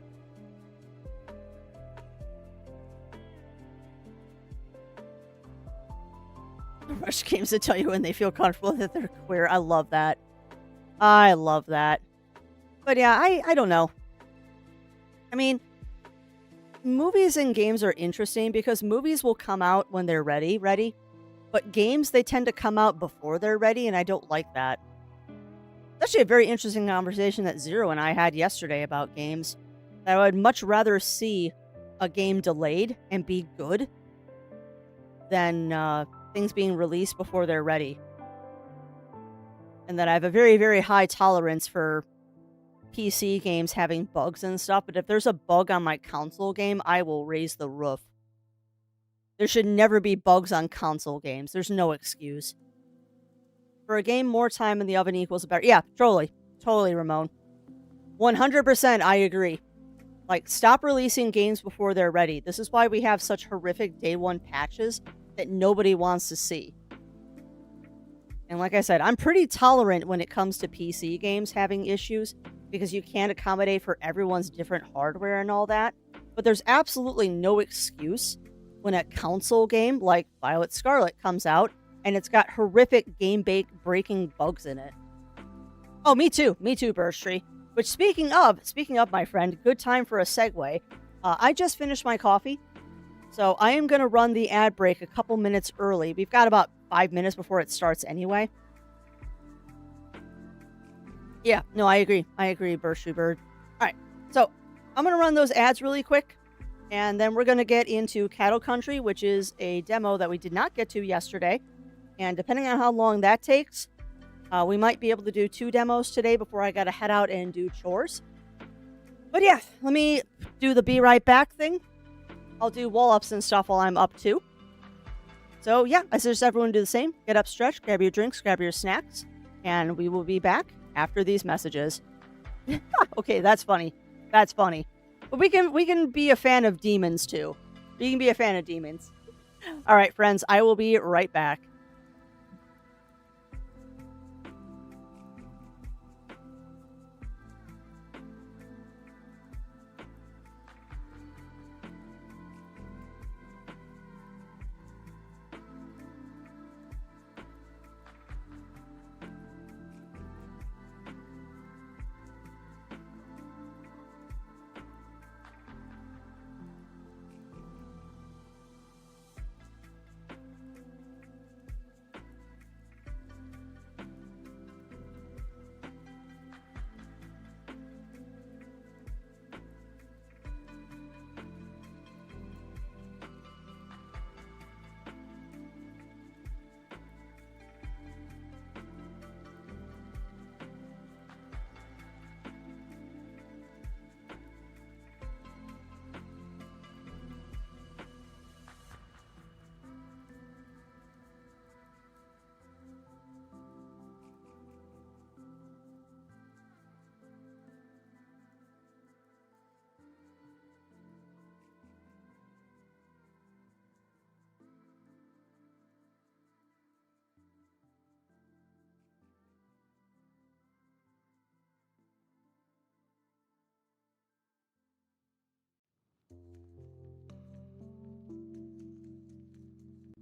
Rush games to tell you when they feel comfortable that they're queer. I love that. I love that. But yeah, I don't know. I mean, movies and games are interesting because movies will come out when they're ready. But games, they tend to come out before they're ready, and I don't like that. It's actually a very interesting conversation that Zero and I had yesterday about games. That I would much rather see a game delayed and be good than things being released before they're ready. And that I have a very, very high tolerance for PC games having bugs and stuff, but if there's a bug on my console game, I will raise the roof. There should never be bugs on console games. There's no excuse. For a game, more time in the oven equals a better... Yeah, totally, Ramon. 100% I agree. Like, stop releasing games before they're ready. This is why we have such horrific day one patches that nobody wants to see. And like I said, I'm pretty tolerant when it comes to PC games having issues because you can't accommodate for everyone's different hardware and all that. But there's absolutely no excuse when a console game like Violet Scarlet comes out and it's got horrific game-breaking bugs in it. Oh, me too, Burst Tree. Which, speaking of, my friend, good time for a segue. I just finished my coffee, so I am going to run the ad break a couple minutes early. We've got about 5 minutes before it starts anyway. Yeah, no, I agree, Burst Tree Bird. All right, so I'm going to run those ads really quick, and then we're going to get into Cattle Country, which is a demo that we did not get to yesterday. And depending on how long that takes, we might be able to do 2 demos today before I got to head out and do chores. But yeah, let me do the be right back thing. I'll do wall-ups and stuff while I'm up too. So yeah, I suggest everyone do the same. Get up, stretch, grab your drinks, grab your snacks, and we will be back after these messages. Okay, that's funny. That's funny. But we can be a fan of demons too. We can be a fan of demons. All right, friends, I will be right back.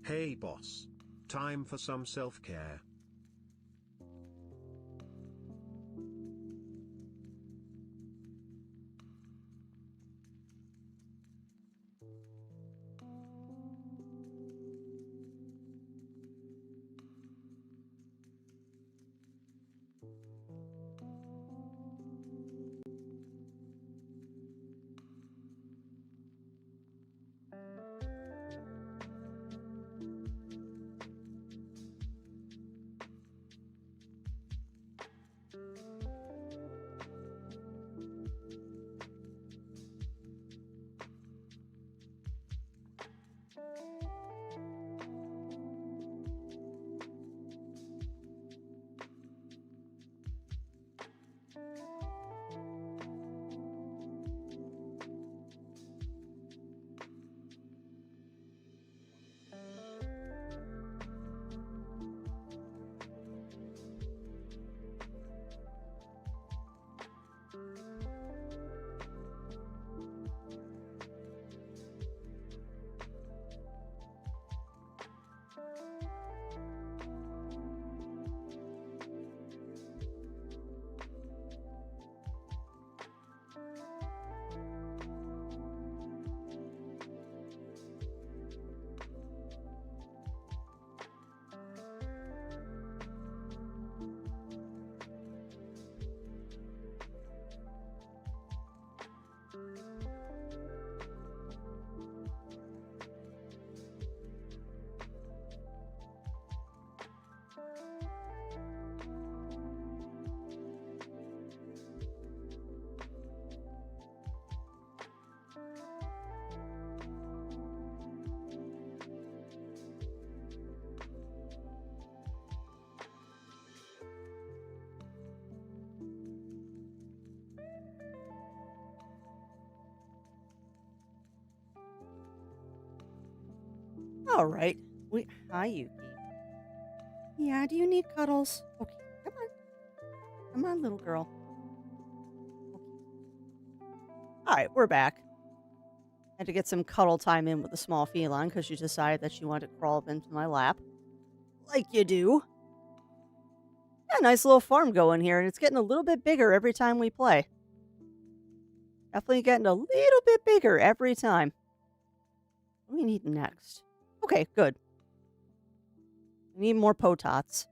Hey boss. Time for some self-care. All right. Hi, Yuki. Yeah, do you need cuddles? Okay, come on. Come on, little girl. Okay. All right, we're back. Had to get some cuddle time in with the small feline because she decided that she wanted to crawl up into my lap. Like you do. Yeah, nice little farm going here, and it's getting a little bit bigger every time we play. Definitely getting a little bit bigger every time. What do we need next? Okay, good. We need more potats.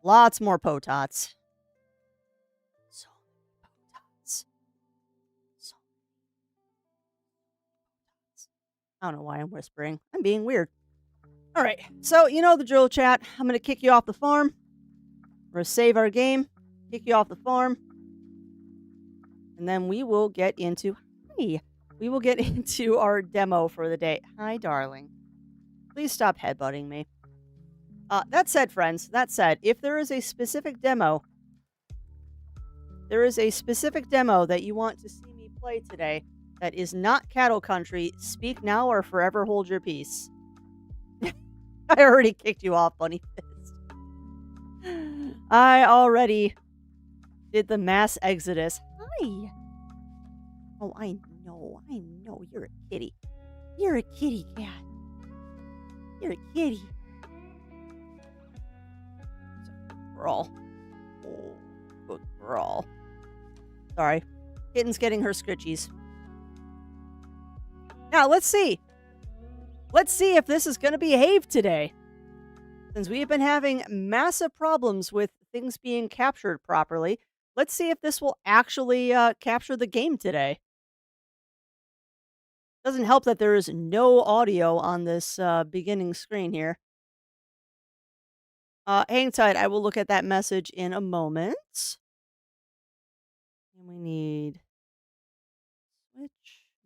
Lots more potats. So many potats. So potats. I don't know why I'm whispering. I'm being weird. All right. So, you know the drill, chat. I'm going to kick you off the farm. We're going to save our game. Kick you off the farm. And then we will get into... Hi. We will get into our demo for the day. Hi, darling. Please stop headbutting me. That said, friends, if there is a specific demo that you want to see me play today that is not Cattle Country, speak now or forever hold your peace. I already kicked you off, Bunny Fist. I already did the mass exodus. Hi. Oh, I know. You're a kitty. You're a kitty cat. You're a kitty. Girl. Oh, good girl. Sorry. Kitten's getting her scritchies. Now, let's see. Let's see if this is going to behave today. Since we have been having massive problems with things being captured properly, let's see if this will actually capture the game today. Doesn't help that there is no audio on this beginning screen here. Hang tight. I will look at that message in a moment. And we need switch.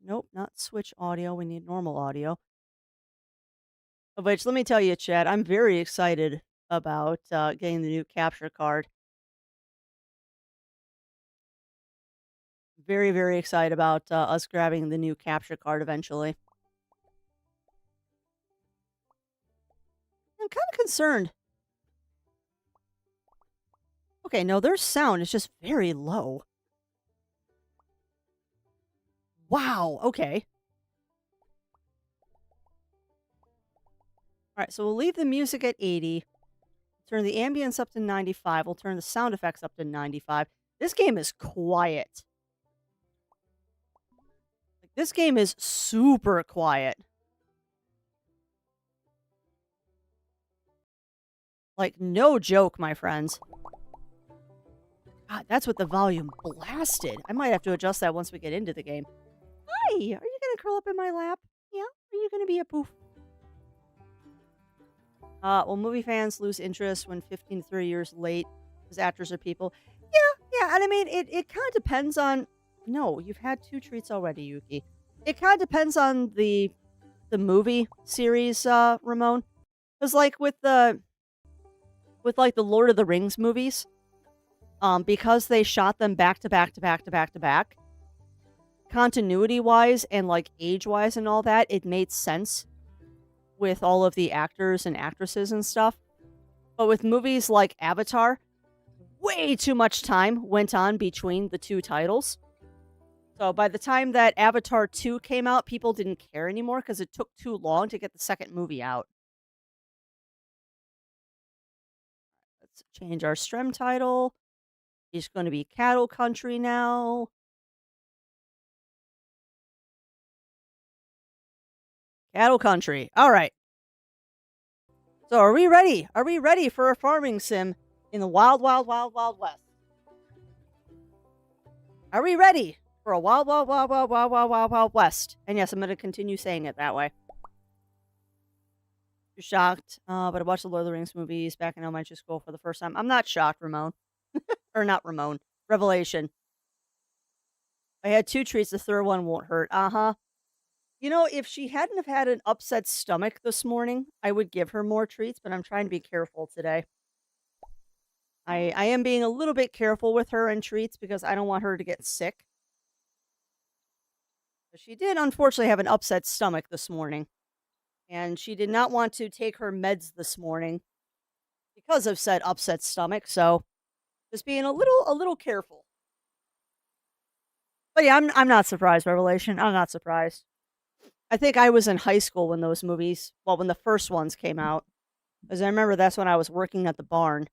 Nope, not switch audio. We need normal audio. Of which, let me tell you, Chad, I'm very excited about getting the new capture card. Very, very excited about us grabbing the new capture card eventually. I'm kind of concerned. Okay, no, their sound is just very low. Wow, okay. All right, so we'll leave the music at 80. Turn the ambience up to 95. We'll turn the sound effects up to 95. This game is quiet. Like, this game is super quiet. Like, no joke, my friends. God, that's with the volume blasted. I might have to adjust that once we get into the game. Hi, are you going to curl up in my lap? Yeah? Are you going to be a poof? Will movie fans lose interest when 15 to 30 years late because actors are people? Yeah, and I mean, it kind of depends on... No, you've had 2 treats already, Yuki. It kind of depends on the movie series, Ramon. Because, like, with the Lord of the Rings movies, because they shot them back to back to back to back to back, continuity-wise and, like, age-wise and all that, it made sense with all of the actors and actresses and stuff. But with movies like Avatar, way too much time went on between the 2 titles. So by the time that Avatar 2 came out, people didn't care anymore because it took too long to get the second movie out. Let's change our stream title. It's going to be Cattle Country now. Cattle Country. All right. So are we ready? Are we ready for a farming sim in the wild, wild, wild, wild west? Are we ready for a wild, wild, wild, wild, wild, wild, wild, wild west? And yes, I'm going to continue saying it that way. You're shocked, but I watched the Lord of the Rings movies back in elementary school for the first time. I'm not shocked, Ramon. Or not Ramon. Revelation. I had 2 treats. The third one won't hurt. Uh-huh. You know, if she hadn't have had an upset stomach this morning, I would give her more treats, but I'm trying to be careful today. I am being a little bit careful with her and treats because I don't want her to get sick. But she did, unfortunately, have an upset stomach this morning. and she did not want to take her meds this morning because of said upset stomach. So just being a little careful. But yeah, I'm not surprised, Revelation. I'm not surprised. I think I was in high school when those movies, well, when the first ones came out, because I remember that's when I was working at the barn.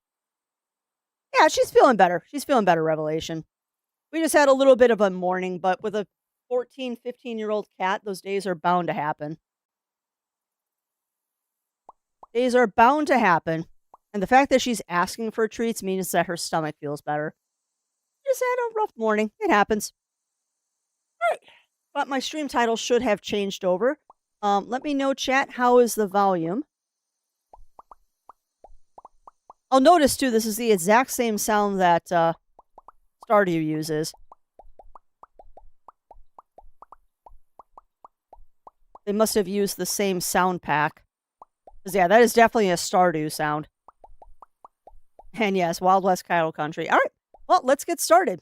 Yeah, she's feeling better. She's feeling better, Revelation. We just had a little bit of a morning, but with a 14, 15-year-old cat, those days are bound to happen. Days are bound to happen. And the fact that she's asking for treats means that her stomach feels better. Just had a rough morning. It happens. All right. But my stream title should have changed over. Let me know, chat, how is the volume? I'll notice, too, this is the exact same sound that Stardew uses. They must have used the same sound pack. Because, yeah, that is definitely a Stardew sound. And yes, Wild West Cattle Country. All right, well, let's get started.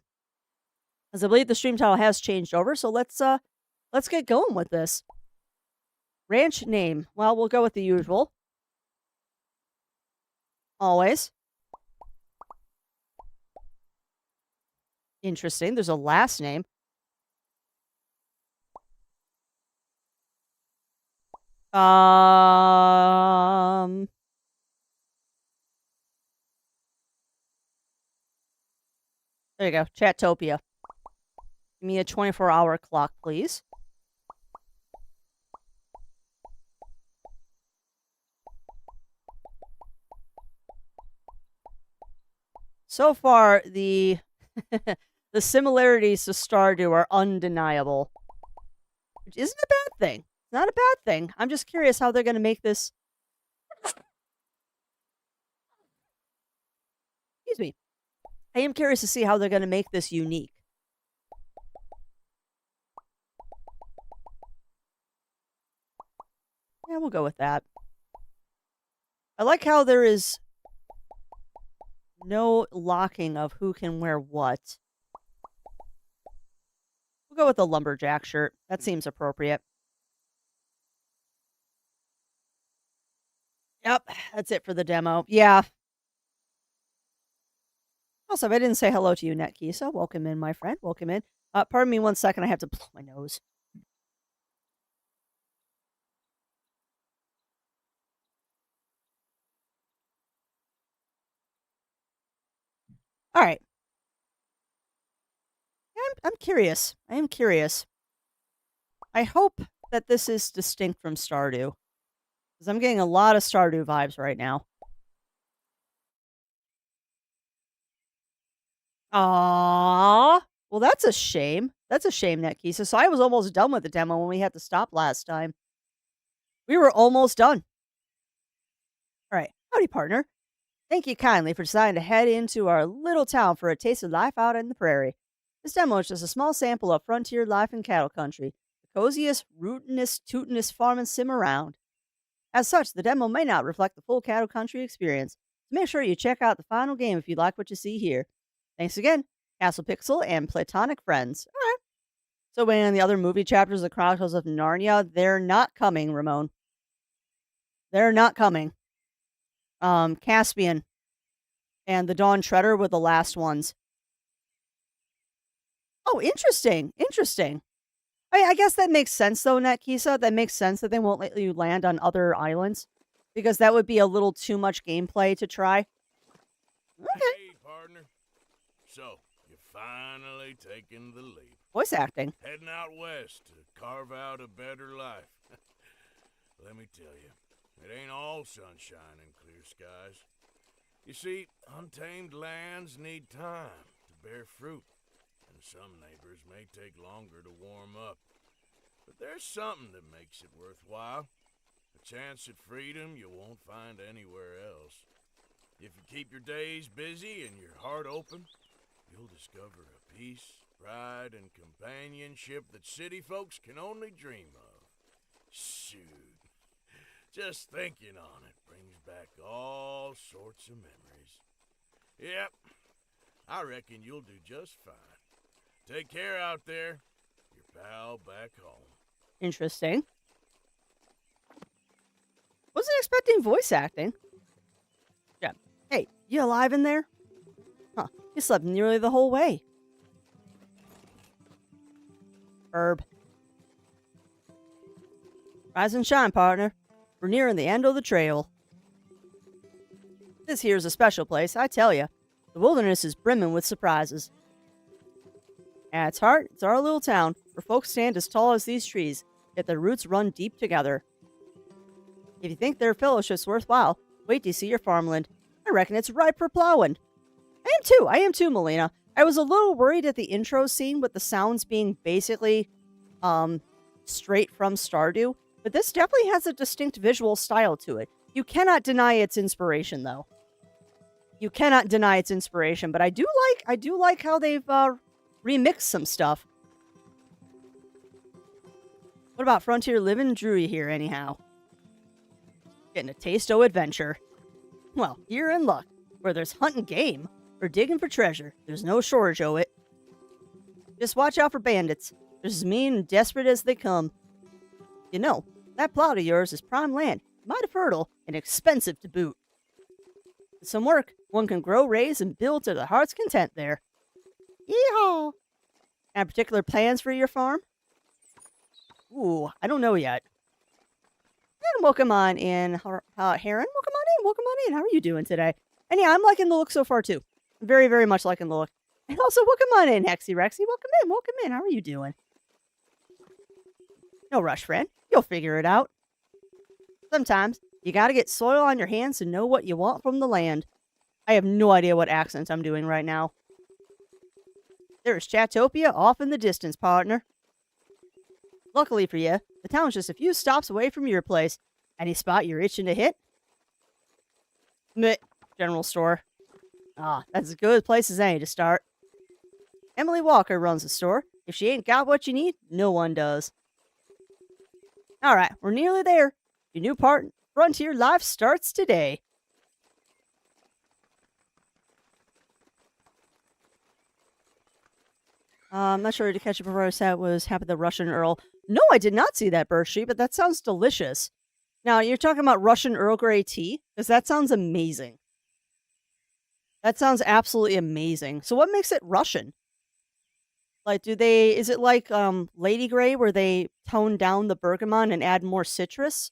As I believe the stream title has changed over, so let's get going with this. Ranch name. Well, we'll go with the usual. Always. Interesting. There's a last name. There you go. Chatopia. Give me a 24-hour clock, please. So far, the the similarities to Stardew are undeniable, which isn't a bad thing. It's not a bad thing. I'm just curious how they're going to make this. Excuse me. I am curious to see how they're going to make this unique. Yeah, we'll go with that. I like how there is no locking of who can wear what. We'll go with the lumberjack shirt. That seems appropriate. Yep, that's it for the demo. Yeah. Also, if I didn't say hello to you, Netkisa, welcome in, my friend. Welcome in. Pardon me 1 second. I have to blow my nose. All right. I'm curious. I am curious. I hope that this is distinct from Stardew, because I'm getting a lot of Stardew vibes right now. Aww. Well, that's a shame. That's a shame, Netkisa. So I was almost done with the demo when we had to stop last time. We were almost done. All right. Howdy, partner. Thank you kindly for deciding to head into our little town for a taste of life out in the prairie. This demo is just a small sample of frontier life in cattle country, the coziest, rootinest, tootinest farming sim around. As such, the demo may not reflect the full cattle country experience, so make sure you check out the final game if you like what you see here. Thanks again, Castle Pixel and Platonic Friends. All right. So when the other movie chapters of the Chronicles of Narnia, they're not coming, Ramon. They're not coming. Caspian and the Dawn Treader were the last ones. Oh, interesting. Interesting. I guess that makes sense, though, Netkisa. That makes sense that they won't let you land on other islands, because that would be a little too much gameplay to try. Okay. Hey, partner. So, you're finally taking the leap. Voice acting. Heading out west to carve out a better life. Let me tell you, it ain't all sunshine and clear skies. You see, untamed lands need time to bear fruit, and some neighbors may take longer to warm up. But there's something that makes it worthwhile. A chance at freedom you won't find anywhere else. If you keep your days busy and your heart open, you'll discover a peace, pride, and companionship that city folks can only dream of. Shoot. Just thinking on it brings back all sorts of memories. Yep, I reckon you'll do just fine. Take care out there. Your pal back home. Interesting. wasn't expecting voice acting. Yeah. Hey, you alive in there? Huh. You slept nearly the whole way. Herb. Rise and shine, partner. We're nearing the end of the trail. This here's a special place, I tell ya. The wilderness is brimming with surprises. At its heart, it's our little town, where folks stand as tall as these trees, yet their roots run deep together. If you think their fellowship's worthwhile, wait till you see your farmland. I reckon it's ripe for plowing. I am too, Melina. I was a little worried at the intro scene with the sounds being basically straight from Stardew, but this definitely has a distinct visual style to it. You cannot deny its inspiration, though. You cannot deny its inspiration, but I do like how they've remixed some stuff. What about frontier living drew you here, anyhow? Getting a taste o' adventure. Well, you're in luck. Where there's hunting game or digging for treasure, there's no shortage o' it. Just watch out for bandits. They're as mean and desperate as they come. You know, that plot of yours is prime land, mighty fertile, and expensive to boot. With some work, one can grow, raise, and build to the heart's content there. Yeehaw! And particular plans for your farm? Ooh, I don't know yet. And welcome on in, Heron. Welcome on in. How are you doing today? And yeah, I'm liking the look so far too. Very, very much liking the look. And also, welcome on in, Hexy Rexy. Welcome in. How are you doing? No rush, friend. You'll figure it out. Sometimes, you gotta get soil on your hands to know what you want from the land. I have no idea what accents I'm doing right now. There's Chatopia off in the distance, partner. Luckily for you, the town's just a few stops away from your place. Any spot you're itching to hit? Meh. General store. Ah, that's as good a place as any to start. Emily Walker runs the store. If she ain't got what you need, no one does. Alright, we're nearly there. Your new frontier life starts today. I'm not sure to catch it before I said was Happy the Russian Earl. No, I did not see that, Birch Tree, but that sounds delicious. Now, you're talking about Russian Earl Grey tea? Because that sounds amazing. That sounds absolutely amazing. So what makes it Russian? Like, is it like Lady Grey where they tone down the bergamot and add more citrus?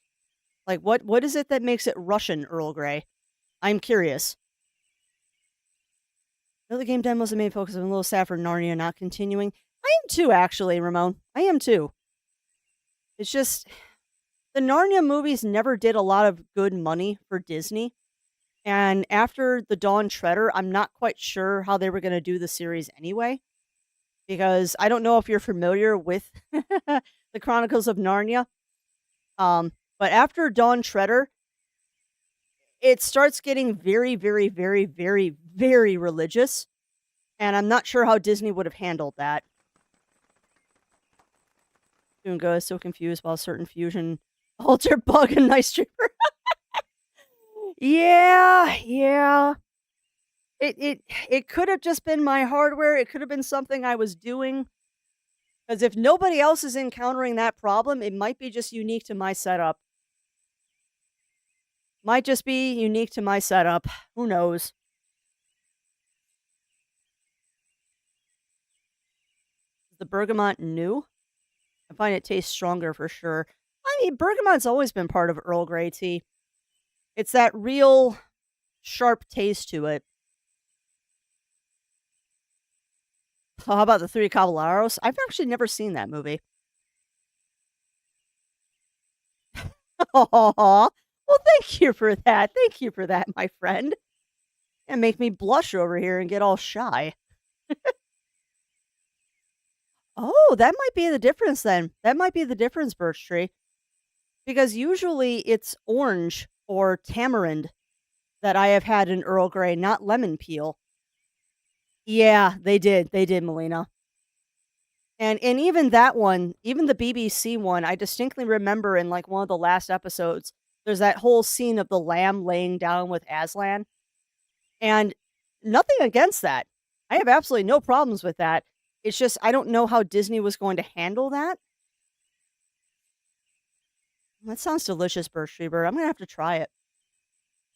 Like, what is it that makes it Russian Earl Grey? I'm curious. The game demos the main focus. I'm a little sad for Narnia not continuing. I am too, actually, Ramon. I am too. It's just, the Narnia movies never did a lot of good money for Disney. And after the Dawn Treader, I'm not quite sure how they were going to do the series anyway. Because I don't know if you're familiar with the Chronicles of Narnia. But after Dawn Treader, it starts getting very, very, very, very, very religious. And I'm not sure how Disney would have handled that. Doonga is so confused about certain fusion alter bug and nice trooper. Yeah. It could have just been my hardware. It could have been something I was doing. Because if nobody else is encountering that problem, it might be just unique to my setup. Might just be unique to my setup. Who knows? Is the bergamot new? I find it tastes stronger for sure. I mean, bergamot's always been part of Earl Grey tea. It's that real sharp taste to it. How about the Three Caballeros? I've actually never seen that movie. Aww. Well, thank you for that. Thank you for that, my friend. And make me blush over here and get all shy. Oh, that might be the difference then. That might be the difference, Birch Tree. Because usually it's orange or tamarind that I have had in Earl Grey, not lemon peel. Yeah, they did. They did, Melina. And even that one, even the BBC one, I distinctly remember in like one of the last episodes, there's that whole scene of the lamb laying down with Aslan. And nothing against that. I have absolutely no problems with that. It's just, I don't know how Disney was going to handle that. That sounds delicious, Birch Tree Bird. I'm gonna have to try it.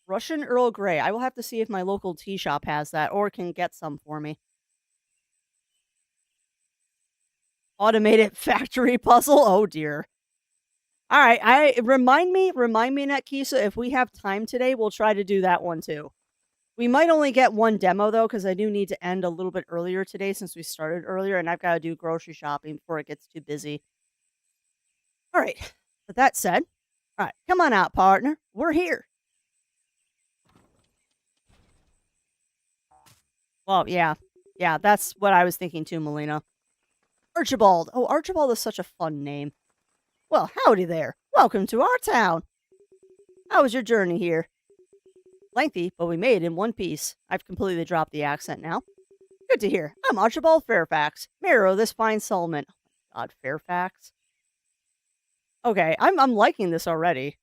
Russian Earl Grey. I will have to see if my local tea shop has that or can get some for me. Automated factory puzzle. Oh dear. All right, remind me, Netkisa, if we have time today, we'll try to do that one too. We might only get one demo though, because I do need to end a little bit earlier today since we started earlier, and I've got to do grocery shopping before it gets too busy. All right. With that said, all right, come on out, partner. We're here. Well, yeah, that's what I was thinking too, Melina. Archibald. Oh, Archibald is such a fun name. Well, howdy there. Welcome to our town. How was your journey here? Lengthy, but we made it in one piece. I've completely dropped the accent now. Good to hear. I'm Archibald Fairfax, mayor of this fine settlement. Oh, God, Fairfax. Okay, I'm liking this already.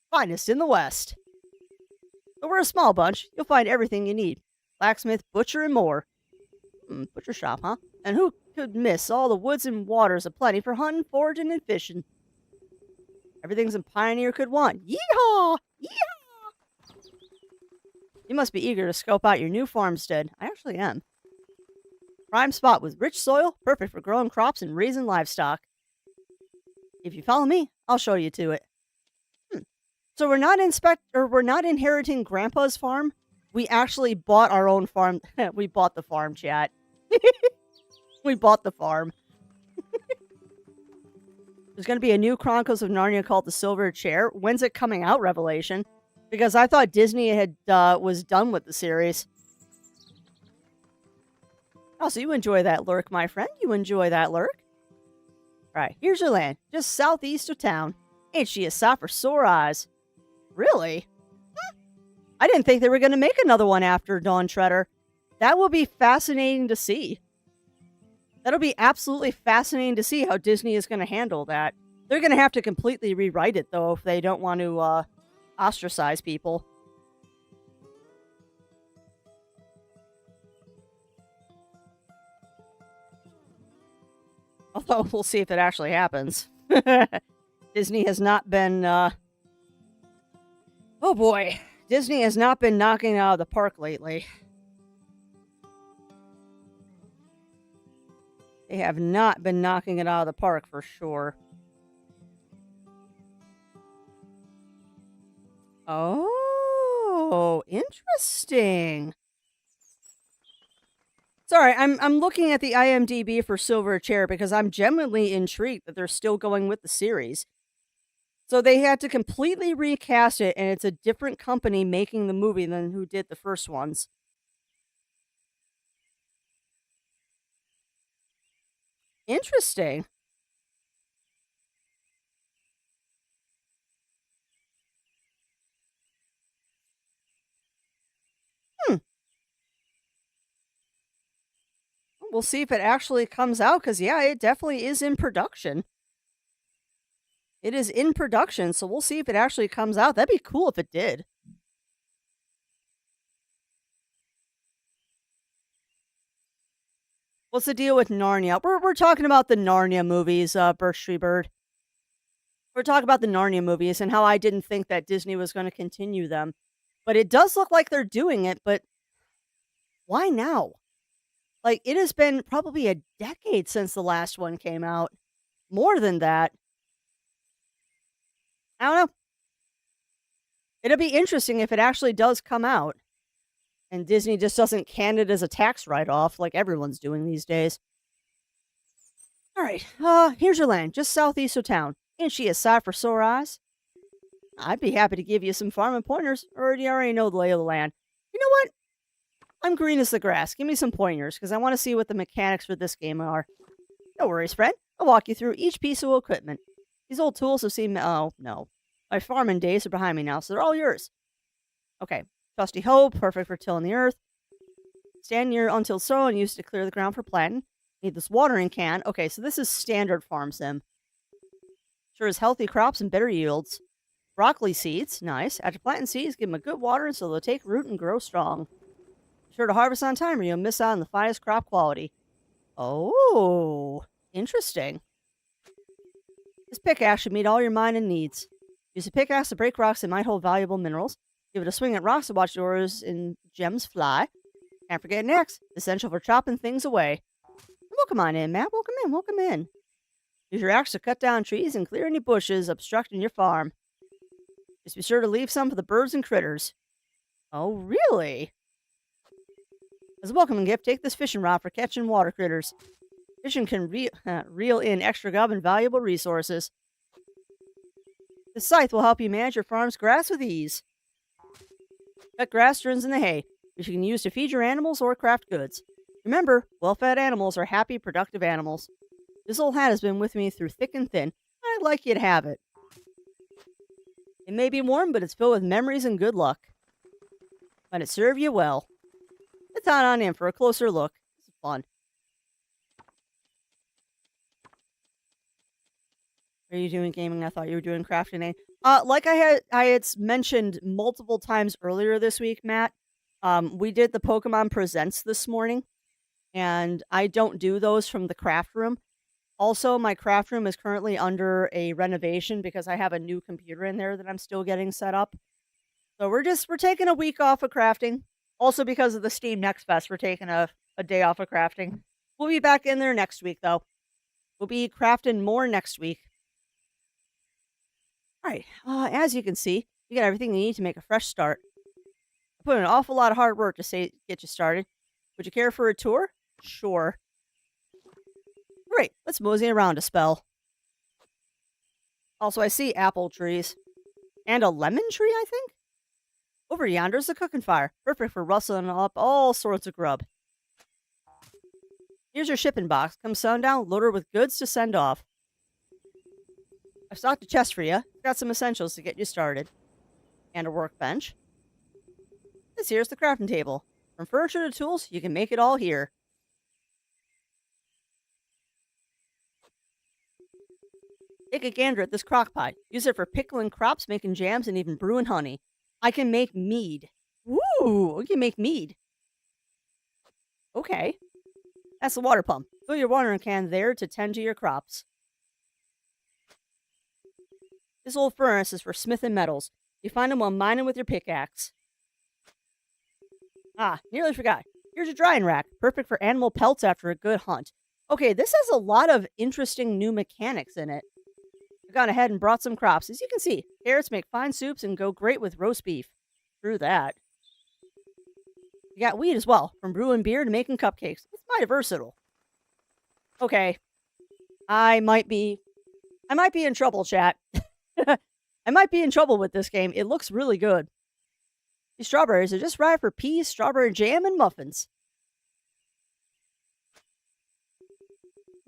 Finest in the West. But we're a small bunch. You'll find everything you need. Blacksmith, butcher, and more. Butcher shop, huh? And who could miss all the woods and waters aplenty for hunting, foraging, and fishing? Everything's a pioneer could want. Yeehaw! Yeehaw! You must be eager to scope out your new farmstead. I actually am. Prime spot with rich soil, perfect for growing crops and raising livestock. If you follow me, I'll show you to it. So we're not inheriting Grandpa's farm. We actually bought our own farm. We bought the farm, chat. We bought the farm. There's going to be a new Chronicles of Narnia called The Silver Chair. When's it coming out, Revelation? Because I thought Disney had was done with the series. Oh, so you enjoy that lurk, my friend. You enjoy that lurk. All right, here's your land, just southeast of town. Ain't she a sight for sore eyes? Really? I didn't think they were going to make another one after Dawn Treader. That will be fascinating to see. That'll be absolutely fascinating to see how Disney is going to handle that. They're going to have to completely rewrite it, though, if they don't want to ostracize people. Although, we'll see if it actually happens. Disney has not been... Oh boy. Disney has not been knocking it out of the park lately. They have not been knocking it out of the park for sure. Oh, interesting. Sorry, I'm looking at the IMDb for Silver Chair because I'm genuinely intrigued that they're still going with the series. So they had to completely recast it, and it's a different company making the movie than who did the first ones. Interesting. We'll see if it actually comes out, because, yeah, it definitely is in production. It is in production, so we'll see if it actually comes out. That'd be cool if it did. What's the deal with Narnia? We're talking about the Narnia movies, Birch Tree Bird. We're talking about the Narnia movies and how I didn't think that Disney was going to continue them. But it does look like they're doing it, but why now? Like, it has been probably a decade since the last one came out. More than that. I don't know. It'll be interesting if it actually does come out. And Disney just doesn't can it as a tax write-off like everyone's doing these days. All right, here's your land, just southeast of town. Ain't she a sight for sore eyes? I'd be happy to give you some farming pointers, or you already know the lay of the land. You know what? I'm green as the grass. Give me some pointers, because I want to see what the mechanics for this game are. No worries, friend. I'll walk you through each piece of equipment. These old tools have seen... Oh, no. My farming days are behind me now, so they're all yours. Okay. Trusty hoe, perfect for tilling the earth. Stand near untilled soil and used to clear the ground for planting. Need this watering can. Okay, so this is standard farm sim. Sure is healthy crops and better yields. Broccoli seeds, nice. After planting seeds, give them a good watering so they'll take root and grow strong. Be sure to harvest on time or you'll miss out on the finest crop quality. Oh, interesting. This pickaxe should meet all your mining needs. Use a pickaxe to break rocks that might hold valuable minerals. Give it a swing at rocks to watch doors and gems fly. Can't forget an axe, essential for chopping things away. Welcome on in, Matt. Welcome in, welcome in. Use your axe to cut down trees and clear any bushes obstructing your farm. Just be sure to leave some for the birds and critters. Oh, really? As a welcoming gift, take this fishing rod for catching water critters. Fishing can reel in extra gum and valuable resources. This scythe will help you manage your farm's grass with ease. Cut grass turns into hay, which you can use to feed your animals or craft goods. Remember, well-fed animals are happy, productive animals. This old hat has been with me through thick and thin. I'd like you to have it. It may be worn, but it's filled with memories and good luck. Let it serve you well. Let's head on in for a closer look. This is fun. Are you doing gaming? I thought you were doing crafting. Like I had mentioned multiple times earlier this week, Matt. We did the Pokemon Presents this morning, and I don't do those from the craft room. Also, my craft room is currently under a renovation because I have a new computer in there that I'm still getting set up. So we're taking a week off of crafting. Also, because of the Steam Next Fest, we're taking a day off of crafting. We'll be back in there next week, though. We'll be crafting more next week. All right, as you can see, you got everything you need to make a fresh start. I put in an awful lot of hard work to get you started. Would you care for a tour? Sure. Great, let's mosey around a spell. Also, I see apple trees. And a lemon tree, I think? Over yonder's a cooking fire, perfect for rustling up all sorts of grub. Here's your shipping box. Come sundown, load her with goods to send off. I've stocked a chest for you. Got some essentials to get you started. And a workbench. This here's the crafting table. From furniture to tools, you can make it all here. Take a gander at this crock pot. Use it for pickling crops, making jams, and even brewing honey. I can make mead. Ooh, we can make mead. Okay. That's the water pump. Fill your watering can there to tend to your crops. This old furnace is for smithing metals. You find them while mining with your pickaxe. Ah, nearly forgot. Here's your drying rack. Perfect for animal pelts after a good hunt. Okay, this has a lot of interesting new mechanics in it. I've gone ahead and brought some crops. As you can see, carrots make fine soups and go great with roast beef. True that. You got wheat as well, from brewing beer to making cupcakes. It's mighty versatile. Okay. I might be in trouble, chat. I might be in trouble with this game. It looks really good. These strawberries are just right for peas, strawberry jam, and muffins.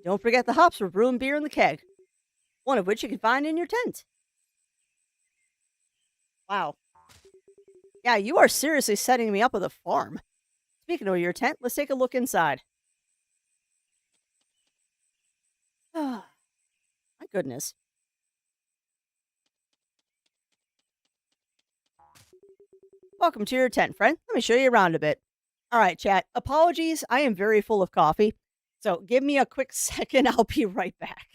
Don't forget the hops for brewing beer in the keg. One of which you can find in your tent. Wow. Yeah, you are seriously setting me up with a farm. Speaking of your tent, let's take a look inside. Oh, my goodness. Welcome to your tent, friend. Let me show you around a bit. All right, chat. Apologies, I am very full of coffee. So give me a quick second. I'll be right back.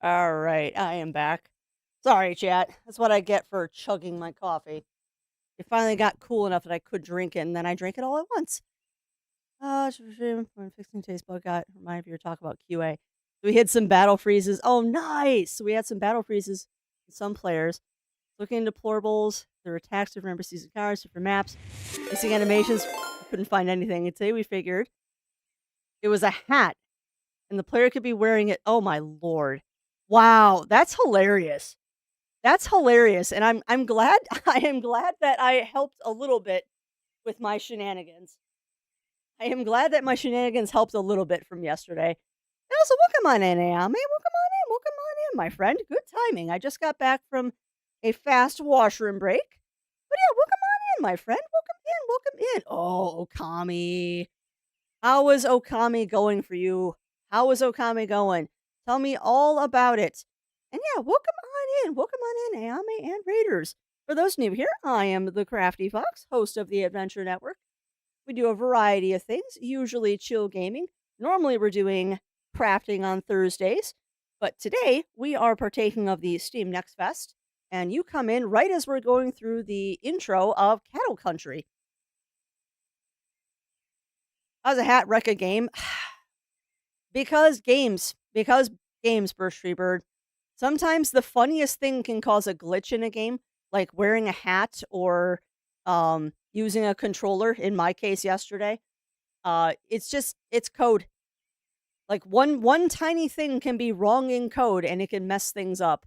All right, I am back. Sorry, chat. That's what I get for chugging my coffee. It finally got cool enough that I could drink it, and then I drank it all at once. When fixing taste bug got reminded of your talk about QA. So we had some battle freezes. Oh, nice! So we had some battle freezes. With some players looking into deplorables. There were attacks, different number season cards, different maps, missing animations. We couldn't find anything. And today we figured it was a hat, and the player could be wearing it. Oh my lord! Wow, that's hilarious. That's hilarious, and I'm glad I am glad that I helped a little bit with my shenanigans. I am glad that my shenanigans helped a little bit from yesterday. And also, welcome on in, Amy. Welcome on in. Welcome on in, my friend. Good timing. I just got back from a fast washroom break. But yeah, welcome on in, my friend. Welcome in. Welcome in. Oh, Okami. How is Okami going for you? How is Okami going? Tell me all about it. And yeah, welcome on in. Welcome on in, Ayame and Raiders. For those new here, I am the Crafty Fox, host of the Adventure Network. We do a variety of things, usually chill gaming. Normally, we're doing crafting on Thursdays. But today, we are partaking of the Steam Next Fest. And you come in right as we're going through the intro of Cattle Country. How's a hat wreck a game? Because games, Burst Tree Bird. Sometimes the funniest thing can cause a glitch in a game, like wearing a hat or using a controller. In my case, yesterday, it's code. Like one tiny thing can be wrong in code, and it can mess things up.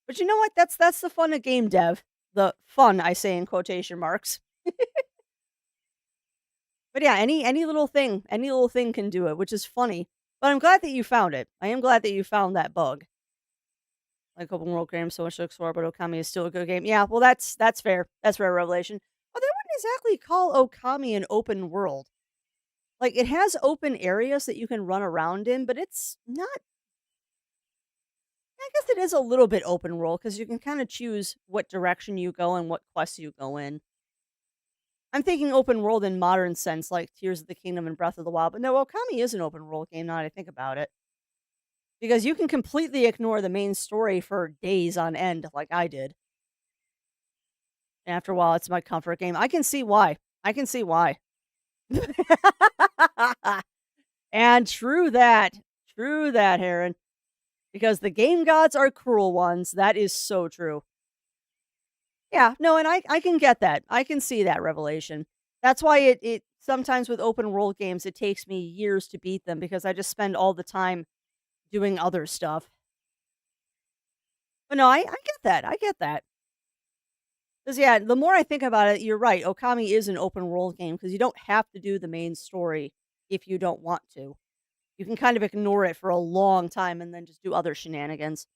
But you know what? That's the fun of game dev. The fun, I say in quotation marks. But yeah, any little thing can do it, which is funny. But I'm glad that you found it. I am glad that you found that bug. Like open world games, so much to explore, but Okami is still a good game. Yeah, well, that's fair. That's fair, Revelation. Although I wouldn't exactly call Okami an open world. Like, it has open areas that you can run around in, but it's not. I guess it is a little bit open world because you can kind of choose what direction you go and what quests you go in. I'm thinking open world in modern sense, like Tears of the Kingdom and Breath of the Wild. But no, Okami is an open world game now that I think about it. Because you can completely ignore the main story for days on end, like I did. And after a while, it's my comfort game. I can see why. And true that, Heron. Because the game gods are cruel ones. That is so true. Yeah, no, and I can get that. I can see that, Revelation. That's why it sometimes with open world games, it takes me years to beat them because I just spend all the time doing other stuff. But no, I get that. Because, yeah, the more I think about it, you're right. Okami is an open world game because you don't have to do the main story if you don't want to. You can kind of ignore it for a long time and then just do other shenanigans.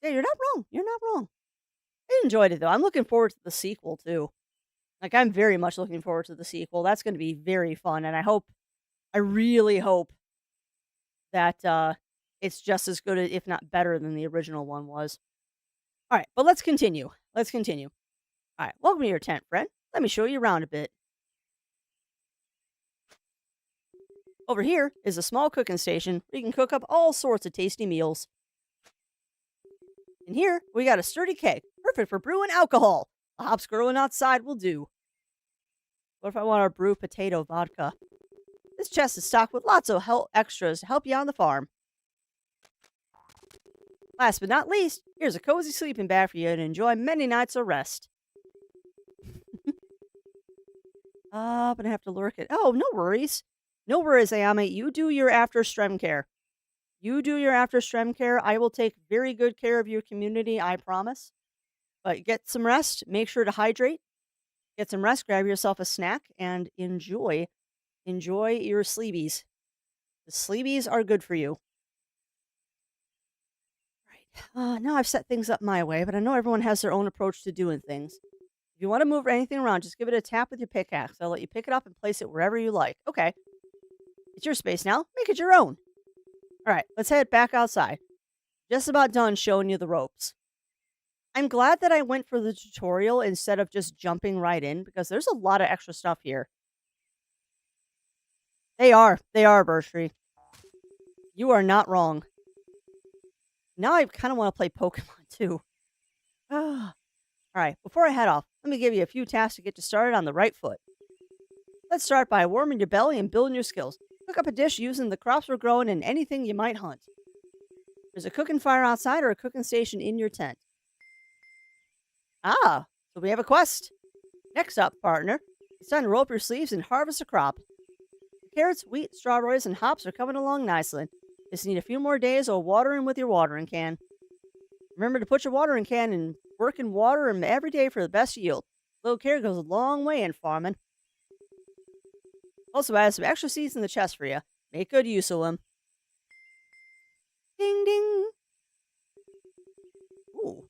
Yeah, you're not wrong. You're not wrong. I enjoyed it, though. I'm looking forward to the sequel, too. Like, I'm very much looking forward to the sequel. That's going to be very fun. And I really hope that it's just as good, if not better, than the original one was. All right, but let's continue. All right, welcome to your tent, friend. Let me show you around a bit. Over here is a small cooking station where you can cook up all sorts of tasty meals. And here, we got a sturdy keg, perfect for brewing alcohol. The hops growing outside will do. What if I want to brew potato vodka? This chest is stocked with lots of extras to help you on the farm. Last but not least, here's a cozy sleeping bag for you to enjoy many nights of rest. But I have to lurk it. Oh, no worries. No worries, Ayame. You do your after strem care. I will take very good care of your community, I promise. But get some rest. Make sure to hydrate. Get some rest. Grab yourself a snack and enjoy your sleebies. The sleebies are good for you. Right. Now I've set things up my way, but I know everyone has their own approach to doing things. If you want to move anything around, just give it a tap with your pickaxe. I'll let you pick it up and place it wherever you like. Okay. It's your space now. Make it your own. All right, let's head back outside. Just about done showing you the ropes. I'm glad that I went for the tutorial instead of just jumping right in because there's a lot of extra stuff here. They are, Burstree. You are not wrong. Now I kind of want to play Pokemon too. All right, before I head off, let me give you a few tasks to get you started on the right foot. Let's start by warming your belly and building your skills. Cook up a dish using the crops we're growing and anything you might hunt. There's a cooking fire outside or a cooking station in your tent. Ah, so we have a quest. Next up, partner, it's time to roll up your sleeves and harvest a crop. Carrots, wheat, strawberries, and hops are coming along nicely. Just need a few more days of watering with your watering can. Remember to put your watering can in working water and every day for the best yield. Little care goes a long way in farming. Also, I have some extra seeds in the chest for you. Make good use of them. Ding ding. Ooh.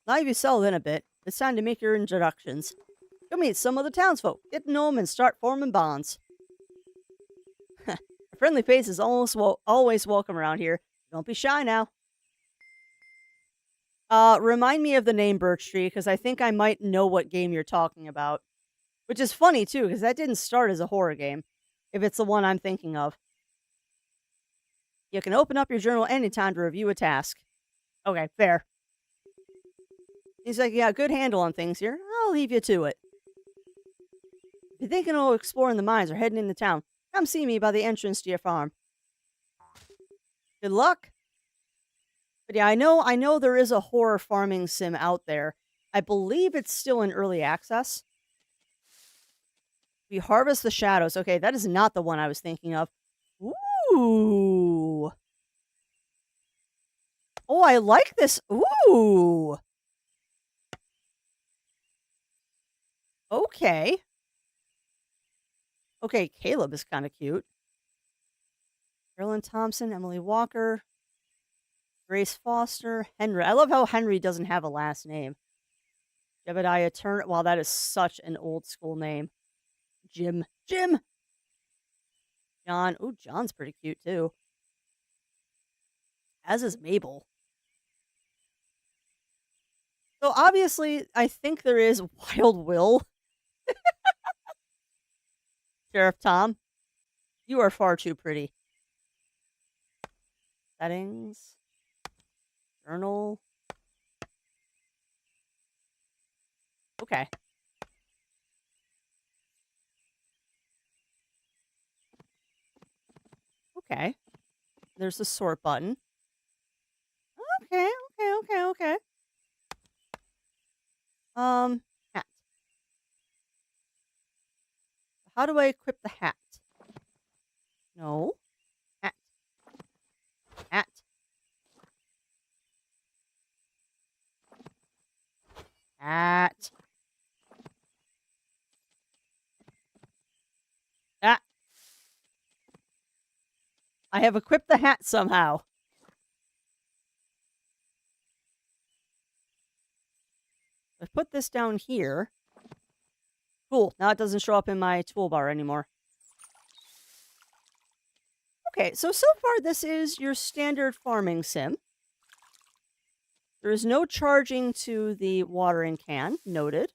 Now you've settled in a bit, it's time to make your introductions. Go meet some of the townsfolk, get to know them, and start forming bonds. A friendly face is always welcome around here. Don't be shy now. Remind me of the name Birch Tree, because I think I might know what game you're talking about. Which is funny, too, because that didn't start as a horror game, if it's the one I'm thinking of. You can open up your journal anytime to review a task. Okay, fair. He's like, yeah, good handle on things here. I'll leave you to it. If you're thinking of exploring the mines or heading into town, come see me by the entrance to your farm. Good luck. But yeah, I know there is a horror farming sim out there. I believe it's still in early access. We harvest the shadows. Okay, that is not the one I was thinking of. Ooh. Oh, I like this. Ooh. Okay. Okay, Caleb is kind of cute. Carolyn Thompson, Emily Walker, Grace Foster, Henry. I love how Henry doesn't have a last name. Jebediah Turner. Wow, that is such an old school name. Jim. John. Ooh, John's pretty cute too. As is Mabel. So obviously, I think there is Wild Will. Sheriff Tom, you are far too pretty. Settings. Journal. Okay. Okay. There's the sort button. Okay. Hat. How do I equip the hat? No. Hat. Hat. Hat. Ah. I have equipped the hat somehow. I put this down here. Cool. Now it doesn't show up in my toolbar anymore. Okay, so far this is your standard farming sim. There is no charging to the watering can. Noted.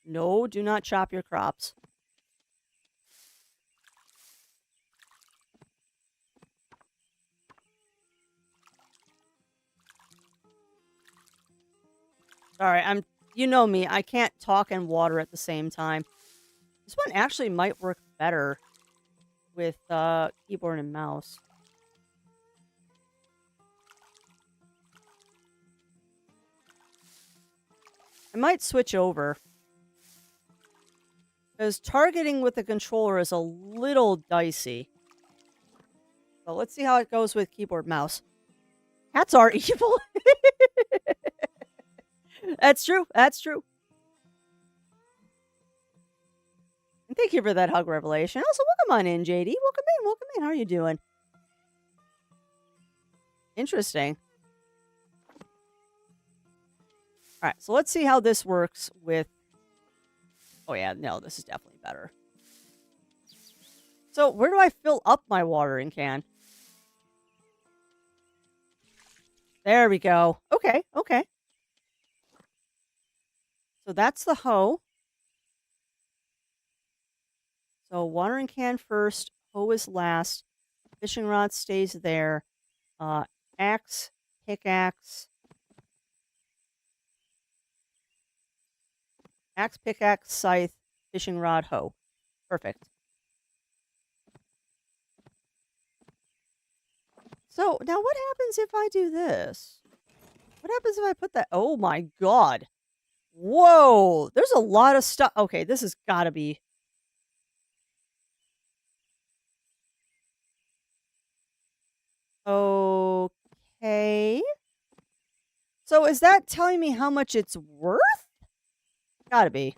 No, do not chop your crops. Sorry, you know me, I can't talk and water at the same time. This one actually might work better with keyboard and mouse. I might switch over. Because targeting with the controller is a little dicey. So let's see how it goes with keyboard mouse. Cats are evil. That's true. And thank you for that hug revelation. Also, welcome on in, JD. Welcome in. How are you doing? Interesting. All right, so let's see how this works with... Oh yeah, no, this is definitely better. So where do I fill up my watering can? There we go. Okay. So that's the hoe. So watering can first, hoe is last, fishing rod stays there, uh, axe, pickaxe, axe, pickaxe, scythe, fishing rod, hoe. Perfect. So now what happens if I do this? What happens if I put that? Oh my god. Whoa, there's a lot of stuff. Okay, this has got to be. Okay. So is that telling me how much it's worth? Gotta be.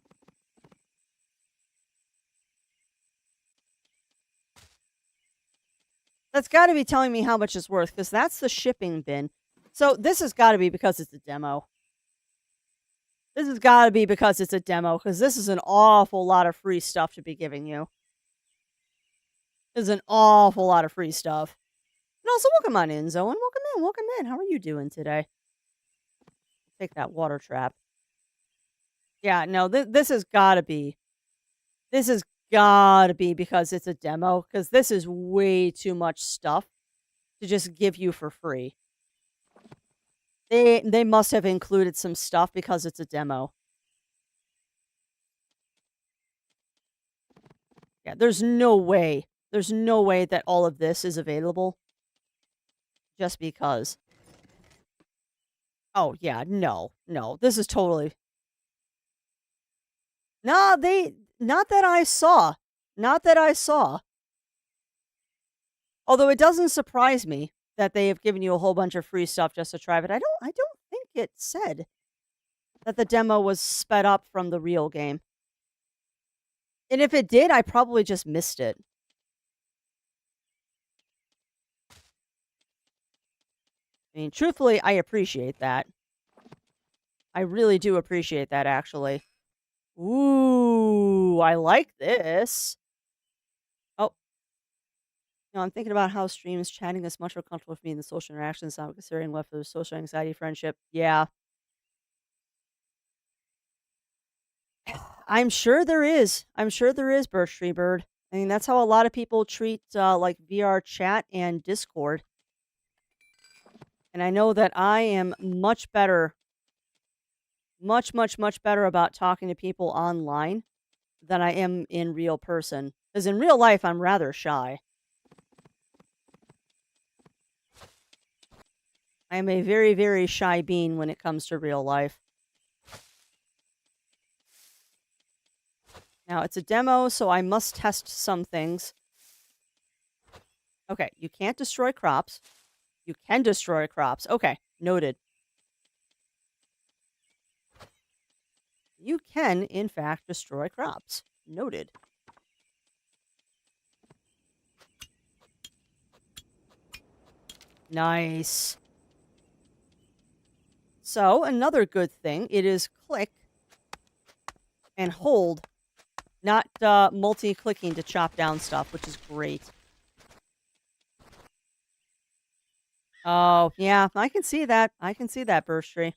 That's got to be telling me how much it's worth because that's the shipping bin. So this has got to be because it's a demo. This has got to be because it's a demo because this is an awful lot of free stuff to be giving you. This is an awful lot of free stuff. And also, welcome on in, Zoe. Welcome in. Welcome in. How are you doing today? Take that water trap. Yeah, no, this has got to be. This has got to be because it's a demo because this is way too much stuff to just give you for free. They must have included some stuff because it's a demo. Yeah, there's no way. There's no way that all of this is available just because. Oh, yeah, no. No, this is totally. Nah, not that I saw. Not that I saw. Although it doesn't surprise me that they have given you a whole bunch of free stuff just to try it. I don't think it said that the demo was sped up from the real game. And if it did, I probably just missed it. I mean, truthfully, I appreciate that. I really do appreciate that, actually. Ooh, I like this. Oh, I'm thinking about how streams chatting is much more comfortable for me than social interactions. I'm considering what for social anxiety friendship. Yeah, I'm sure there is. I'm sure there is, Birch Tree Bird. I mean, that's how a lot of people treat like VR chat and Discord. And I know that I am much better, much better about talking to people online than I am in real person. Because in real life, I'm rather shy. I am a very, very shy bean when it comes to real life. Now, it's a demo, so I must test some things. Okay, you can't destroy crops. You can destroy crops. Okay, noted. You can, in fact, destroy crops. Noted. Nice. So, another good thing, it is click and hold, not multi-clicking to chop down stuff, which is great. Oh, yeah, I can see that. I can see that, Burst Tree.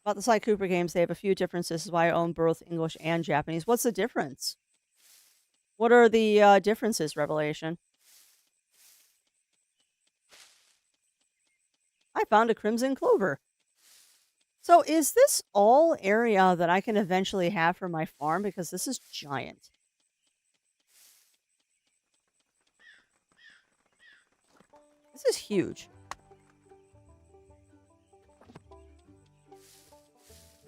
About the Sly Cooper games, they have a few differences. This is why I own both English and Japanese. What's the difference? What are the differences, Revelation? I found a crimson clover. So is this all area that I can eventually have for my farm? Because this is giant. This is huge.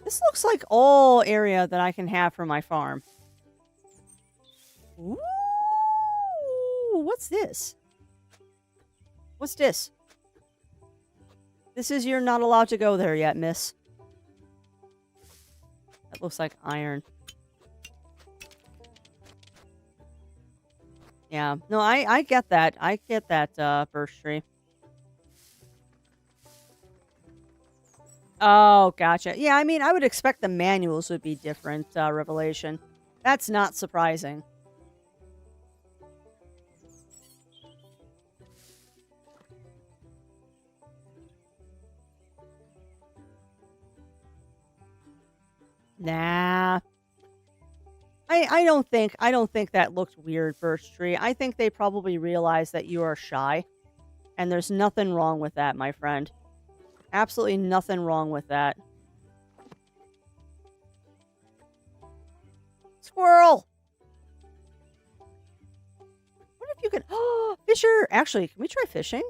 This looks like all area that I can have for my farm. Ooh, what's this? What's this? This is you're not allowed to go there yet, miss. That looks like iron. Yeah. No, I get that. I get that, Birch Tree. Oh, gotcha. Yeah, I mean, I would expect the manuals would be different, Revelation. That's not surprising. Nah. I don't think that looked weird, Birch Tree. I think they probably realized that you are shy, and there's nothing wrong with that, my friend. Absolutely nothing wrong with that. Squirrel! What if you could... Oh, Fisher! Actually, can we try fishing?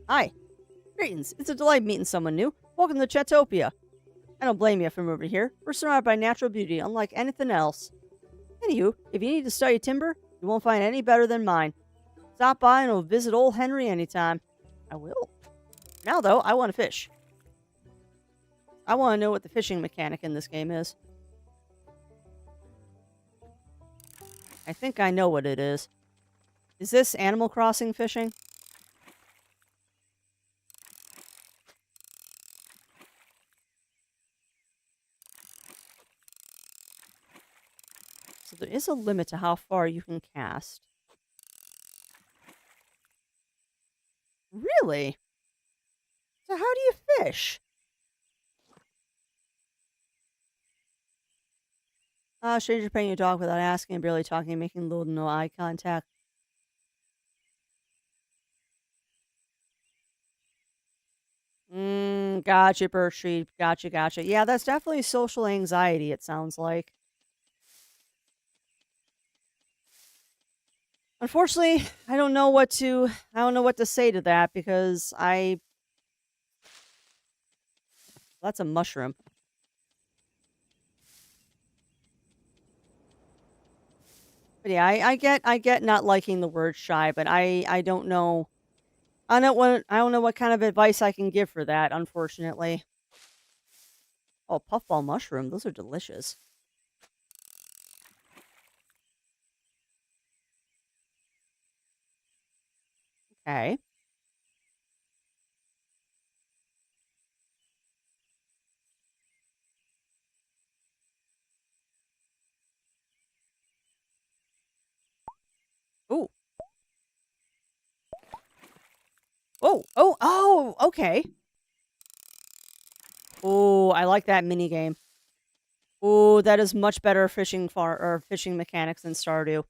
Hi. Greetings. It's a delight meeting someone new. Welcome to Chatopia. I don't blame you for moving here. We're surrounded by natural beauty, unlike anything else. Anywho, if you need to study timber, you won't find any better than mine. Stop by and we'll visit old Henry anytime. I will. Now, though, I want to fish. I want to know what the fishing mechanic in this game is. I think I know what it is. Is this Animal Crossing fishing? So there is a limit to how far you can cast. Really? So how do you fish? Stranger petting your dog without asking, barely talking, and making little to no eye contact. Gotcha, Birch Tree. Gotcha, gotcha. Yeah, that's definitely social anxiety, it sounds like. Unfortunately, I don't know what to say to that because that's a mushroom. But yeah, I get not liking the word shy, but I don't know. I don't know what kind of advice I can give for that, unfortunately. Oh, puffball mushroom, those are delicious. Okay. Ooh. Oh, okay. Oh, I like that mini game. Oh, that is much better fishing mechanics than Stardew.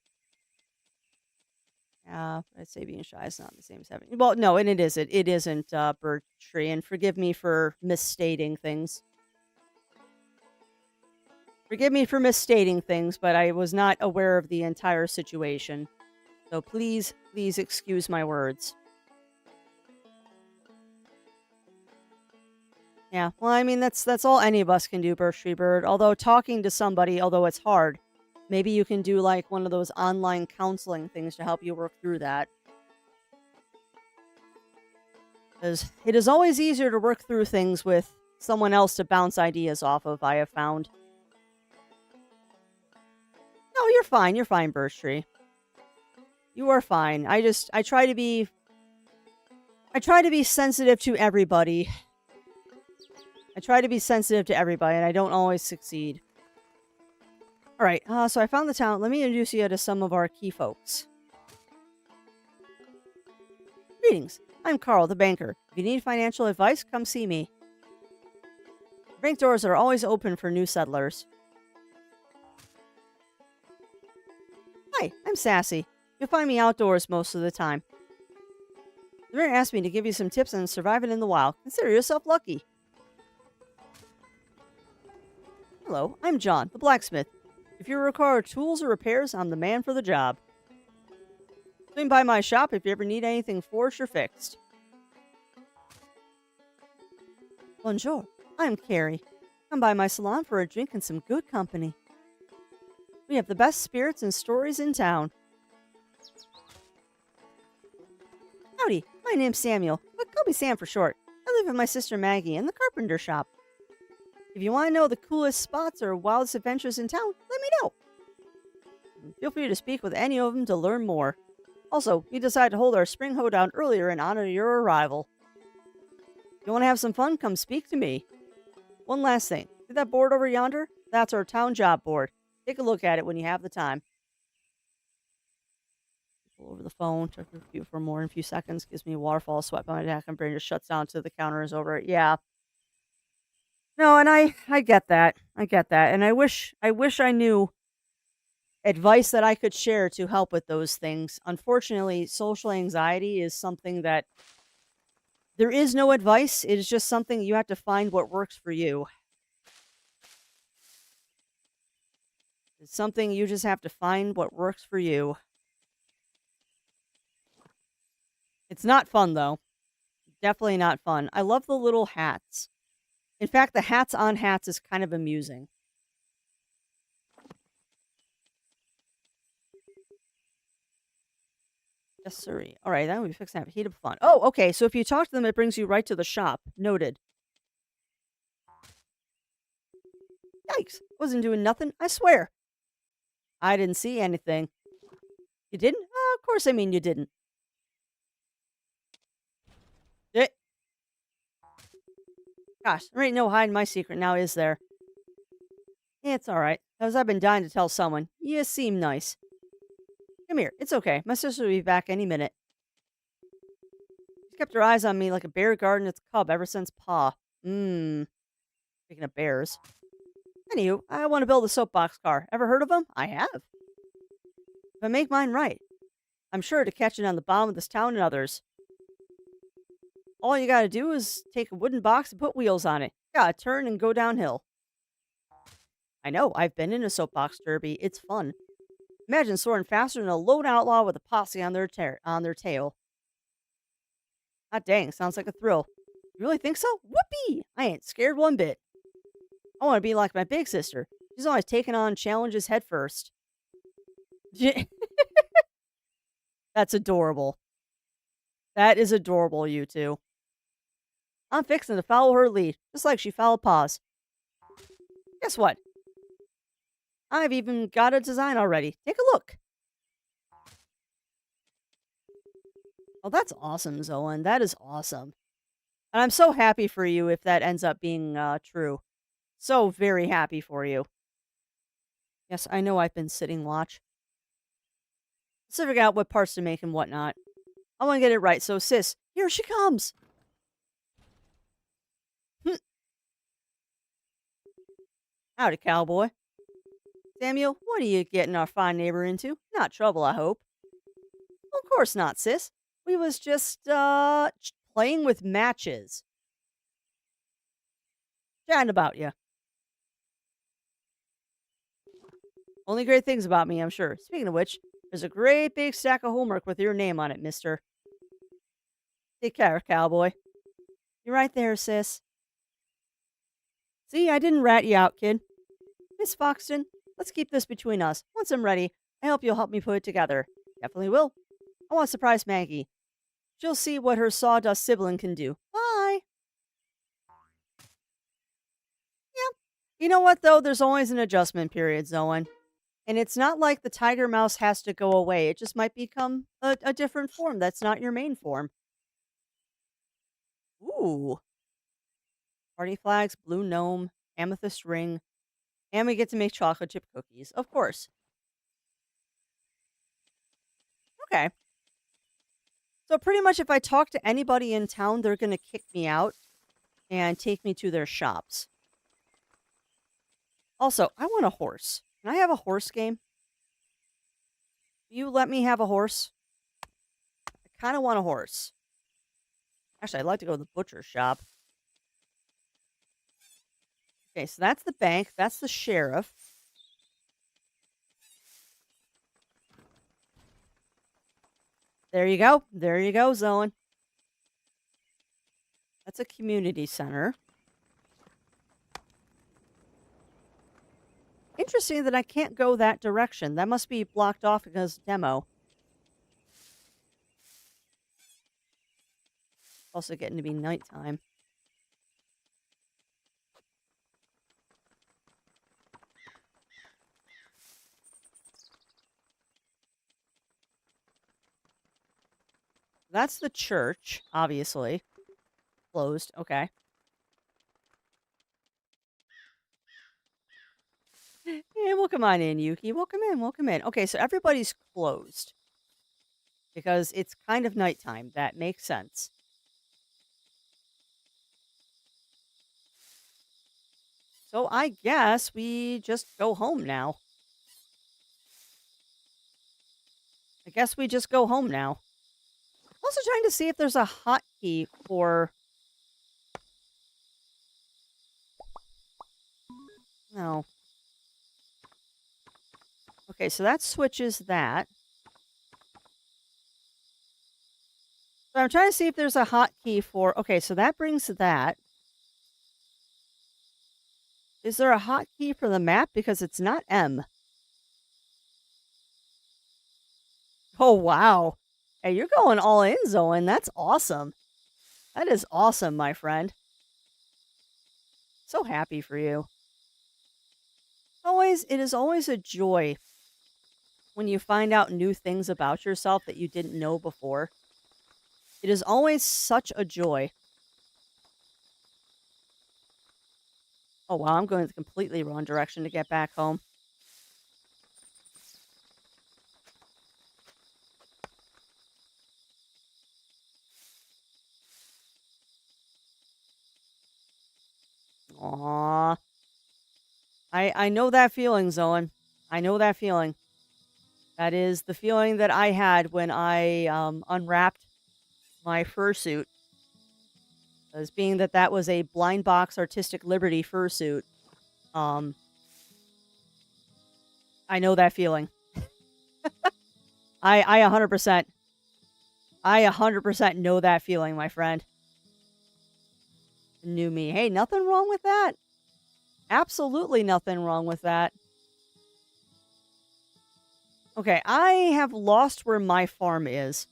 Yeah, I'd say being shy is not the same as having. Well, no, and it isn't. It isn't Birch Tree, and forgive me for misstating things. Forgive me for misstating things, but I was not aware of the entire situation. So please excuse my words. Yeah, well, I mean, that's all any of us can do, Birch Tree Bird. Although talking to somebody, although it's hard, maybe you can do like one of those online counseling things to help you work through that. Because it is always easier to work through things with someone else to bounce ideas off of, I have found. No, you're fine. You're fine, Birch Tree. You are fine. I try to be sensitive to everybody. I try to be sensitive to everybody, and I don't always succeed. All right, so I found the town. Let me introduce you to some of our key folks. Greetings. I'm Carl, the banker. If you need financial advice, come see me. The bank doors are always open for new settlers. Hi, I'm Sassy. You'll find me outdoors most of the time. The mayor asked me to give you some tips on surviving in the wild. Consider yourself lucky. Hello, I'm John, the blacksmith. If you require tools or repairs, I'm the man for the job. Swing by my shop if you ever need anything forged or fixed. Bonjour, I'm Carrie. Come by my salon for a drink and some good company. We have the best spirits and stories in town. Howdy, my name's Samuel, but call me Sam for short. I live with my sister Maggie in the carpenter shop. If you want to know the coolest spots or wildest adventures in town, let me know. Feel free to speak with any of them to learn more. Also, we decided to hold our spring hoedown earlier in honor of your arrival. If you want to have some fun, come speak to me. One last thing. See that board over yonder? That's our town job board. Take a look at it when you have the time. Pull over the phone. Check the review for more in a few seconds. Gives me a waterfall, sweat by my neck, and brain just shuts down to the counter is over. Yeah. No, and I get that. I get that. And I wish I knew advice that I could share to help with those things. Unfortunately, social anxiety is something that there is no advice. It is just something you have to find what works for you. It's something you just have to find what works for you. It's not fun though. Definitely not fun. I love the little hats. In fact, the hats on hats is kind of amusing. Yes, sirree. All right, then we fix that heat up fun. Oh, okay. So if you talk to them, it brings you right to the shop. Noted. Yikes! Wasn't doing nothing. I swear. I didn't see anything. You didn't? Of course. I mean, you didn't. Eh, Gosh, there ain't no hiding my secret now, is there? It's all right. Cause I've been dying to tell someone. You seem nice. Come here. It's okay. My sister will be back any minute. She's kept her eyes on me like a bear guarding its cub ever since Pa. Mmm. Speaking of bears. Anywho, I want to build a soapbox car. Ever heard of them? I have. If I make mine right, I'm sure to catch it on the bottom of this town and others. All you gotta do is take a wooden box and put wheels on it. Gotta turn and go downhill. I know, I've been in a soapbox derby. It's fun. Imagine soaring faster than a lone outlaw with a posse on their tail. Ah dang, sounds like a thrill. You really think so? Whoopee! I ain't scared one bit. I want to be like my big sister. She's always taking on challenges head first. That's adorable. That is adorable, you two. I'm fixing to follow her lead, just like she followed Pa's. Guess what? I've even got a design already. Take a look. Oh, that's awesome, Zolan. That is awesome. And I'm so happy for you if that ends up being true. So very happy for you. Yes, I know I've been sitting watch. Let's figure out what parts to make and whatnot. I want to get it right, so sis, here she comes. Hm. Howdy, cowboy. Samuel, what are you getting our fine neighbor into? Not trouble, I hope. Of course not, sis. We was just, playing with matches. Chatting about you. Only great things about me, I'm sure. Speaking of which, there's a great big stack of homework with your name on it, mister. Take care, cowboy. You're right there, sis. See, I didn't rat you out, kid. Miss Foxton, let's keep this between us. Once I'm ready, I hope you'll help me put it together. Definitely will. I want to surprise Maggie. She'll see what her sawdust sibling can do. Bye. Yeah. You know what, though? There's always an adjustment period, Zoan. And it's not like the tiger mouse has to go away. It just might become a different form that's not your main form. Ooh. Party flags, blue gnome, amethyst ring, and we get to make chocolate chip cookies. Of course. Okay. So pretty much if I talk to anybody in town, they're going to kick me out and take me to their shops. Also, I want a horse. Can I have a horse game? Do you let me have a horse? I kind of want a horse. Actually, I'd like to go to the butcher shop. Okay, so that's the bank. That's the sheriff. There you go. There you go, Zoan. That's a community center. Interesting that I can't go that direction. That must be blocked off because demo. Also getting to be nighttime. That's the church, obviously. Closed. Okay. Yeah, welcome on in, Yuki. Welcome in. Welcome in. Okay, so everybody's closed because it's kind of nighttime. That makes sense. So I guess we just go home now. I guess we just go home now. Also trying to see if there's a hotkey for... No. Okay, so that switches that. So I'm trying to see if there's a hotkey for... Okay, so that brings that. Is there a hotkey for the map? Because it's not M. Oh, wow. Hey, you're going all in, Zoan. That's awesome. That is awesome, my friend. So happy for you. It is always a joy when you find out new things about yourself that you didn't know before. It is always such a joy. Oh, wow, I'm going the completely wrong direction to get back home. Aww. I know that feeling, Zoan. I know that feeling. That is the feeling that I had when I unwrapped my fursuit. As being that was a blind box artistic liberty fursuit. I know that feeling. I 100%. I 100% know that feeling, my friend. New me. Hey, nothing wrong with that. Absolutely nothing wrong with that. Okay, I have lost where my farm is.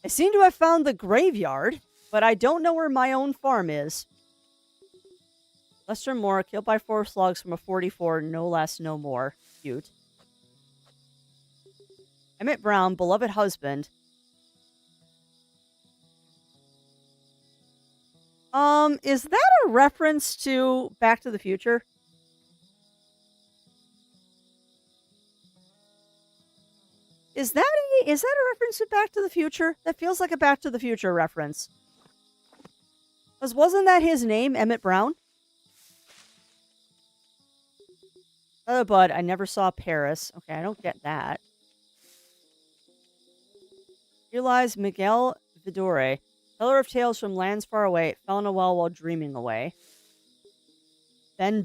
I seem to have found the graveyard, but I don't know where my own farm is. Lester Moore, killed by 4 slugs from a 44, no less, no more. Cute. Emmett Brown, beloved husband. Is that a reference to Back to the Future? Is that a reference to Back to the Future? That feels like a Back to the Future reference. Because wasn't that his name, Emmett Brown? Oh, but I never saw Paris. Okay, I don't get that. Realize Miguel Vidore, teller of tales from lands far away, fell in a well while dreaming away. Ben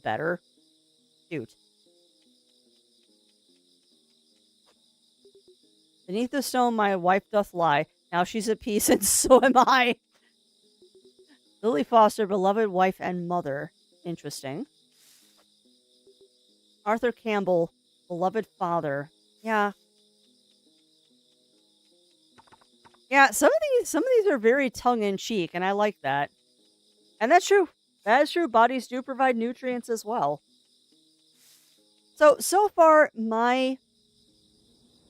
Better. Cute. Beneath the stone my wife doth lie. Now she's at peace and so am I. Lily Foster, beloved wife and mother. Interesting. Arthur Campbell, beloved father. Yeah. Yeah, some of these are very tongue-in-cheek, and I like that. And that's true. That is true. Bodies do provide nutrients as well. So far, my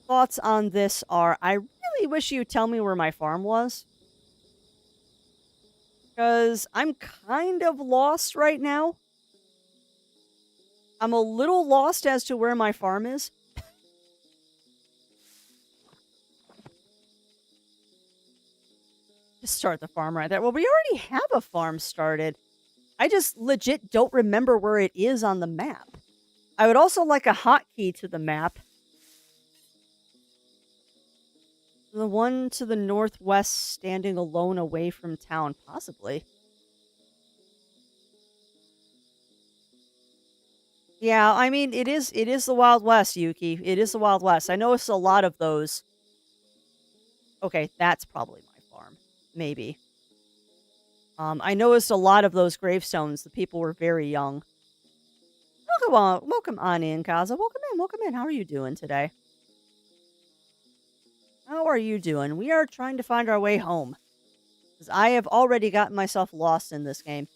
thoughts on this are, I really wish you'd tell me where my farm was. Because I'm kind of lost right now. I'm a little lost as to where my farm is. Just start the farm right there. Well, we already have a farm started. I just legit don't remember where it is on the map. I would also like a hotkey to the map. The one to the northwest standing alone away from town, possibly. Yeah, I mean, it is the Wild West, Yuki. It is the Wild West. I noticed a lot of those. Okay, that's probably my farm. Maybe. I noticed a lot of those gravestones. The people were very young. Welcome on in, Kaza. Welcome in. How are you doing today? How are you doing? We are trying to find our way home. Because I have already gotten myself lost in this game.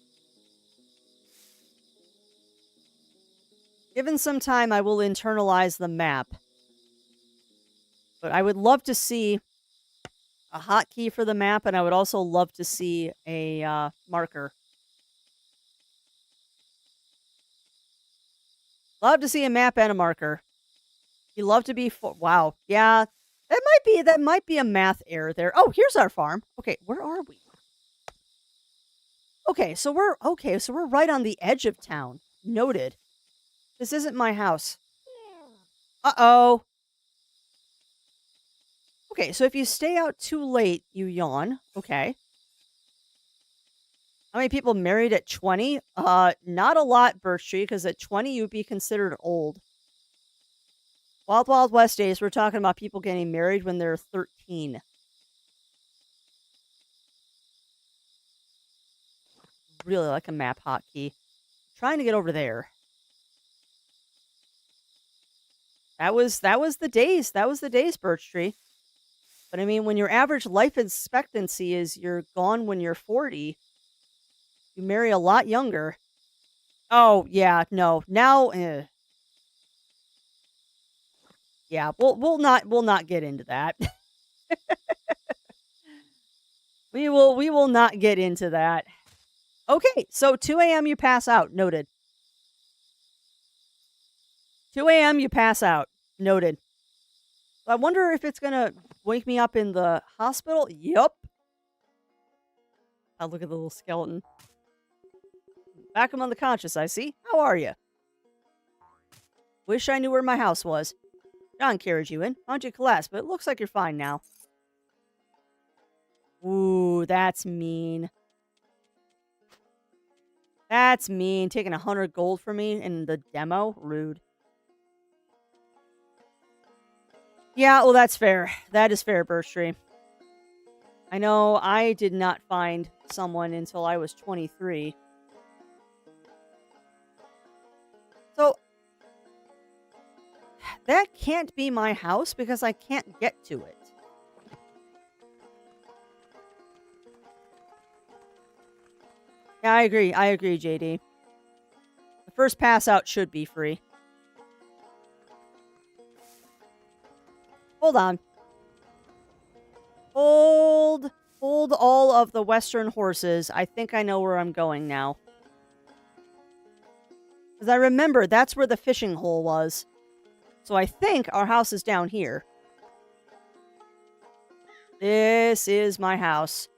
Given some time, I will internalize the map. But I would love to see a hotkey for the map, and I would also love to see a marker. Love to see a map and a marker. You love to be... Wow. Yeah. That might be a math error there. Oh, here's our farm. Okay, where are we? So we're right on the edge of town. Noted. This isn't my house. Uh-oh. Okay, so if you stay out too late, you yawn. Okay. How many people married at 20? Not a lot, Birch Tree, because at 20 you'd be considered old. Wild Wild West days, we're talking about people getting married when they're 13. Really like a map hotkey. Trying to get over there. That was the days. That was the days, Birch Tree. But I mean, when your average life expectancy is you're gone when you're 40, you marry a lot younger. Oh yeah, no. Now, yeah, we'll not get into that. we will not get into that. Okay, so 2 a.m. you pass out. Noted. 2 a.m. you pass out. Noted. I wonder if it's gonna wake me up in the hospital. Yup. I'll look at the little skeleton. Back among the conscious, I see. How are you? Wish I knew where my house was. John carried you in. Found you collapsed, but it looks like you're fine now. Ooh, that's mean. That's mean. Taking 100 gold from me in the demo? Rude. Yeah, well, that's fair. That is fair, Birch Tree. I know I did not find someone until I was 23. So, that can't be my house because I can't get to it. Yeah, I agree, JD. The first pass out should be free. Hold on. Hold all of the western horses. I think I know where I'm going now. Because I remember that's where the fishing hole was. So I think our house is down here. This is my house.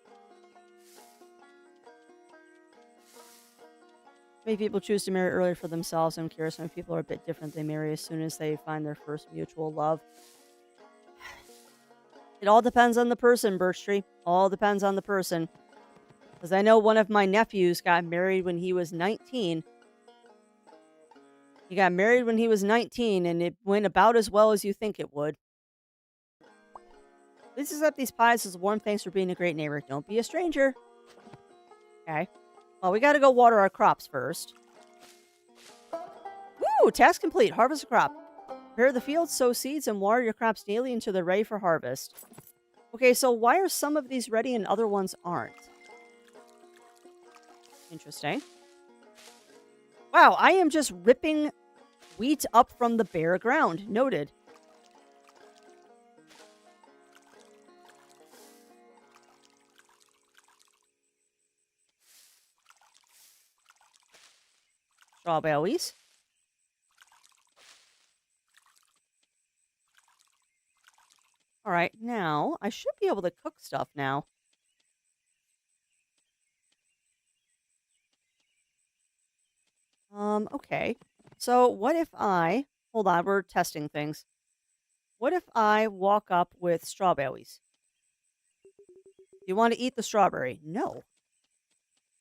Many people choose to marry early for themselves. I'm curious, many people are a bit different. They marry as soon as they find their first mutual love. It all depends on the person, Birch Tree. All depends on the person. Because I know one of my nephews got married when he was 19. He got married when he was 19, and it went about as well as you think it would. Please accept these pies as a warm thanks for being a great neighbor. Don't be a stranger. Okay. Well, we gotta go water our crops first. Woo! Task complete. Harvest a crop. Prepare the fields, sow seeds, and water your crops daily until they're ready for harvest. Okay, so why are some of these ready and other ones aren't? Interesting. Wow, I am just ripping wheat up from the bare ground. Noted. Strawberries. All right, now I should be able to cook stuff now. Okay. So what if hold on, we're testing things. What if I walk up with strawberries? You want to eat the strawberry? No.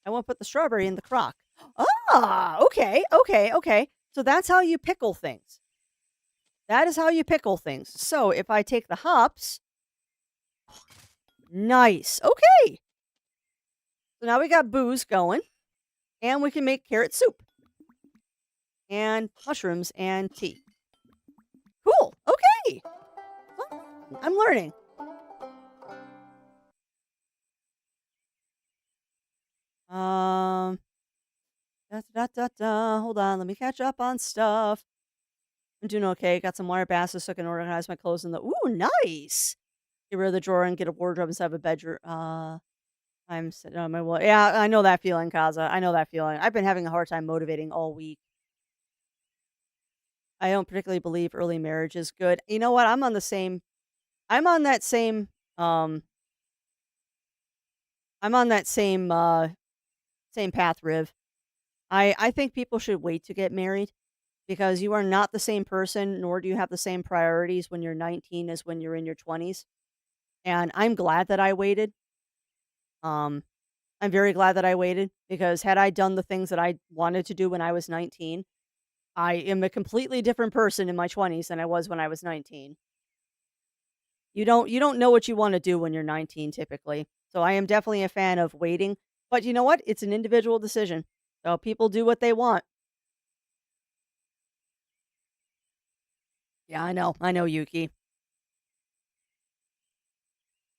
I won't put the strawberry in the crock. Ah, okay. So that's how you pickle things. That is how you pickle things. So if I take the hops, nice. Okay. So now we got booze going, and we can make carrot soup and mushrooms and tea. Cool. Okay. Well, I'm learning. Hold on. Let me catch up on stuff. I'm doing okay. Got some wire baskets so I can organize my clothes in the. Ooh, nice. Get rid of the drawer and get a wardrobe instead of a bedroom. I'm sitting on my wall. Yeah, I know that feeling, Kaza. I know that feeling. I've been having a hard time motivating all week. I don't particularly believe early marriage is good. You know what? I'm on that same I'm on that same Same path, Riv. I think people should wait to get married because you are not the same person, nor do you have the same priorities when you're 19 as when you're in your 20s. And I'm glad that I waited. Um, I'm very glad that I waited because had I done the things that I wanted to do when I was 19, I am a completely different person in my 20s than I was when I was 19. You don't know what you want to do when you're 19 typically. So I am definitely a fan of waiting, but you know what? It's an individual decision. So people do what they want. Yeah, I know. I know, Yuki.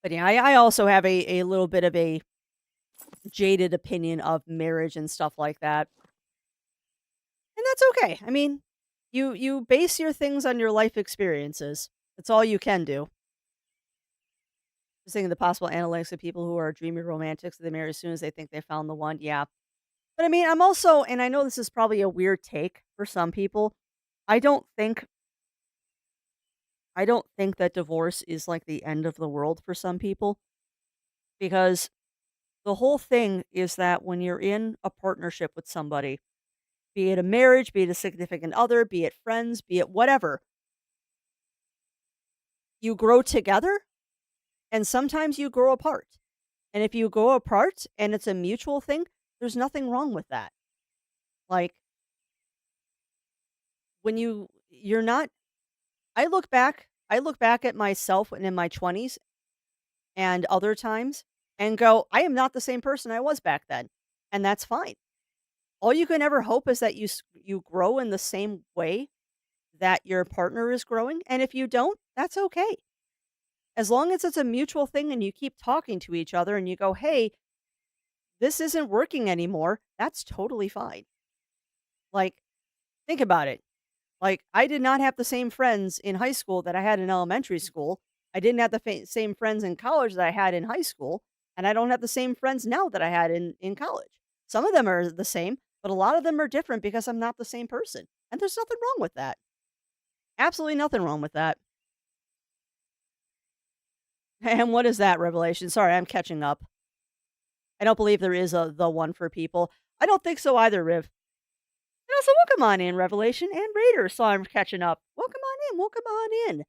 But yeah, I also have a little bit of a jaded opinion of marriage and stuff like that. And that's okay. I mean, you base your things on your life experiences. That's all you can do. Just thinking the possible analytics of people who are dreamy romantics that they marry as soon as they think they found the one. Yeah. But I mean, I'm also, and I know this is probably a weird take for some people. I don't think I don't think that divorce is like the end of the world for some people because the whole thing is that when you're in a partnership with somebody, be it a marriage, be it a significant other, be it friends, be it whatever, you grow together and sometimes you grow apart. And if you grow apart and it's a mutual thing, there's nothing wrong with that. Like when you're not I look back at myself when in my 20s and other times and go, I am not the same person I was back then. And that's fine. All you can ever hope is that you grow in the same way that your partner is growing, and if you don't, that's okay. As long as it's a mutual thing and you keep talking to each other and you go, "Hey, this isn't working anymore." That's totally fine. Like, think about it. Like, I did not have the same friends in high school that I had in elementary school. I didn't have the same friends in college that I had in high school, and I don't have the same friends now that I had in college. Some of them are the same, but a lot of them are different because I'm not the same person. And there's nothing wrong with that. Absolutely nothing wrong with that. And what is that revelation? Sorry, I'm catching up. I don't believe there is a the one for people. I don't think so either, Riv. And also, welcome on in, Revelation and Raider. So I'm catching up. Welcome on in. Welcome on in.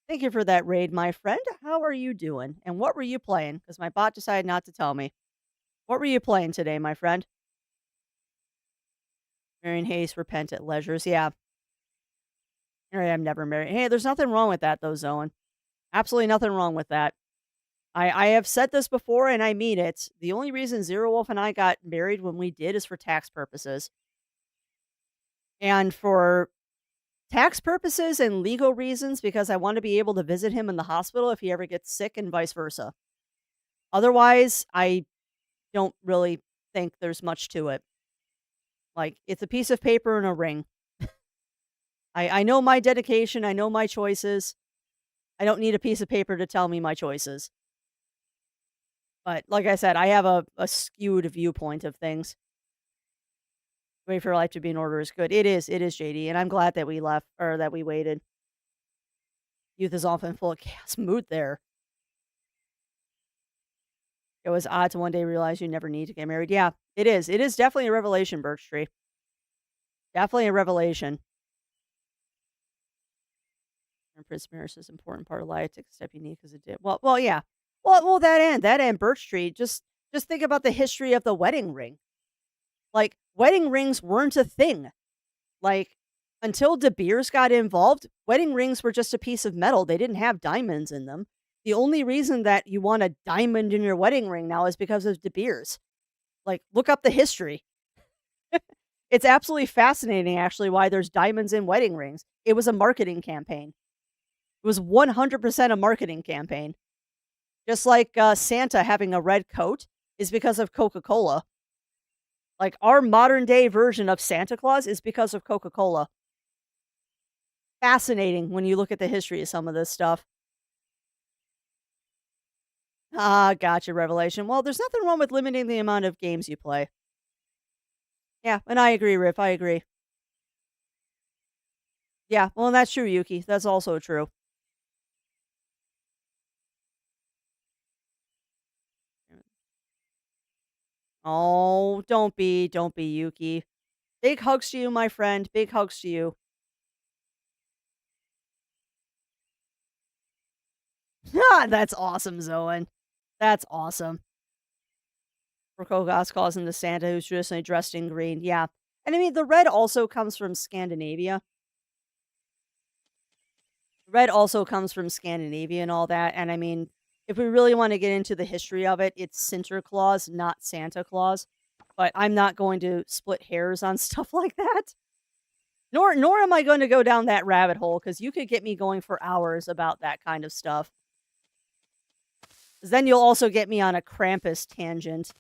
Thank you for that raid, my friend. How are you doing? And what were you playing? Because my bot decided not to tell me. What were you playing today, my friend? Marry in haste, repent at leisures. Yeah. All right, I'm never married. Hey, there's nothing wrong with that, though, Zoan. Absolutely nothing wrong with that. I have said this before and I mean it. The only reason Zero Wolf and I got married when we did is for tax purposes. And for tax purposes and legal reasons, because I want to be able to visit him in the hospital if he ever gets sick and vice versa. Otherwise, I don't really think there's much to it. Like, it's a piece of paper and a ring. I know my dedication, I know my choices. I don't need a piece of paper to tell me my choices. But like I said, I have a skewed viewpoint of things. Wait for life to be in order is good. It is, JD, and I'm glad that we left or that we waited. Youth is often full of chaos mood there. It was odd to one day realize you never need to get married. Yeah, it is. It is definitely a revelation, Birch Tree. Definitely a revelation. And Prince Maris is an important part of life. Take a step unique as it did. Well, yeah. Well, that and Birch Tree. Just think about the history of the wedding ring. Like, wedding rings weren't a thing. Like, until De Beers got involved, wedding rings were just a piece of metal. They didn't have diamonds in them. The only reason that you want a diamond in your wedding ring now is because of De Beers. Like, look up the history. It's absolutely fascinating, actually, why there's diamonds in wedding rings. It was a marketing campaign. It was 100% a marketing campaign. Just like Santa having a red coat is because of Coca-Cola. Like, our modern day version of Santa Claus is because of Coca-Cola. Fascinating when you look at the history of some of this stuff. Ah, gotcha, Revelation. Well, there's nothing wrong with limiting the amount of games you play. Yeah, and I agree, Riff. I agree. Yeah, well, and that's true, Yuki. That's also true. Oh, don't be, Yuki. Big hugs to you, my friend. Big hugs to you. Ah, that's awesome, Zoan. That's awesome. Rokogas calls him the Santa who's traditionally dressed in green. Yeah. And I mean, the red also comes from Scandinavia. Red also comes from Scandinavia and all that. And I mean, if we really want to get into the history of it, it's Sinterklaas, not Santa Claus. But I'm not going to split hairs on stuff like that. Nor am I going to go down that rabbit hole because you could get me going for hours about that kind of stuff. 'Cause then you'll also get me on a Krampus tangent.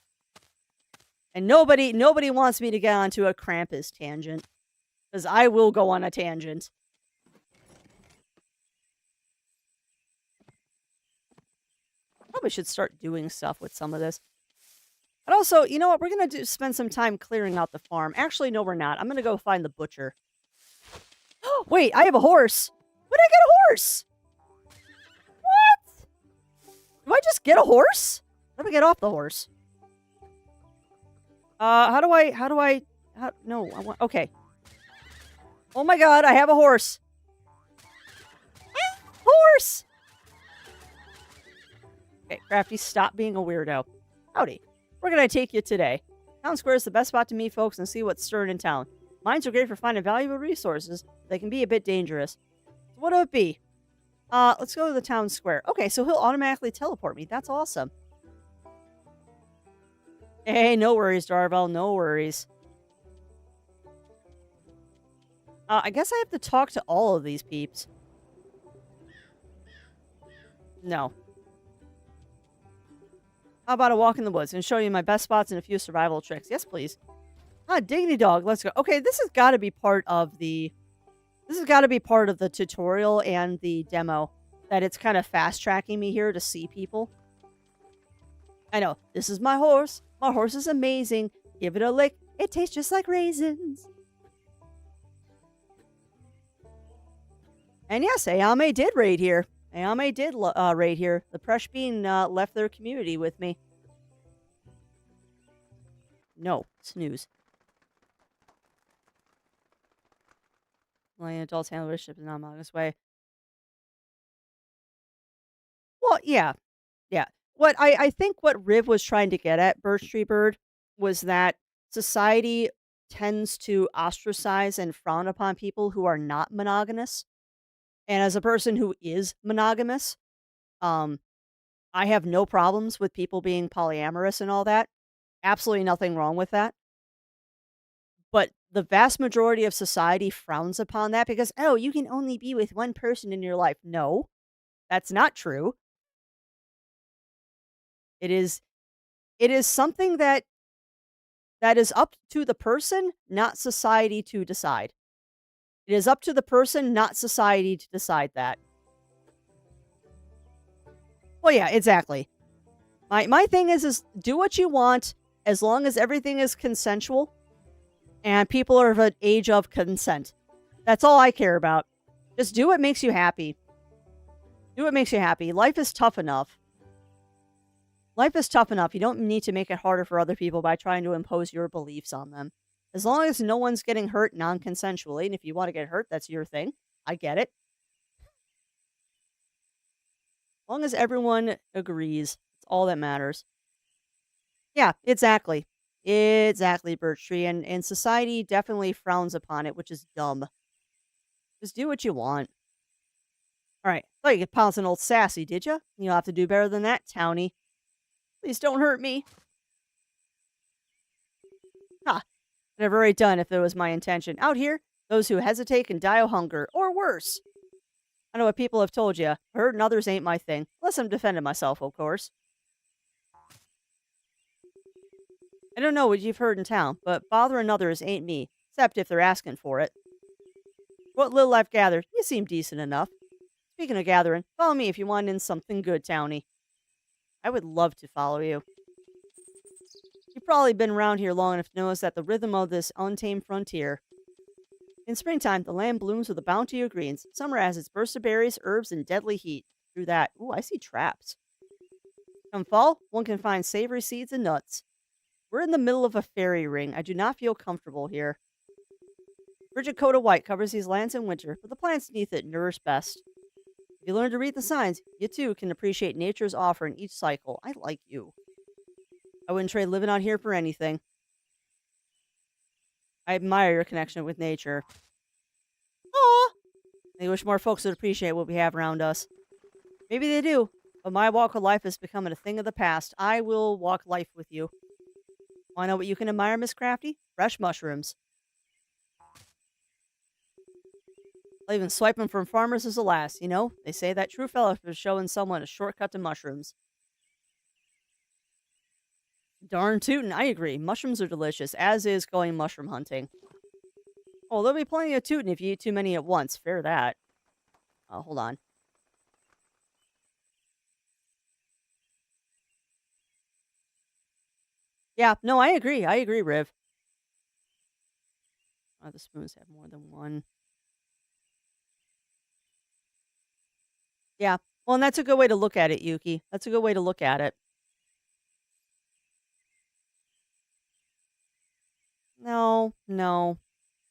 And nobody wants me to get onto a Krampus tangent. Because I will go on a tangent. Probably should start doing stuff with some of this. But also, you know what? We're going to spend some time clearing out the farm. Actually, no, we're not. I'm going to go find the butcher. Wait, I have a horse. When did I get a horse? What? Do I just get a horse? How do I get off the horse? Okay. Oh my god, I have a horse. Horse! Okay, Crafty, stop being a weirdo. Howdy. Where can I take you today? Town Square is the best spot to meet folks and see what's stirring in town. Mines are great for finding valuable resources. They can be a bit dangerous. So what would it be? Let's go to the town square. Okay, so he'll automatically teleport me. That's awesome. Hey, no worries, Darvel. No worries. I guess I have to talk to all of these peeps. No. How about a walk in the woods and show you my best spots and a few survival tricks? Yes, please. Diggity dog. Let's go. Okay, this has got to be part of the... This has got to be part of the tutorial and the demo. That it's kind of fast-tracking me here to see people. I know. This is my horse. My horse is amazing. Give it a lick. It tastes just like raisins. And yes, Ayame did raid here. Ayame did raid here. The Presh Bean left their community with me. No. Snooze. Letting adults handle relationships in a non-monogamous way. Well, yeah. Yeah. I think what Riv was trying to get at, Birch Tree Bird, was that society tends to ostracize and frown upon people who are not monogamous. And as a person who is monogamous, I have no problems with people being polyamorous and all that. Absolutely nothing wrong with that. But the vast majority of society frowns upon that because, oh, you can only be with one person in your life. No, that's not true. It is something that is up to the person, not society to decide. It is up to the person, not society to decide that. Well, yeah, exactly. My thing is do what you want as long as everything is consensual and people are of an age of consent. That's all I care about. Just do what makes you happy. Do what makes you happy. Life is tough enough. Life is tough enough. You don't need to make it harder for other people by trying to impose your beliefs on them. As long as no one's getting hurt non-consensually, and if you want to get hurt, that's your thing. I get it. As long as everyone agrees, it's all that matters. Yeah, exactly. Exactly, Birch Tree. And society definitely frowns upon it, which is dumb. Just do what you want. Alright, thought you could pounce an old sassy, did you? You'll have to do better than that, townie. Please don't hurt me. Ha! I'd have already done if it was my intention. Out here, those who hesitate can die of hunger, or worse. I know what people have told you. Hurting others ain't my thing. Unless I'm defending myself, of course. I don't know what you've heard in town, but bothering others ain't me. Except if they're asking for it. What little I've gathered, you seem decent enough. Speaking of gathering, follow me if you want in something good, townie. I would love to follow you. You've probably been around here long enough to notice that the rhythm of this untamed frontier. In springtime, the land blooms with a bounty of greens. Summer has its burst of berries, herbs, and deadly heat. Through that, ooh, I see traps. Come fall, one can find savory seeds and nuts. We're in the middle of a fairy ring. I do not feel comfortable here. Frigid coat of white covers these lands in winter, but the plants beneath it nourish best. If you learn to read the signs, you too can appreciate nature's offer in each cycle. I like you. I wouldn't trade living out here for anything. I admire your connection with nature. Aw! I wish more folks would appreciate what we have around us. Maybe they do, but my walk of life is becoming a thing of the past. I will walk life with you. Want to know what you can admire, Miss Crafty? Fresh mushrooms. Even swiping from farmers is a last, you know? They say that true fellowship is showing someone a shortcut to mushrooms. Darn tootin', I agree. Mushrooms are delicious, as is going mushroom hunting. Oh, there'll be plenty of tootin' if you eat too many at once. Fair that. Hold on. Yeah, no, I agree. I agree, Riv. Oh, the spoons have more than one. Yeah. Well, and that's a good way to look at it, Yuki. That's a good way to look at it. No, no.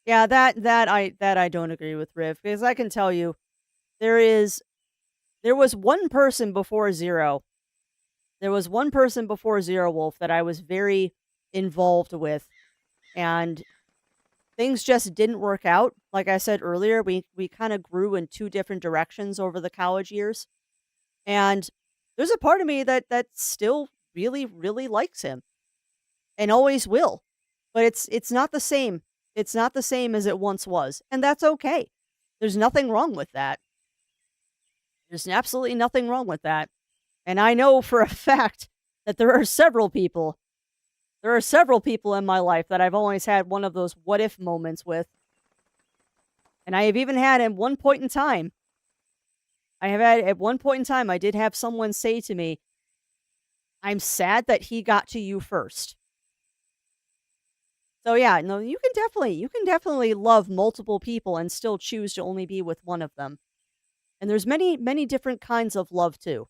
Yeah, that I don't agree with Riv, because I can tell you there was one person before Zero. There was one person before Zero Wolf that I was very involved with, and things just didn't work out. Like I said earlier, we kind of grew in two different directions over the college years. And there's a part of me that still really, really likes him and always will. But it's not the same. It's not the same as it once was. And that's okay. There's nothing wrong with that. There's absolutely nothing wrong with that. And I know for a fact that there are several people. There are several people in my life that I've always had one of those what if moments with. And I have even had at one point in time, I did have someone say to me, I'm sad that he got to you first. So yeah, no, you can definitely love multiple people and still choose to only be with one of them. And there's many, many different kinds of love too.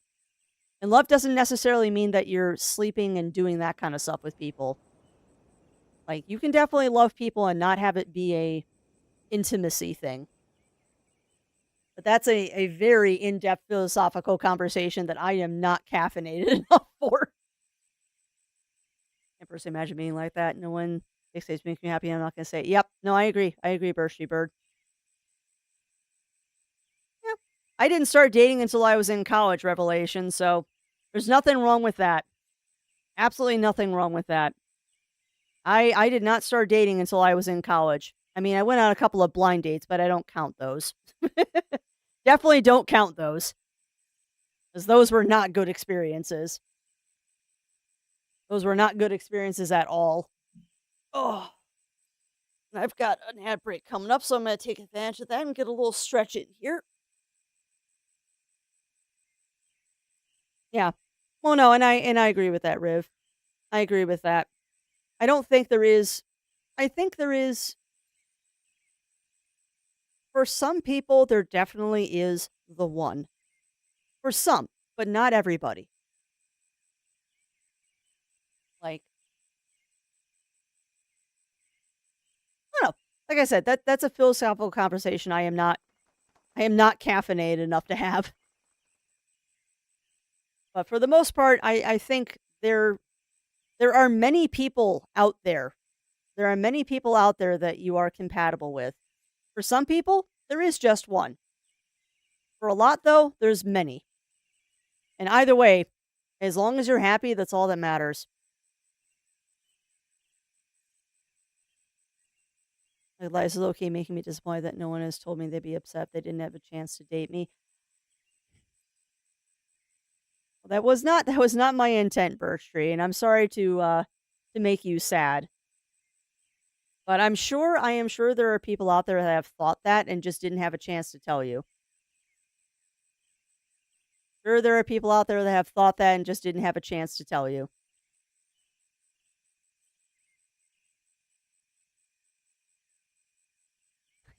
And love doesn't necessarily mean that you're sleeping and doing that kind of stuff with people. Like, you can definitely love people and not have it be a intimacy thing. But that's a very in-depth philosophical conversation that I am not caffeinated enough for. Can't personally imagine being like that. No one dictates makes me happy. I'm not going to say, yep. No, I agree. I agree, Bursty Bird. Yeah. I didn't start dating until I was in college, Revelation. So there's nothing wrong with that. Absolutely nothing wrong with that. I did not start dating until I was in college. I mean, I went on a couple of blind dates, but I don't count those. Definitely don't count those. Because those were not good experiences. Those were not good experiences at all. Oh. And I've got an ad break coming up, so I'm going to take advantage of that and get a little stretch in here. Yeah. Well, no, and I agree with that, Riv. I agree with that. I don't think there is. I think there is. For some people, there definitely is the one. For some, but not everybody. Like, I don't know. Like I said, that's a philosophical conversation I am not caffeinated enough to have. But for the most part, I think there are many people out there. There are many people out there that you are compatible with. For some people, there is just one. For a lot, though, there's many. And either way, as long as you're happy, that's all that matters. Like, Liza's okay making me disappointed that no one has told me they'd be upset if they didn't have a chance to date me. Well, that was not my intent, Birch Tree, and I'm sorry to make you sad. But I am sure there are people out there that have thought that and just didn't have a chance to tell you. Sure, there are people out there that have thought that and just didn't have a chance to tell you.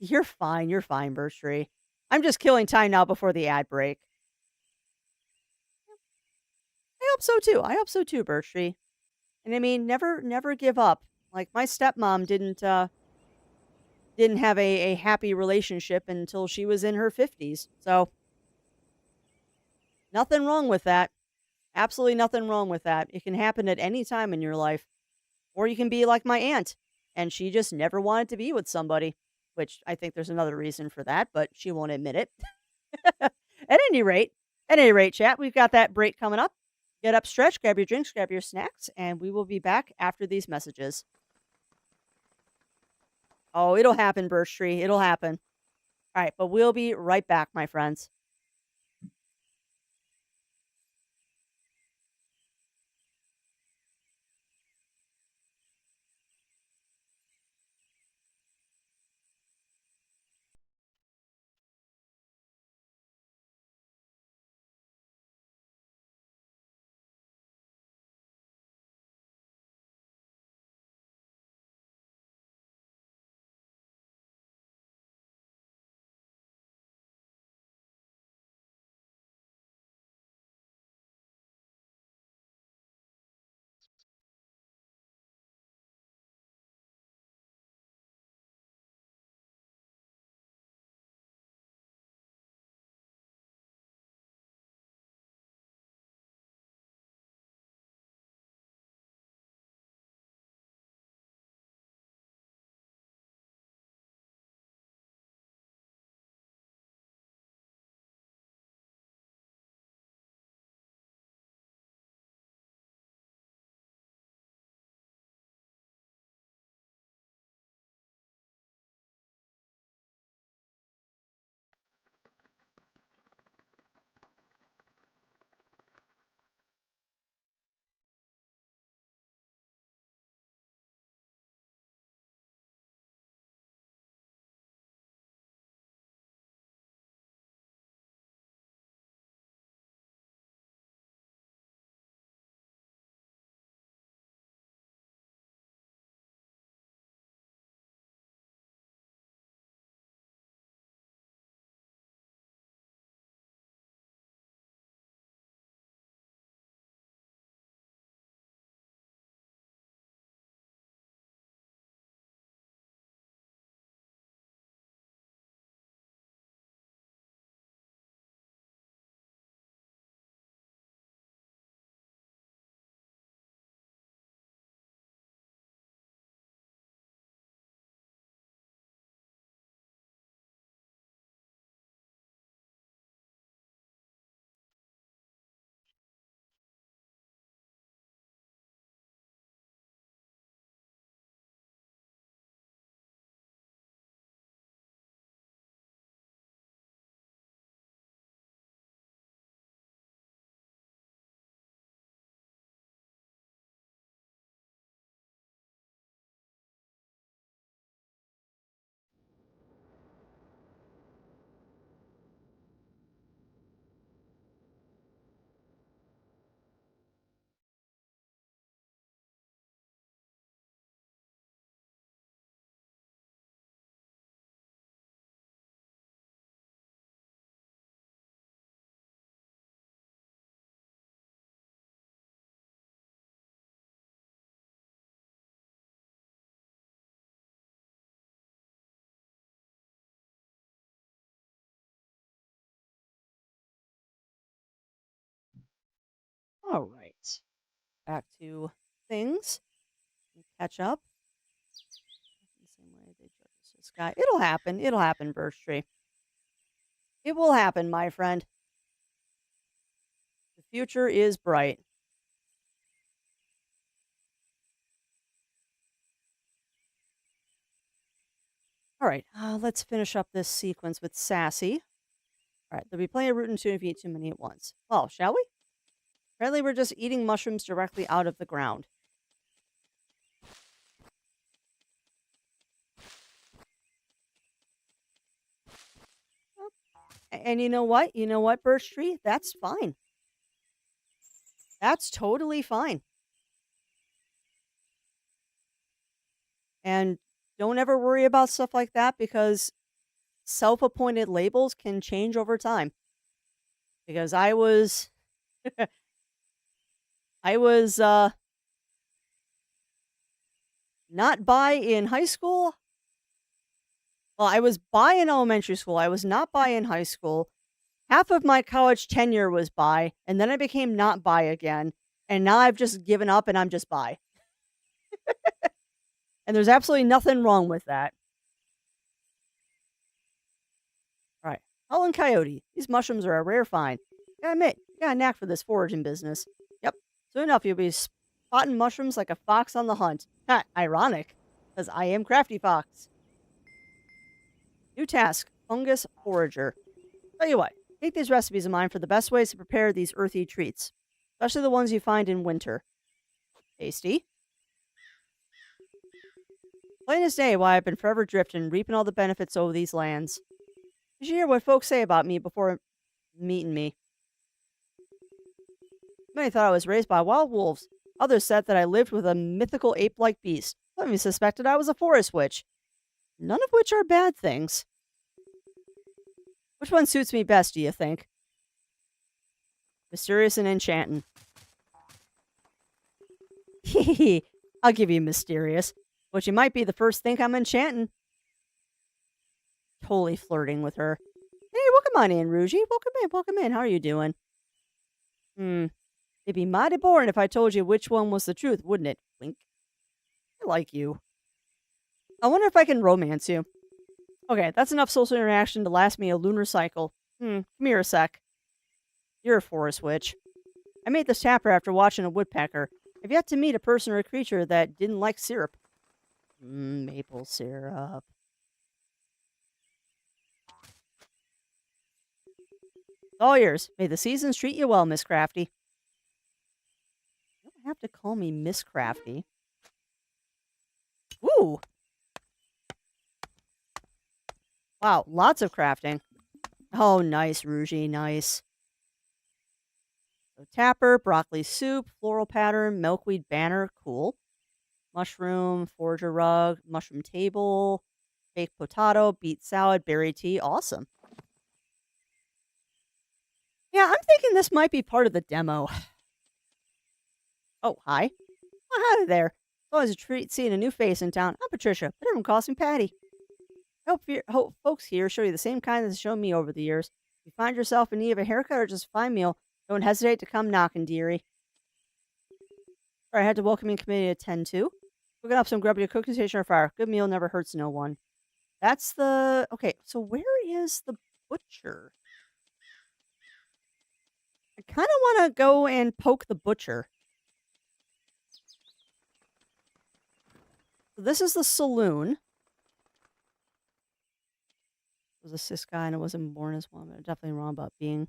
You're fine, Birch Tree. I'm just killing time now before the ad break. I hope so too, Birch Tree. And I mean, never give up. Like my stepmom didn't have a happy relationship until she was in her 50s. So, nothing wrong with that. Absolutely nothing wrong with that. It can happen at any time in your life. Or you can be like my aunt, and she just never wanted to be with somebody, which I think there's another reason for that, but she won't admit it. at any rate, at any rate, chat, we've got that break coming up. Get up, stretch, grab your drinks, grab your snacks, and we will be back after these messages. Oh, it'll happen, Birch Tree. It'll happen. All right, but we'll be right back, my friends. All right. Back to things. Catch up. The same way they judge this guy. It'll happen. It'll happen, Birch Tree. It will happen, my friend. The future is bright. All right, let's finish up this sequence with Sassy. All right, there'll be plenty of root and tuna if you eat too many at once. Well, shall we? Apparently, we're just eating mushrooms directly out of the ground. And you know what? You know what, Birch Tree? That's fine. That's totally fine. And don't ever worry about stuff like that because self-appointed labels can change over time. Because I was not bi in high school. Well, I was bi in elementary school. I was not bi in high school. Half of my college tenure was bi, and then I became not bi again. And now I've just given up and I'm just bi. And there's absolutely nothing wrong with that. All right. Holland Coyote. These mushrooms are a rare find. Gotta admit, you got a knack for this foraging business. Yep. Soon enough, you'll be spotting mushrooms like a fox on the hunt. Ha, ironic, because I am Crafty Fox. New task, Fungus Forager. Tell you what, take these recipes of mine for the best ways to prepare these earthy treats, especially the ones you find in winter. Tasty. Plain as day why I've been forever drifting, reaping all the benefits over these lands. You should hear what folks say about me before meeting me. Many thought I was raised by wild wolves. Others said that I lived with a mythical ape-like beast. Some even suspected I was a forest witch. None of which are bad things. Which one suits me best, do you think? Mysterious and enchanting. Hehe, I'll give you mysterious. But you might be the first think I'm enchanting. Totally flirting with her. Hey, welcome on in, Rougie. Welcome in. How are you doing? It'd be mighty boring if I told you which one was the truth, wouldn't it? Wink. I like you. I wonder if I can romance you. Okay, that's enough social interaction to last me a lunar cycle. Come here a sec. You're a forest witch. I made this chapter after watching a woodpecker. I've yet to meet a person or a creature that didn't like syrup. Maple syrup. All yours. May the seasons treat you well, Miss Crafty. You don't have to call me Miss Crafty. Ooh! Wow, lots of crafting. Oh, nice, Rougie, nice. So, tapper, broccoli soup, floral pattern, milkweed banner, cool. Mushroom, forager rug, mushroom table, baked potato, beet salad, berry tea, awesome. Yeah, I'm thinking this might be part of the demo. Oh, hi. Well, hi there. It's always a treat seeing a new face in town. I'm Patricia, but everyone calls me Patty. Hope folks here show you the same kindness as shown me over the years. If you find yourself in need of a haircut or just a fine meal, don't hesitate to come knocking, dearie. Sorry, I had to welcoming committee to attend to. Cooking up some grub to cooking station or fire. Good meal never hurts no one. That's the... Okay, so where is the butcher? I kind of want to go and poke the butcher. So this is the saloon. I was a cis guy and I wasn't born as one. I'm definitely wrong about being.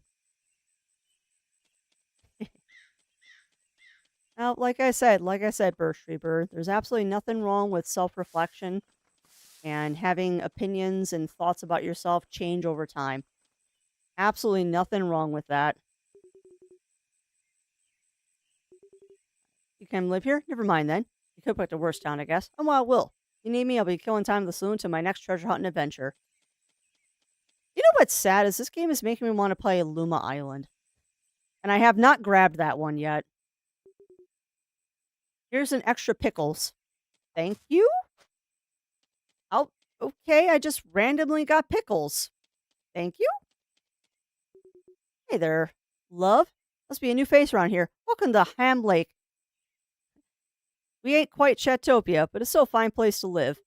Now, like I said, Birch Tree Bird, there's absolutely nothing wrong with self-reflection and having opinions and thoughts about yourself change over time. Absolutely nothing wrong with that. You can live here? Never mind then. You could pick the worst town, I guess. Oh, well, I will. If you need me, I'll be killing time in the saloon to my next treasure hunting adventure. You know what's sad is this game is making me want to play Luma Island. And I have not grabbed that one yet. Here's an extra pickles. Thank you? Oh, okay, I just randomly got pickles. Thank you. Hey there, love. Must be a new face around here. Welcome to Ham Lake. We ain't quite Chatopia, but it's still a fine place to live.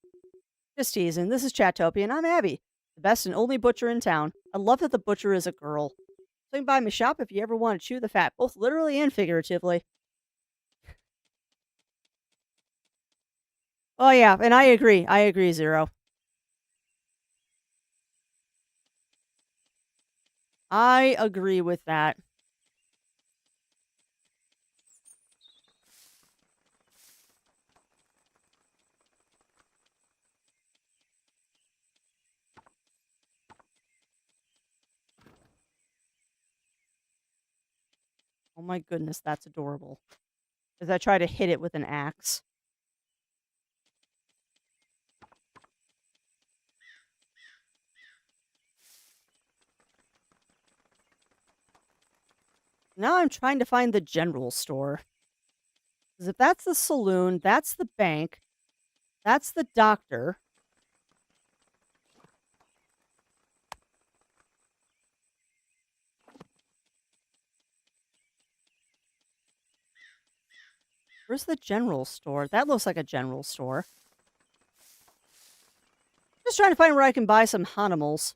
Just teasing, this is Chatopia and I'm Abby, the best and only butcher in town. I love that the butcher is a girl. Swing by my shop if you ever want to chew the fat, both literally and figuratively. Oh yeah, and I agree, Zero. I agree with that. Oh my goodness, that's adorable. As I try to hit it with an axe. Now I'm trying to find the general store. Because if that's the saloon, that's the bank. That's the doctor. Where's the general store? That looks like a general store. Just trying to find where I can buy some Hanimals.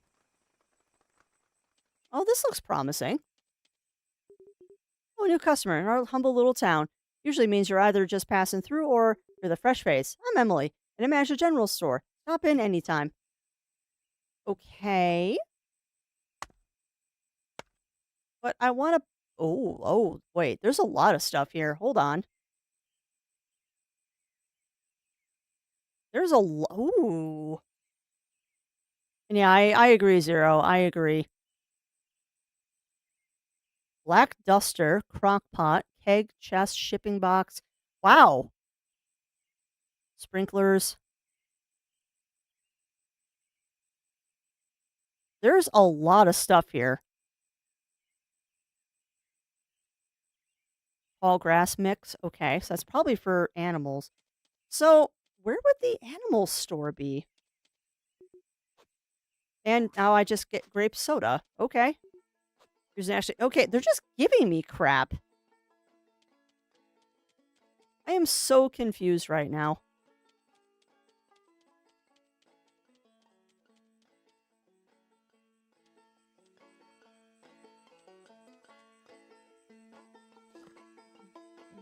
Oh, this looks promising. Oh, new customer in our humble little town. Usually means you're either just passing through or you're the fresh face. I'm Emily, and I manage a general store. Stop in anytime. Okay. But I want to... Oh, wait. There's a lot of stuff here. Hold on. There's a... Ooh. And yeah, I agree, Zero. I agree. Black duster, crock pot, keg, chest, shipping box. Wow. Sprinklers. There's a lot of stuff here. Tall grass mix. Okay, so that's probably for animals. So, where would the animal store be? And now I just get grape soda. Okay. There's actually... Okay, they're just giving me crap. I am so confused right now.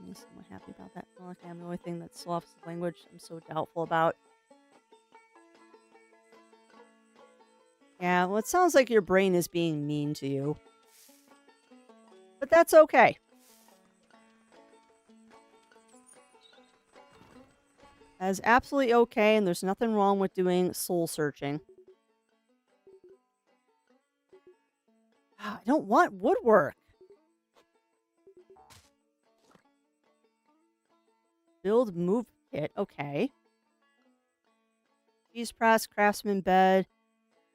I'm somewhat happy about that. Well, okay, I'm the only thing that sloughs the language I'm so doubtful about. Yeah, well, it sounds like your brain is being mean to you. But that's okay. That is absolutely okay, and there's nothing wrong with doing soul searching. I don't want woodwork. Build move kit. Okay. Cheese press, craftsman bed,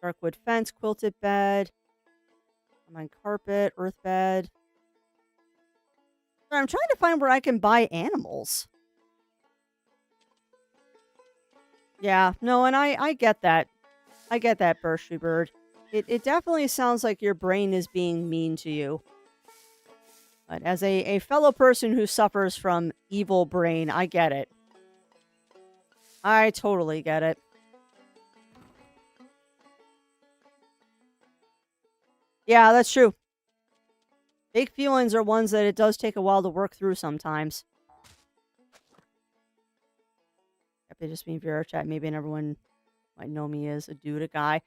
dark wood fence, quilted bed, combined carpet, earth bed. I'm trying to find where I can buy animals. Yeah, no, and I get that. I get that, Burshy Bird. It definitely sounds like your brain is being mean to you. But as a fellow person who suffers from evil brain, I get it. I totally get it. Yeah, that's true. Fake feelings are ones that it does take a while to work through sometimes. Happy just being VR chat. Maybe everyone might know me as a dude, a guy.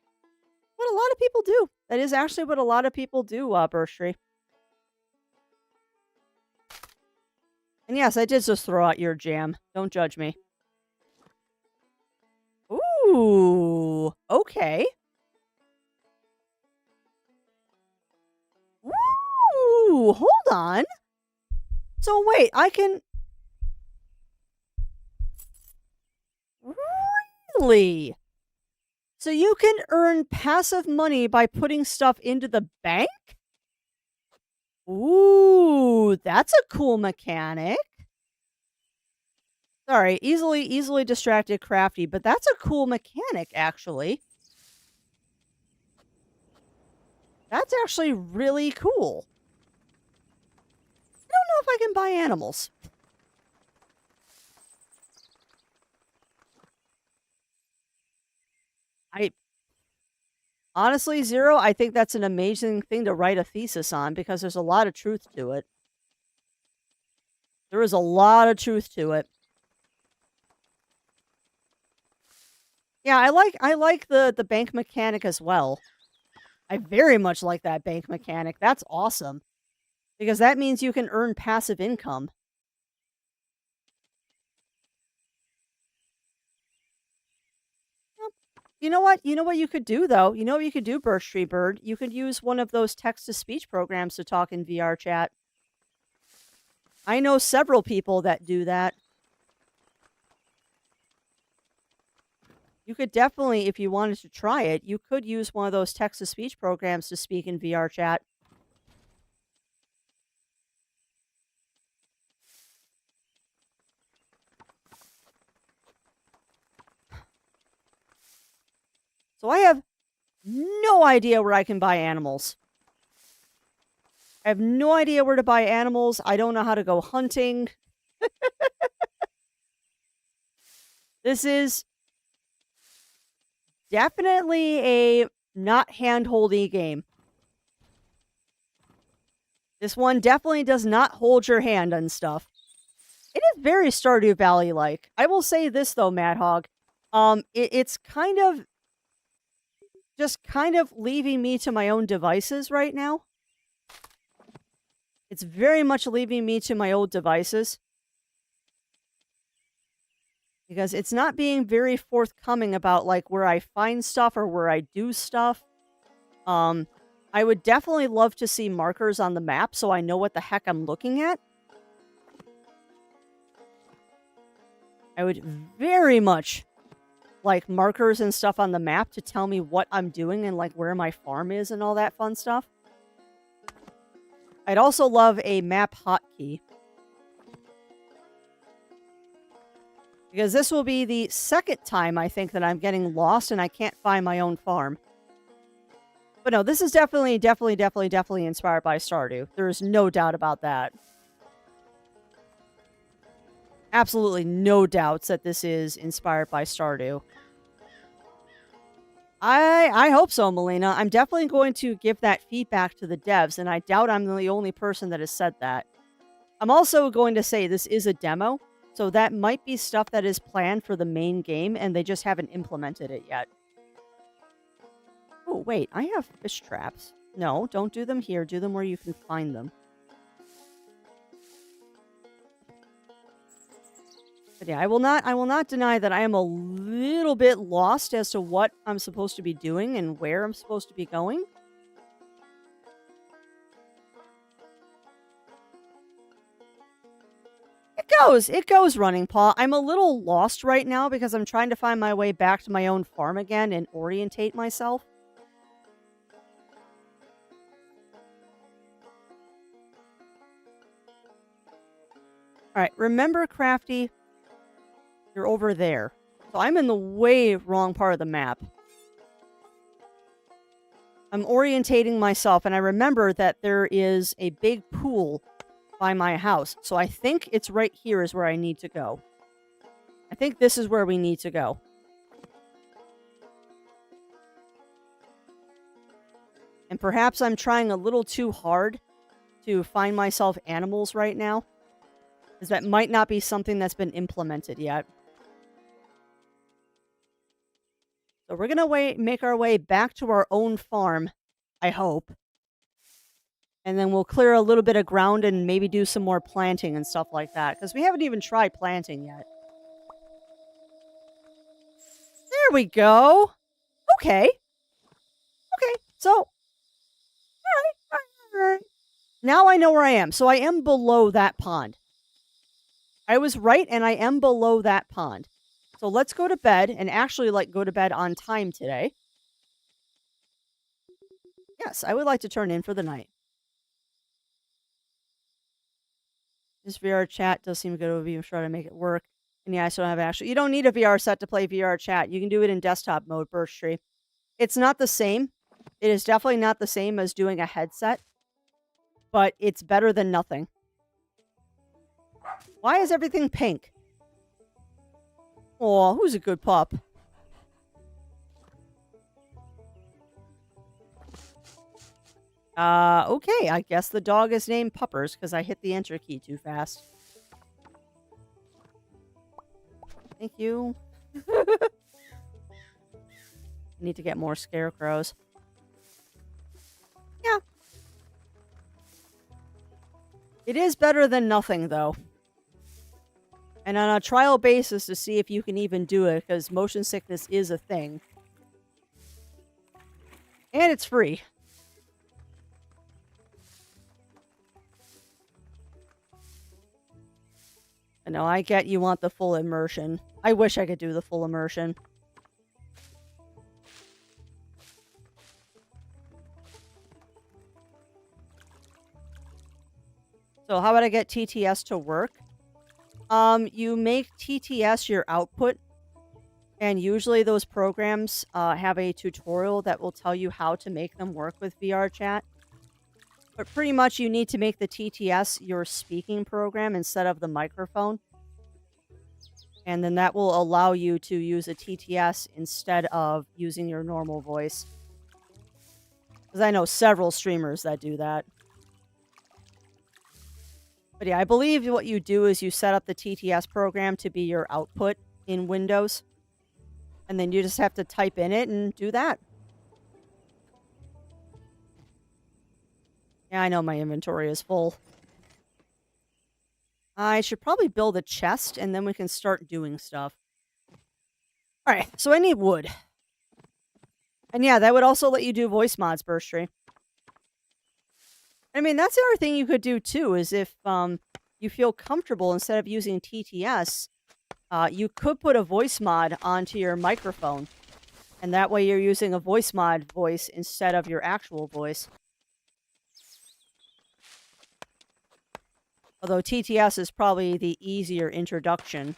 What a lot of people do. That is actually what a lot of people do, Burstree. And yes, I did just throw out your jam. Don't judge me. Ooh, okay. Ooh, hold on. So wait, I can... Really? So you can earn passive money by putting stuff into the bank? Ooh, that's a cool mechanic. Sorry, easily distracted, crafty, but that's a cool mechanic, actually. That's actually really cool. I don't know if I can buy animals. Honestly, Zero, I think that's an amazing thing to write a thesis on because there's a lot of truth to it. There is a lot of truth to it. Yeah, I like the bank mechanic as well. I very much like that bank mechanic. That's awesome. Because that means you can earn passive income. You know what? You know what you could do, though? You know what you could do, Birch Bird? You could use one of those text-to-speech programs to talk in VR chat. I know several people that do that. You could definitely, if you wanted to try it, you could use one of those text-to-speech programs to speak in VR chat. So I have no idea where I can buy animals. I have no idea where to buy animals. I don't know how to go hunting. This is definitely a not handholdy game. This one definitely does not hold your hand on stuff. It is very Stardew Valley-like. I will say this, though, Mad Hog. It's kind of just kind of leaving me to my own devices right now. It's very much leaving me to my old devices. Because it's not being very forthcoming about, like, where I find stuff or where I do stuff. I would definitely love to see markers on the map so I know what the heck I'm looking at. I would very much like markers and stuff on the map to tell me what I'm doing and like where my farm is and all that fun stuff. I'd also love a map hotkey. Because this will be the second time I think that I'm getting lost and I can't find my own farm. But no, this is definitely inspired by Stardew. There is no doubt about that. Absolutely no doubts that this is inspired by Stardew. I hope so, Melina. I'm definitely going to give that feedback to the devs, and I doubt I'm the only person that has said that. I'm also going to say this is a demo, so that might be stuff that is planned for the main game, and they just haven't implemented it yet. Oh, wait, I have fish traps. No, don't do them here. Do them where you can find them. But yeah, I will not deny that I am a little bit lost as to what I'm supposed to be doing and where I'm supposed to be going. It goes, Running Paw. I'm a little lost right now because I'm trying to find my way back to my own farm again and orientate myself. Alright, remember, Crafty, you're over there. So I'm in the way wrong part of the map. I'm orientating myself, and I remember that there is a big pool by my house. So I think it's right here is where I need to go. I think this is where we need to go. And perhaps I'm trying a little too hard to find myself animals right now. Because that might not be something that's been implemented yet. So we're going to make our way back to our own farm, I hope. And then we'll clear a little bit of ground and maybe do some more planting and stuff like that. Because we haven't even tried planting yet. There we go. Okay. Okay, so... Alright. Now I know where I am. So I am below that pond. I was right, and I am below that pond. So let's go to bed, and actually, like, go to bed on time today. Yes, I would like to turn in for the night. This VR chat does seem good. I'm trying to make it work. And yeah, I still don't have actually. You don't need a VR set to play VR chat. You can do it in desktop mode, Birch Tree. It's not the same. It is definitely not the same as doing a headset. But it's better than nothing. Why is everything pink? Aw, who's a good pup? Okay, I guess the dog is named Puppers because I hit the enter key too fast. Thank you. Need to get more scarecrows. Yeah. It is better than nothing, though. And on a trial basis to see if you can even do it, because motion sickness is a thing. And it's free. I know, I get you want the full immersion. I wish I could do the full immersion. So how about I get TTS to work? You make TTS your output, And usually those programs have a tutorial that will tell you how to make them work with VR chat. But pretty much you need to make the TTS your speaking program instead of the microphone. And then that will allow you to use a TTS instead of using your normal voice. Because I know several streamers that do that. But yeah, I believe what you do is you set up the TTS program to be your output in Windows. And then you just have to type in it and do that. Yeah, I know my inventory is full. I should probably build a chest and then we can start doing stuff. Alright, so I need wood. And yeah, that would also let you do voice mods, Burst Tree. I mean, that's the other thing you could do too, is if you feel comfortable instead of using TTS, you could put a voice mod onto your microphone. And that way you're using a voice mod voice instead of your actual voice. Although TTS is probably the easier introduction.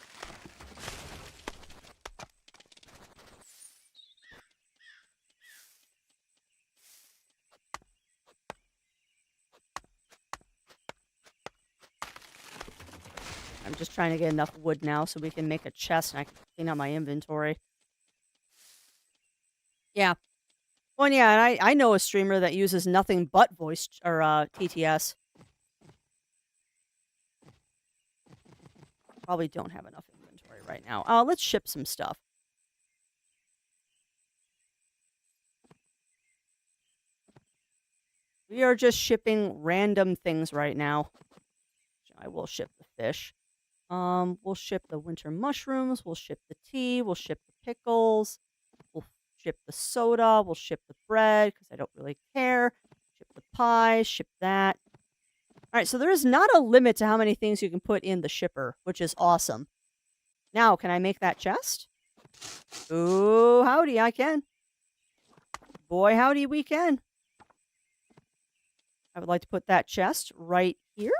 I'm just trying to get enough wood now so we can make a chest and I can clean out my inventory. Yeah. Well, yeah, and I know a streamer that uses nothing but voice or TTS. Probably don't have enough inventory right now. Let's ship some stuff. We are just shipping random things right now. I will ship the fish. We'll ship the winter mushrooms. We'll ship the tea. We'll ship the pickles. We'll ship the soda. We'll ship the bread because I don't really care. Ship the pie. Ship that. All right, so there is not a limit to how many things you can put in the shipper, which is awesome. Now, can I make that chest? Ooh, howdy, I can. Boy, howdy, we can. I would like to put that chest right here.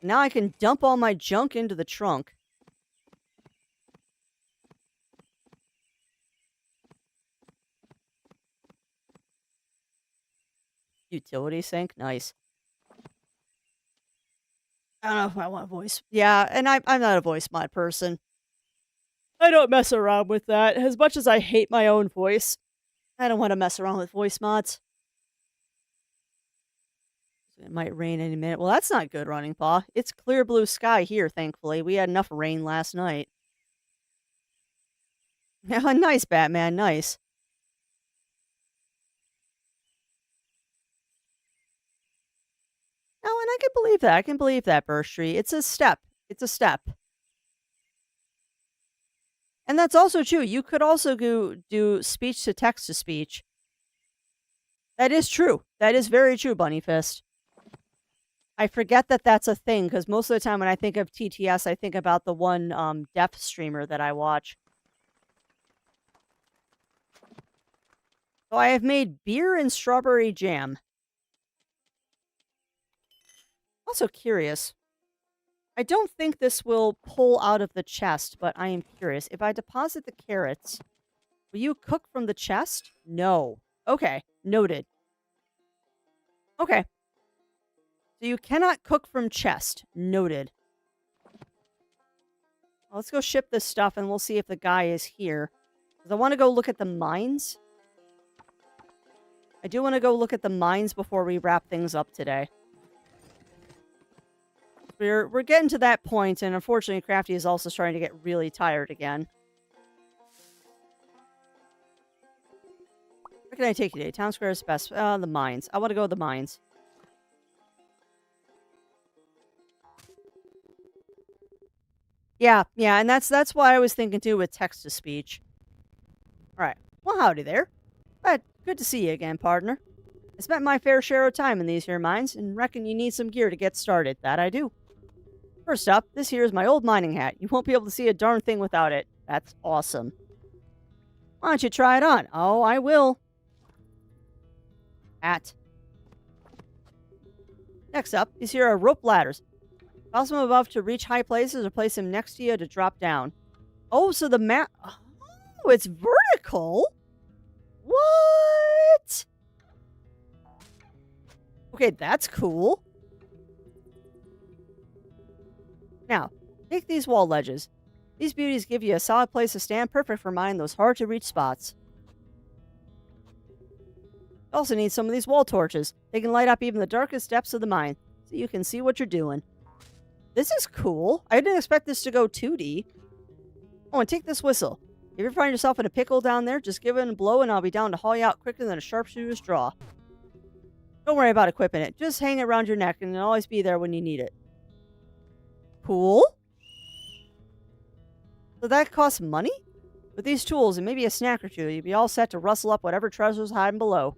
Now I can dump all my junk into the trunk. Utility sink, nice. I don't know if I want a voice. Yeah, and I'm not a voice mod person. I don't mess around with that. As much as I hate my own voice, I don't want to mess around with voice mods. It might rain any minute. Well, that's not good, Running Paw. It's clear blue sky here, thankfully. We had enough rain last night. Yeah, nice, Batman, nice. Oh, and I can believe that. I can believe that, Burst Tree. It's a step. It's a step. And that's also true. You could also do speech to text to speech. That is true. That is very true, Bunny Fist. I forget that that's a thing because most of the time when I think of TTS, I think about the one deaf streamer that I watch. So I have made beer and strawberry jam. Also curious. I don't think this will pull out of the chest, but I am curious. If I deposit the carrots, will you cook from the chest? No. Okay. Noted. Okay. So you cannot cook from chest. Noted. Well, let's go ship this stuff and we'll see if the guy is here. Because I want to go look at the mines. I do want to go look at the mines before we wrap things up today. We're getting to that point, and unfortunately Crafty is also starting to get really tired again. Where can I take you today? Town Square is best. The mines. I want to go to the mines. Yeah, and that's why I was thinking too with text to speech. Alright. Well, howdy there. Good to see you again, partner. I spent my fair share of time in these here mines, and reckon you need some gear to get started. That I do. First up, this here is my old mining hat. You won't be able to see a darn thing without it. That's awesome. Why don't you try it on? Oh, I will. Hat. Next up, these here are rope ladders. Toss them above to reach high places or place them next to you to drop down. Oh, so the map... Oh, it's vertical? What? Okay, that's cool. Now, take these wall ledges. These beauties give you a solid place to stand, perfect for mining those hard-to-reach spots. You also need some of these wall torches. They can light up even the darkest depths of the mine, so you can see what you're doing. This is cool. I didn't expect this to go 2D. Oh, and take this whistle. If you find yourself in a pickle down there, just give it a blow and I'll be down to haul you out quicker than a sharpshooter's draw. Don't worry about equipping it. Just hang it around your neck and it'll always be there when you need it. Cool. So that costs money? With these tools and maybe a snack or two, you'll be all set to rustle up whatever treasure's hiding below.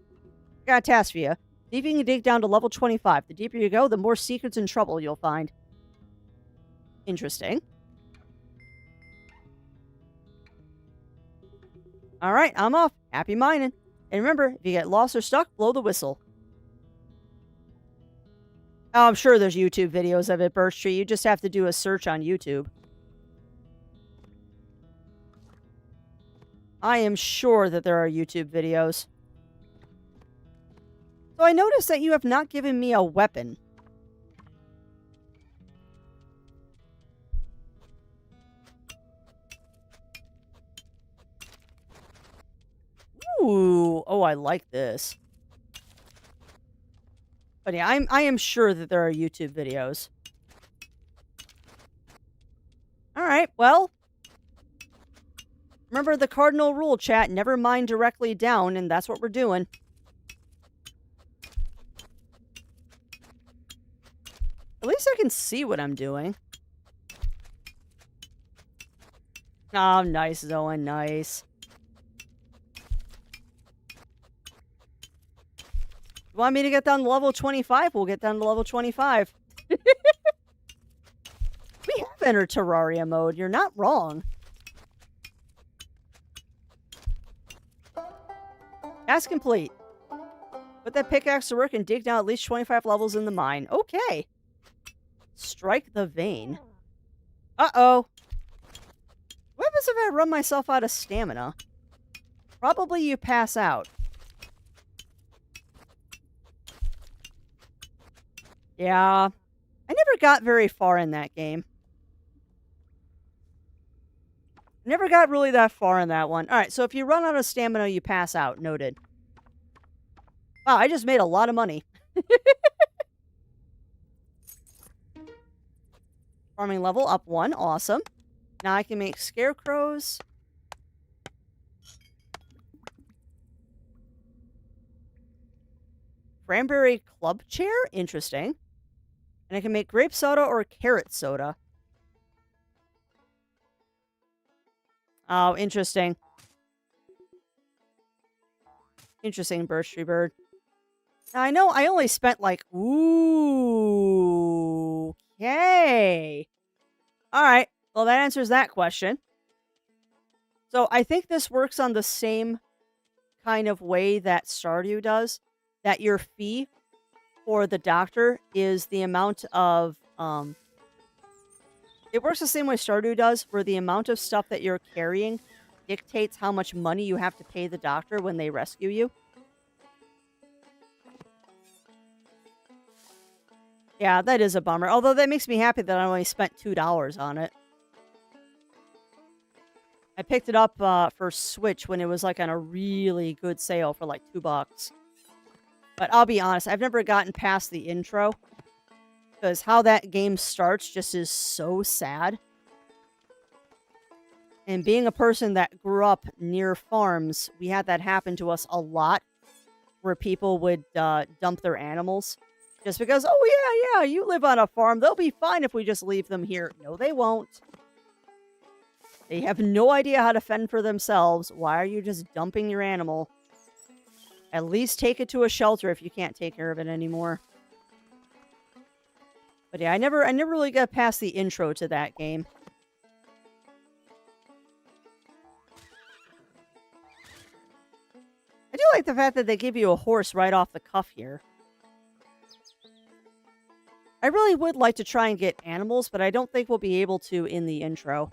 I got a task for you. See if you can dig down to level 25. The deeper you go, the more secrets and trouble you'll find. Interesting. Alright, I'm off. Happy mining. And remember, if you get lost or stuck, blow the whistle. Oh, I'm sure there's YouTube videos of it, Birch Tree. You just have to do a search on YouTube. I am sure that there are YouTube videos. So I noticed that you have not given me a weapon. Ooh. Oh, I like this. But yeah, I am sure that there are YouTube videos. Alright, well. Remember the cardinal rule, chat. Never mine directly down, and that's what we're doing. At least I can see what I'm doing. Oh, nice, Zoan, nice. You want me to get down to level 25? We'll get down to level 25. We have entered Terraria mode. You're not wrong. Task complete. Put that pickaxe to work and dig down at least 25 levels in the mine. Okay. Strike the vein. Uh-oh. What happens if I run myself out of stamina? Probably you pass out. Yeah. I never got very far in that game. Never got really that far in that one. Alright, so if you run out of stamina, you pass out. Noted. Wow, I just made a lot of money. Farming level up 1. Awesome. Now I can make scarecrows. Cranberry club chair? Interesting. And I can make grape soda or carrot soda. Oh, interesting. Interesting, Birch Tree Bird. Now, I know I only spent like... Ooh. Okay. Alright. Well, that answers that question. So, I think this works on the same kind of way that Stardew does. That your fee for the doctor is the amount of... It works the same way Stardew does, where the amount of stuff that you're carrying dictates how much money you have to pay the doctor when they rescue you. Yeah, that is a bummer. Although that makes me happy that I only spent $2 on it. I picked it up for Switch when it was like on a really good sale for like $2. But I'll be honest, I've never gotten past the intro. Because how that game starts just is so sad. And being a person that grew up near farms, we had that happen to us a lot. Where people would dump their animals. Just because, oh yeah, you live on a farm. They'll be fine if we just leave them here. No, they won't. They have no idea how to fend for themselves. Why are you just dumping your animal? At least take it to a shelter if you can't take care of it anymore. But yeah, I never really got past the intro to that game. I do like the fact that they give you a horse right off the cuff here. I really would like to try and get animals, but I don't think we'll be able to in the intro.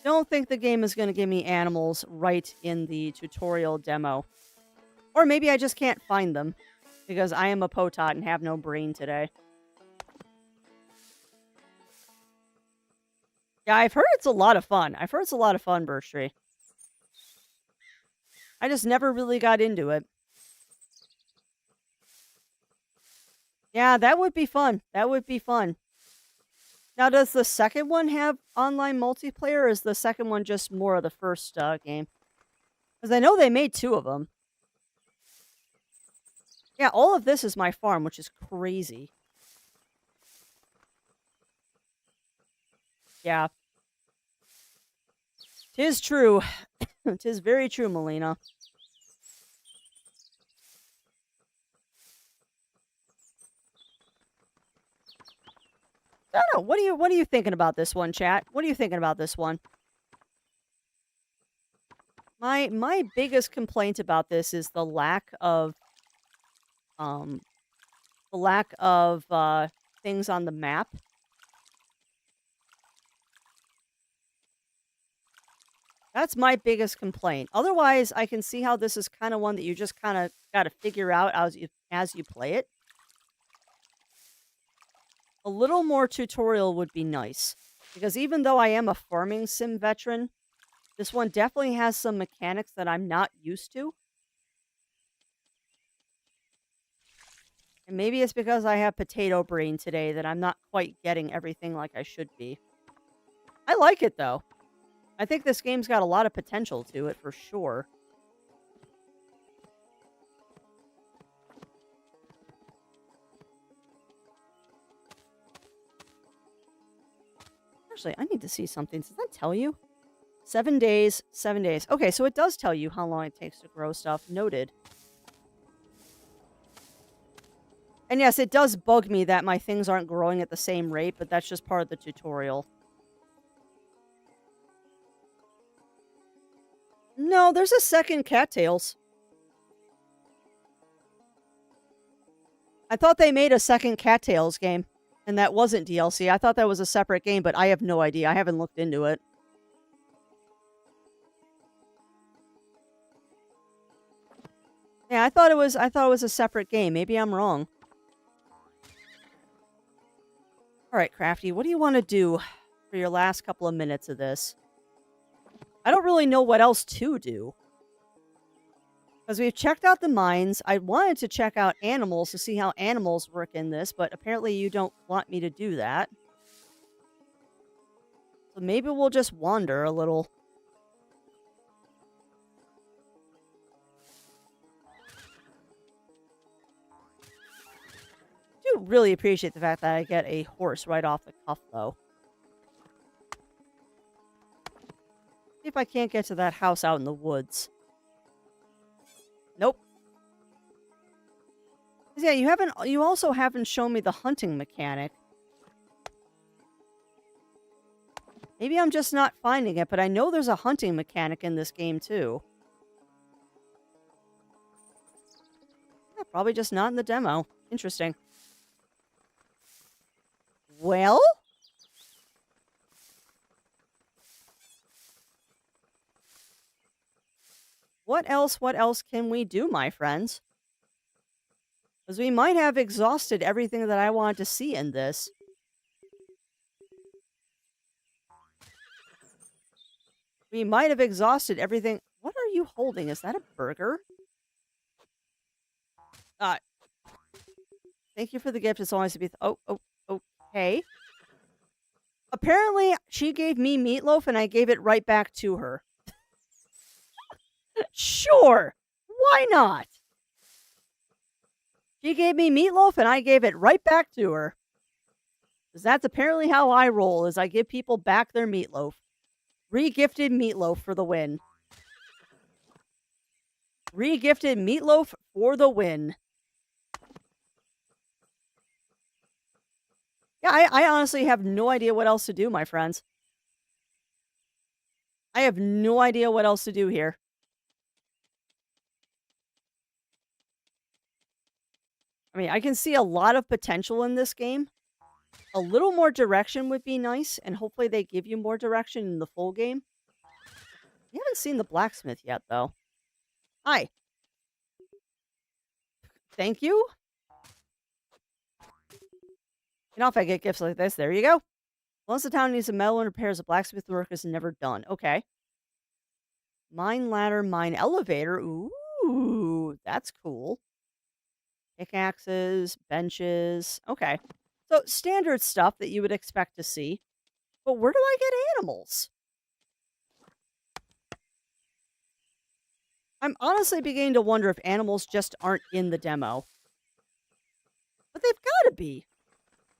don't think the game is going to give me animals right in the tutorial demo. Or maybe I just can't find them because I am a potot and have no brain today. Yeah, I've heard it's a lot of fun. I've heard it's a lot of fun, Birch Tree. I just never really got into it. Yeah, that would be fun. That would be fun. Now, does the second one have online multiplayer, or is the second one just more of the first game? Because I know they made 2 of them. Yeah, all of this is my farm, which is crazy. Yeah. 'Tis true. 'Tis very true, Melina. I don't know. What are you thinking about this one, chat? What are you thinking about this one? My biggest complaint about this is the lack of things on the map. That's my biggest complaint. Otherwise, I can see how this is kind of one that you just kind of got to figure out as you play it. A little more tutorial would be nice. Because even though I am a farming sim veteran, this one definitely has some mechanics that I'm not used to. And maybe it's because I have potato brain today that I'm not quite getting everything like I should be. I like it, though. I think this game's got a lot of potential to it, for sure. Actually, I need to see something. Does that tell you? 7 days, 7 days. Okay, so it does tell you how long it takes to grow stuff. Noted. And yes, it does bug me that my things aren't growing at the same rate, but that's just part of the tutorial. No, there's a second Cattails. I thought they made a second Cattails game, and that wasn't DLC. I thought that was a separate game, but I have no idea. I haven't looked into it. Yeah, I thought it was a separate game. Maybe I'm wrong. All right, Crafty, what do you want to do for your last couple of minutes of this? I don't really know what else to do. Because we've checked out the mines. I wanted to check out animals to see how animals work in this, but apparently you don't want me to do that. So maybe we'll just wander a little. I do really appreciate the fact that I get a horse right off the cuff, though. See if I can't get to that house out in the woods. Nope. Yeah, you also haven't shown me the hunting mechanic. Maybe I'm just not finding it, but I know there's a hunting mechanic in this game too. Yeah, probably just not in the demo. Interesting. Well? What else can we do, my friends? Because we might have exhausted everything that I wanted to see in this. We might have exhausted everything. What are you holding? Is that a burger? Thank you for the gift. It's always to be... okay. Apparently, she gave me meatloaf and I gave it right back to her. Sure. Why not? She gave me meatloaf and I gave it right back to her. Because that's apparently how I roll, is I give people back their meatloaf. Re-gifted meatloaf for the win. Re-gifted meatloaf for the win. Yeah, I honestly have no idea what else to do, my friends. I have no idea what else to do here. I mean, I can see a lot of potential in this game. A little more direction would be nice, and hopefully they give you more direction in the full game. haven't seen the blacksmith yet, though. Hi. Thank you. You know, if I get gifts like this, there you go. Once the town needs a metal and repairs, the blacksmith work is never done. Okay. Mine ladder, mine elevator. Ooh, that's cool. Pickaxes, benches. Okay. So standard stuff that you would expect to see. But where do I get animals? I'm honestly beginning to wonder if animals just aren't in the demo. But they've got to be.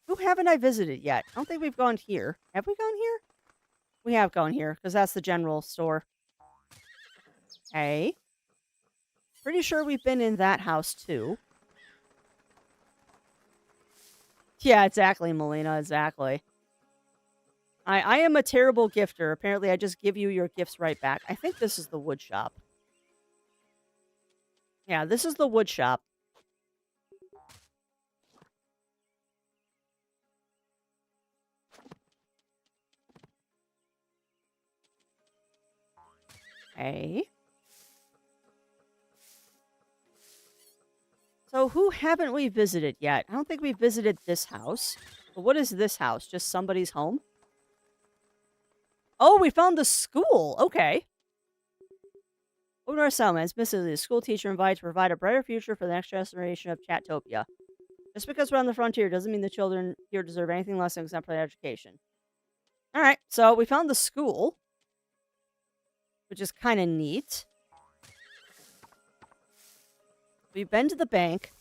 Who haven't I visited yet? I don't think we've gone here. Have we gone here? We have gone here, because that's the general store. Okay. Pretty sure we've been in that house, too. Yeah, exactly, Melina, exactly. I am a terrible gifter. Apparently, I just give you your gifts right back. I think this is the wood shop. Yeah, this is the wood shop. Okay. So who haven't we visited yet? I don't think we've visited this house. But what is this house? Just somebody's home? Oh, we found the school. Okay. Open our settlements. Mrs. The school teacher invited to provide a brighter future for the next generation of Chatopia. Just because we're on the frontier doesn't mean the children here deserve anything less than exemplary education. All right, so we found the school, which is kind of neat. We've been to the bank.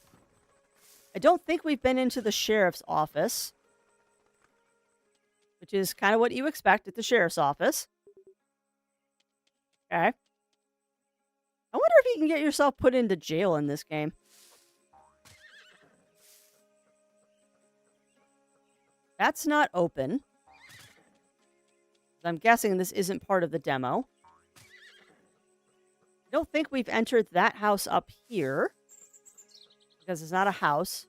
I don't think we've been into the sheriff's office, which is kind of what you expect at the sheriff's office. Okay. I wonder if you can get yourself put into jail in this game. That's not open. I'm guessing this isn't part of the demo. I don't think we've entered that house up here, because it's not a house.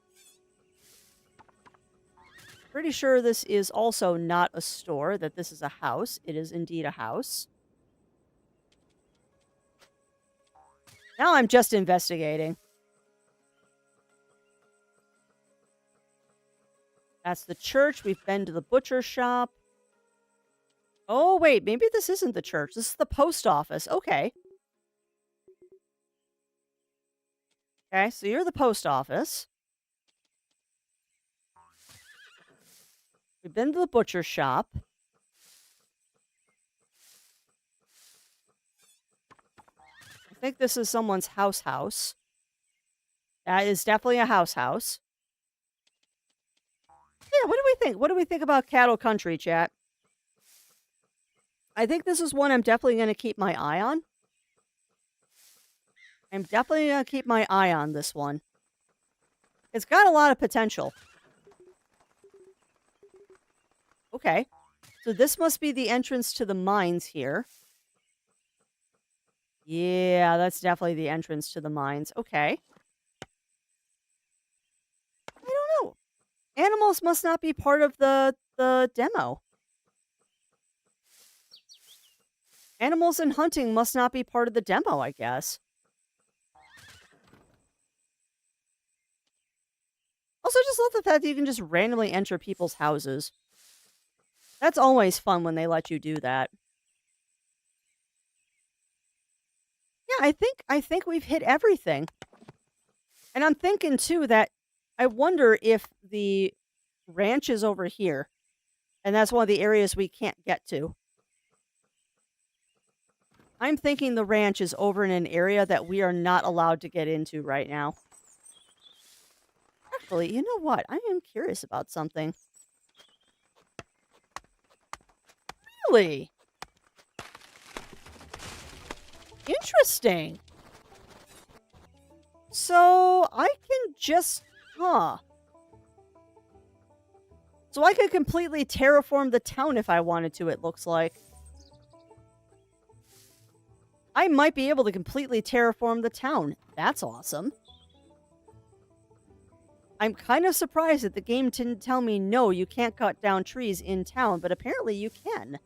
Pretty sure this is also not a store, that this is a house. It is indeed a house. Now I'm just investigating. That's the church. We've been to the butcher shop. Oh, wait. Maybe this isn't the church. This is the post office. Okay. Okay, so you're the post office. We've been to the butcher shop. I think this is someone's house. That is definitely a house. Yeah, what do we think? What do we think about Cattle Country, chat? I think this is one I'm definitely going to keep my eye on. I'm definitely going to keep my eye on this one. It's got a lot of potential. Okay. So this must be the entrance to the mines here. Yeah, that's definitely the entrance to the mines. Okay. I don't know. Animals must not be part of the demo. Animals and hunting must not be part of the demo, I guess. Also, just love the fact that you can just randomly enter people's houses. That's always fun when they let you do that. Yeah, I think we've hit everything. And I'm thinking, too, that I wonder if the ranch is over here. And that's one of the areas we can't get to. I'm thinking the ranch is over in an area that we are not allowed to get into right now. Actually, you know what? I am curious about something. Really? Interesting. So, I can just... So I could completely terraform the town if I wanted to, it looks like. I might be able to completely terraform the town. That's awesome. I'm kind of surprised that the game didn't tell me, no, you can't cut down trees in town, but apparently you can.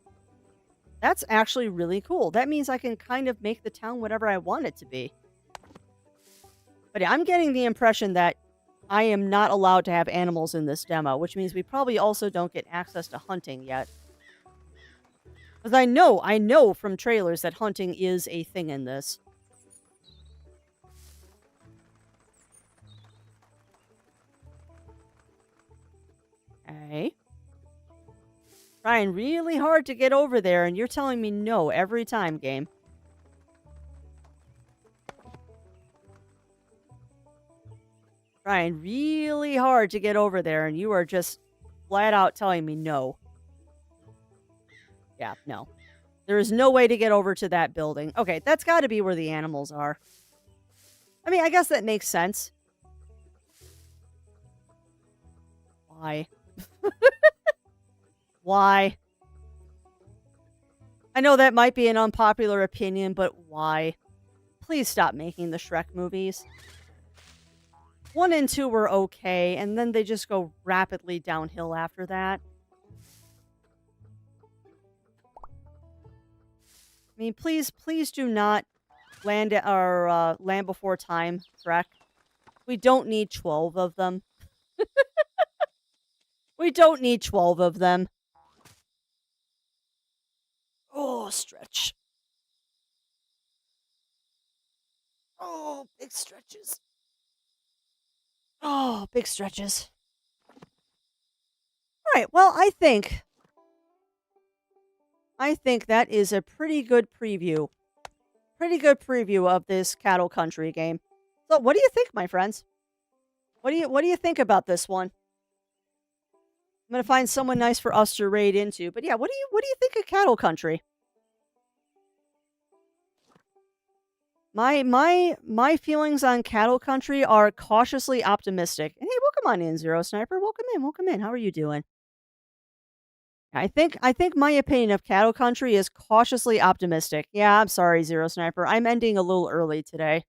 That's actually really cool. That means I can kind of make the town whatever I want it to be. But yeah, I'm getting the impression that I am not allowed to have animals in this demo, which means we probably also don't get access to hunting yet. Because I know from trailers that hunting is a thing in this. Okay. Trying really hard to get over there, and you're telling me no every time, game. Trying really hard to get over there, and you are just flat out telling me no. Yeah, no. There is no way to get over to that building. Okay, that's got to be where the animals are. I mean, I guess that makes sense. Why? Why? I know that might be an unpopular opinion, but why? Please stop making the Shrek movies. 1 and 2 were okay, and then they just go rapidly downhill after that. I mean, please do not Land Before Time, Shrek. We don't need 12 of them. We don't need 12 of them. Oh, stretch. Oh, big stretches. Oh, big stretches. All right, well, I think that is a pretty good preview. Pretty good preview of this Cattle Country game. So, what do you think, my friends? What do you think about this one? I'm gonna find someone nice for us to raid into. But yeah, what do you think of Cattle Country? My feelings on Cattle Country are cautiously optimistic. And hey, welcome on in, Zero Sniper. Welcome in. How are you doing? I think my opinion of Cattle Country is cautiously optimistic. Yeah, I'm sorry, Zero Sniper. I'm ending a little early today.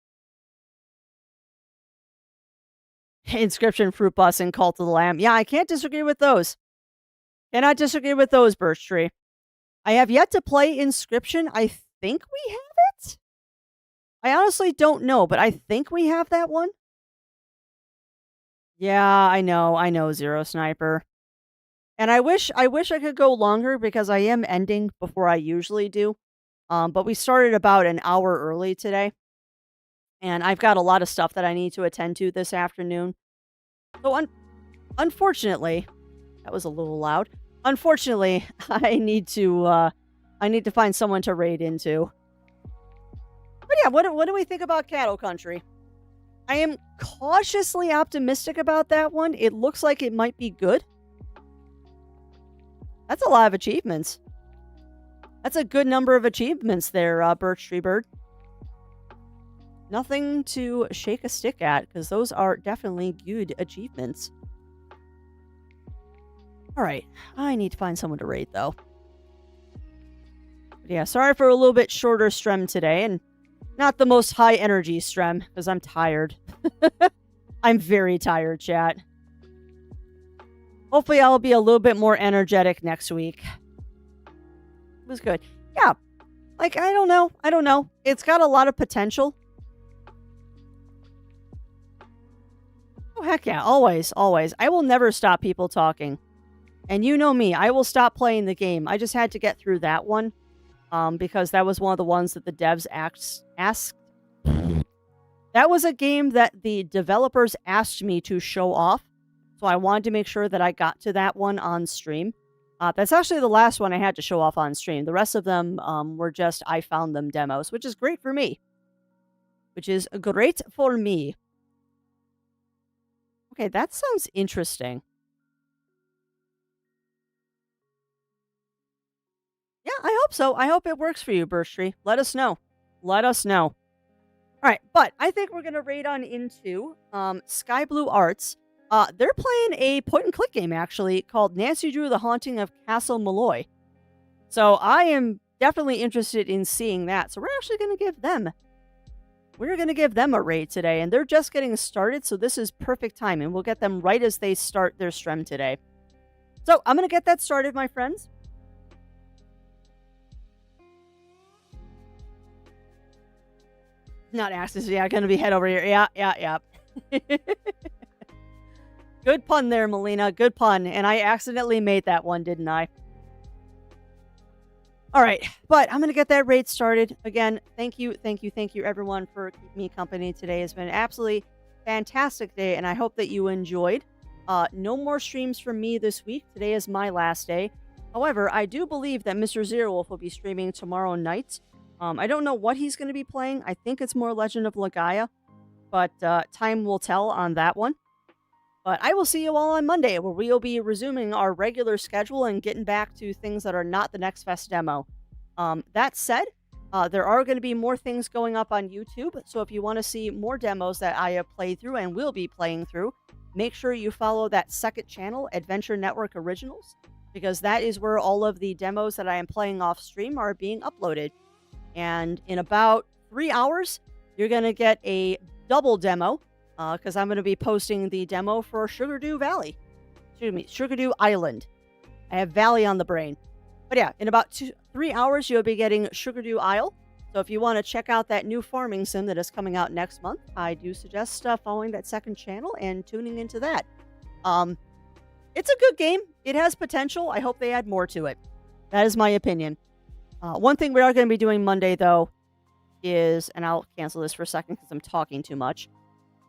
Inscription, Fruit Bus, and Cult of the Lamb. Yeah, I can't disagree with those. Cannot disagree with those, Birch Tree. I have yet to play Inscription. I think we have it? I honestly don't know, but I think we have that one. Yeah, I know, Zero Sniper. And I wish I could go longer because I am ending before I usually do. But we started about an hour early today. And I've got a lot of stuff that I need to attend to this afternoon. So unfortunately, that was a little loud. Unfortunately, I need to find someone to raid into. But yeah, what do we think about Cattle Country? I am cautiously optimistic about that one. It looks like it might be good. That's a lot of achievements. That's a good number of achievements there, Birch Tree Bird. Nothing to shake a stick at, because those are definitely good achievements. Alright, I need to find someone to raid, though. But yeah, sorry for a little bit shorter stream today, and not the most high energy stream, because I'm tired. I'm very tired, chat. Hopefully I'll be a little bit more energetic next week. It was good. Yeah. Like, I don't know. It's got a lot of potential. Oh, heck yeah. Always. I will never stop people talking. And you know me. I will stop playing the game. I just had to get through that one. Because that was one of the ones that the devs asked. That was a game that the developers asked me to show off. So I wanted to make sure that I got to that one on stream. That's actually the last one I had to show off on stream. The rest of them were just I found them demos, which is great for me. Okay, that sounds interesting. Yeah, I hope so. I hope it works for you, Birch Tree. Let us know. All right, but I think we're going to raid on into Sky Blue Arts. They're playing a point-and-click game, actually, called Nancy Drew, The Haunting of Castle Malloy. So I am definitely interested in seeing that. So we're actually going to give them a raid today, and they're just getting started, so this is perfect timing. We'll get them right as they start their stream today. So I'm going to get that started, my friends. Not axes. Yeah, going to be head over here. Yeah. Good pun there, Melina. Good pun. And I accidentally made that one, didn't I? All right. But I'm going to get that raid started. Again, thank you, everyone, for keeping me company today. It's been an absolutely fantastic day, and I hope that you enjoyed. No more streams from me this week. Today is my last day. However, I do believe that Mr. Zero Wolf will be streaming tomorrow night. I don't know what he's going to be playing. I think it's more Legend of Legaia, but time will tell on that one. But I will see you all on Monday, where we'll be resuming our regular schedule and getting back to things that are not the Next Fest demo. That said, there are going to be more things going up on YouTube, so if you want to see more demos that I have played through and will be playing through, make sure you follow that second channel, Adventure Network Originals, because that is where all of the demos that I am playing off stream are being uploaded. And in about 3 hours, you're going to get a double demo, because I'm going to be posting the demo for Sugardew Valley. Excuse me, Sugardew Island. I have Valley on the brain. But yeah, in about 3 hours, you'll be getting Sugardew Isle. So if you want to check out that new farming sim that is coming out next month, I do suggest following that second channel and tuning into that. It's a good game. It has potential. I hope they add more to it. That is my opinion. One thing we are going to be doing Monday, though, is, and I'll cancel this for a second because I'm talking too much.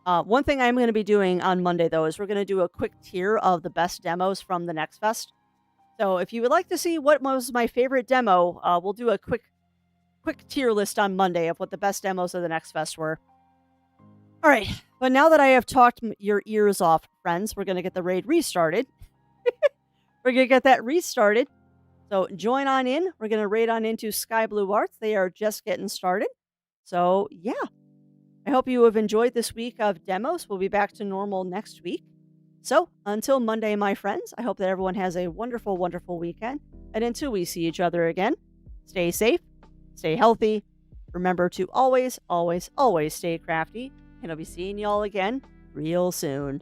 One thing I'm going to be doing on Monday, though, is we're going to do a quick tier of the best demos from the Next Fest. So if you would like to see what was my favorite demo, we'll do a quick tier list on Monday of what the best demos of the Next Fest were. All right, but now that I have talked your ears off, friends, we're going to get the raid restarted. We're going to get that restarted. So join on in. We're going to raid on into Sky Blue Arts. They are just getting started. So yeah, I hope you have enjoyed this week of demos. We'll be back to normal next week. So until Monday, my friends, I hope that everyone has a wonderful, wonderful weekend. And until we see each other again, stay safe, stay healthy. Remember to always, always, always stay crafty. And I'll be seeing y'all again real soon.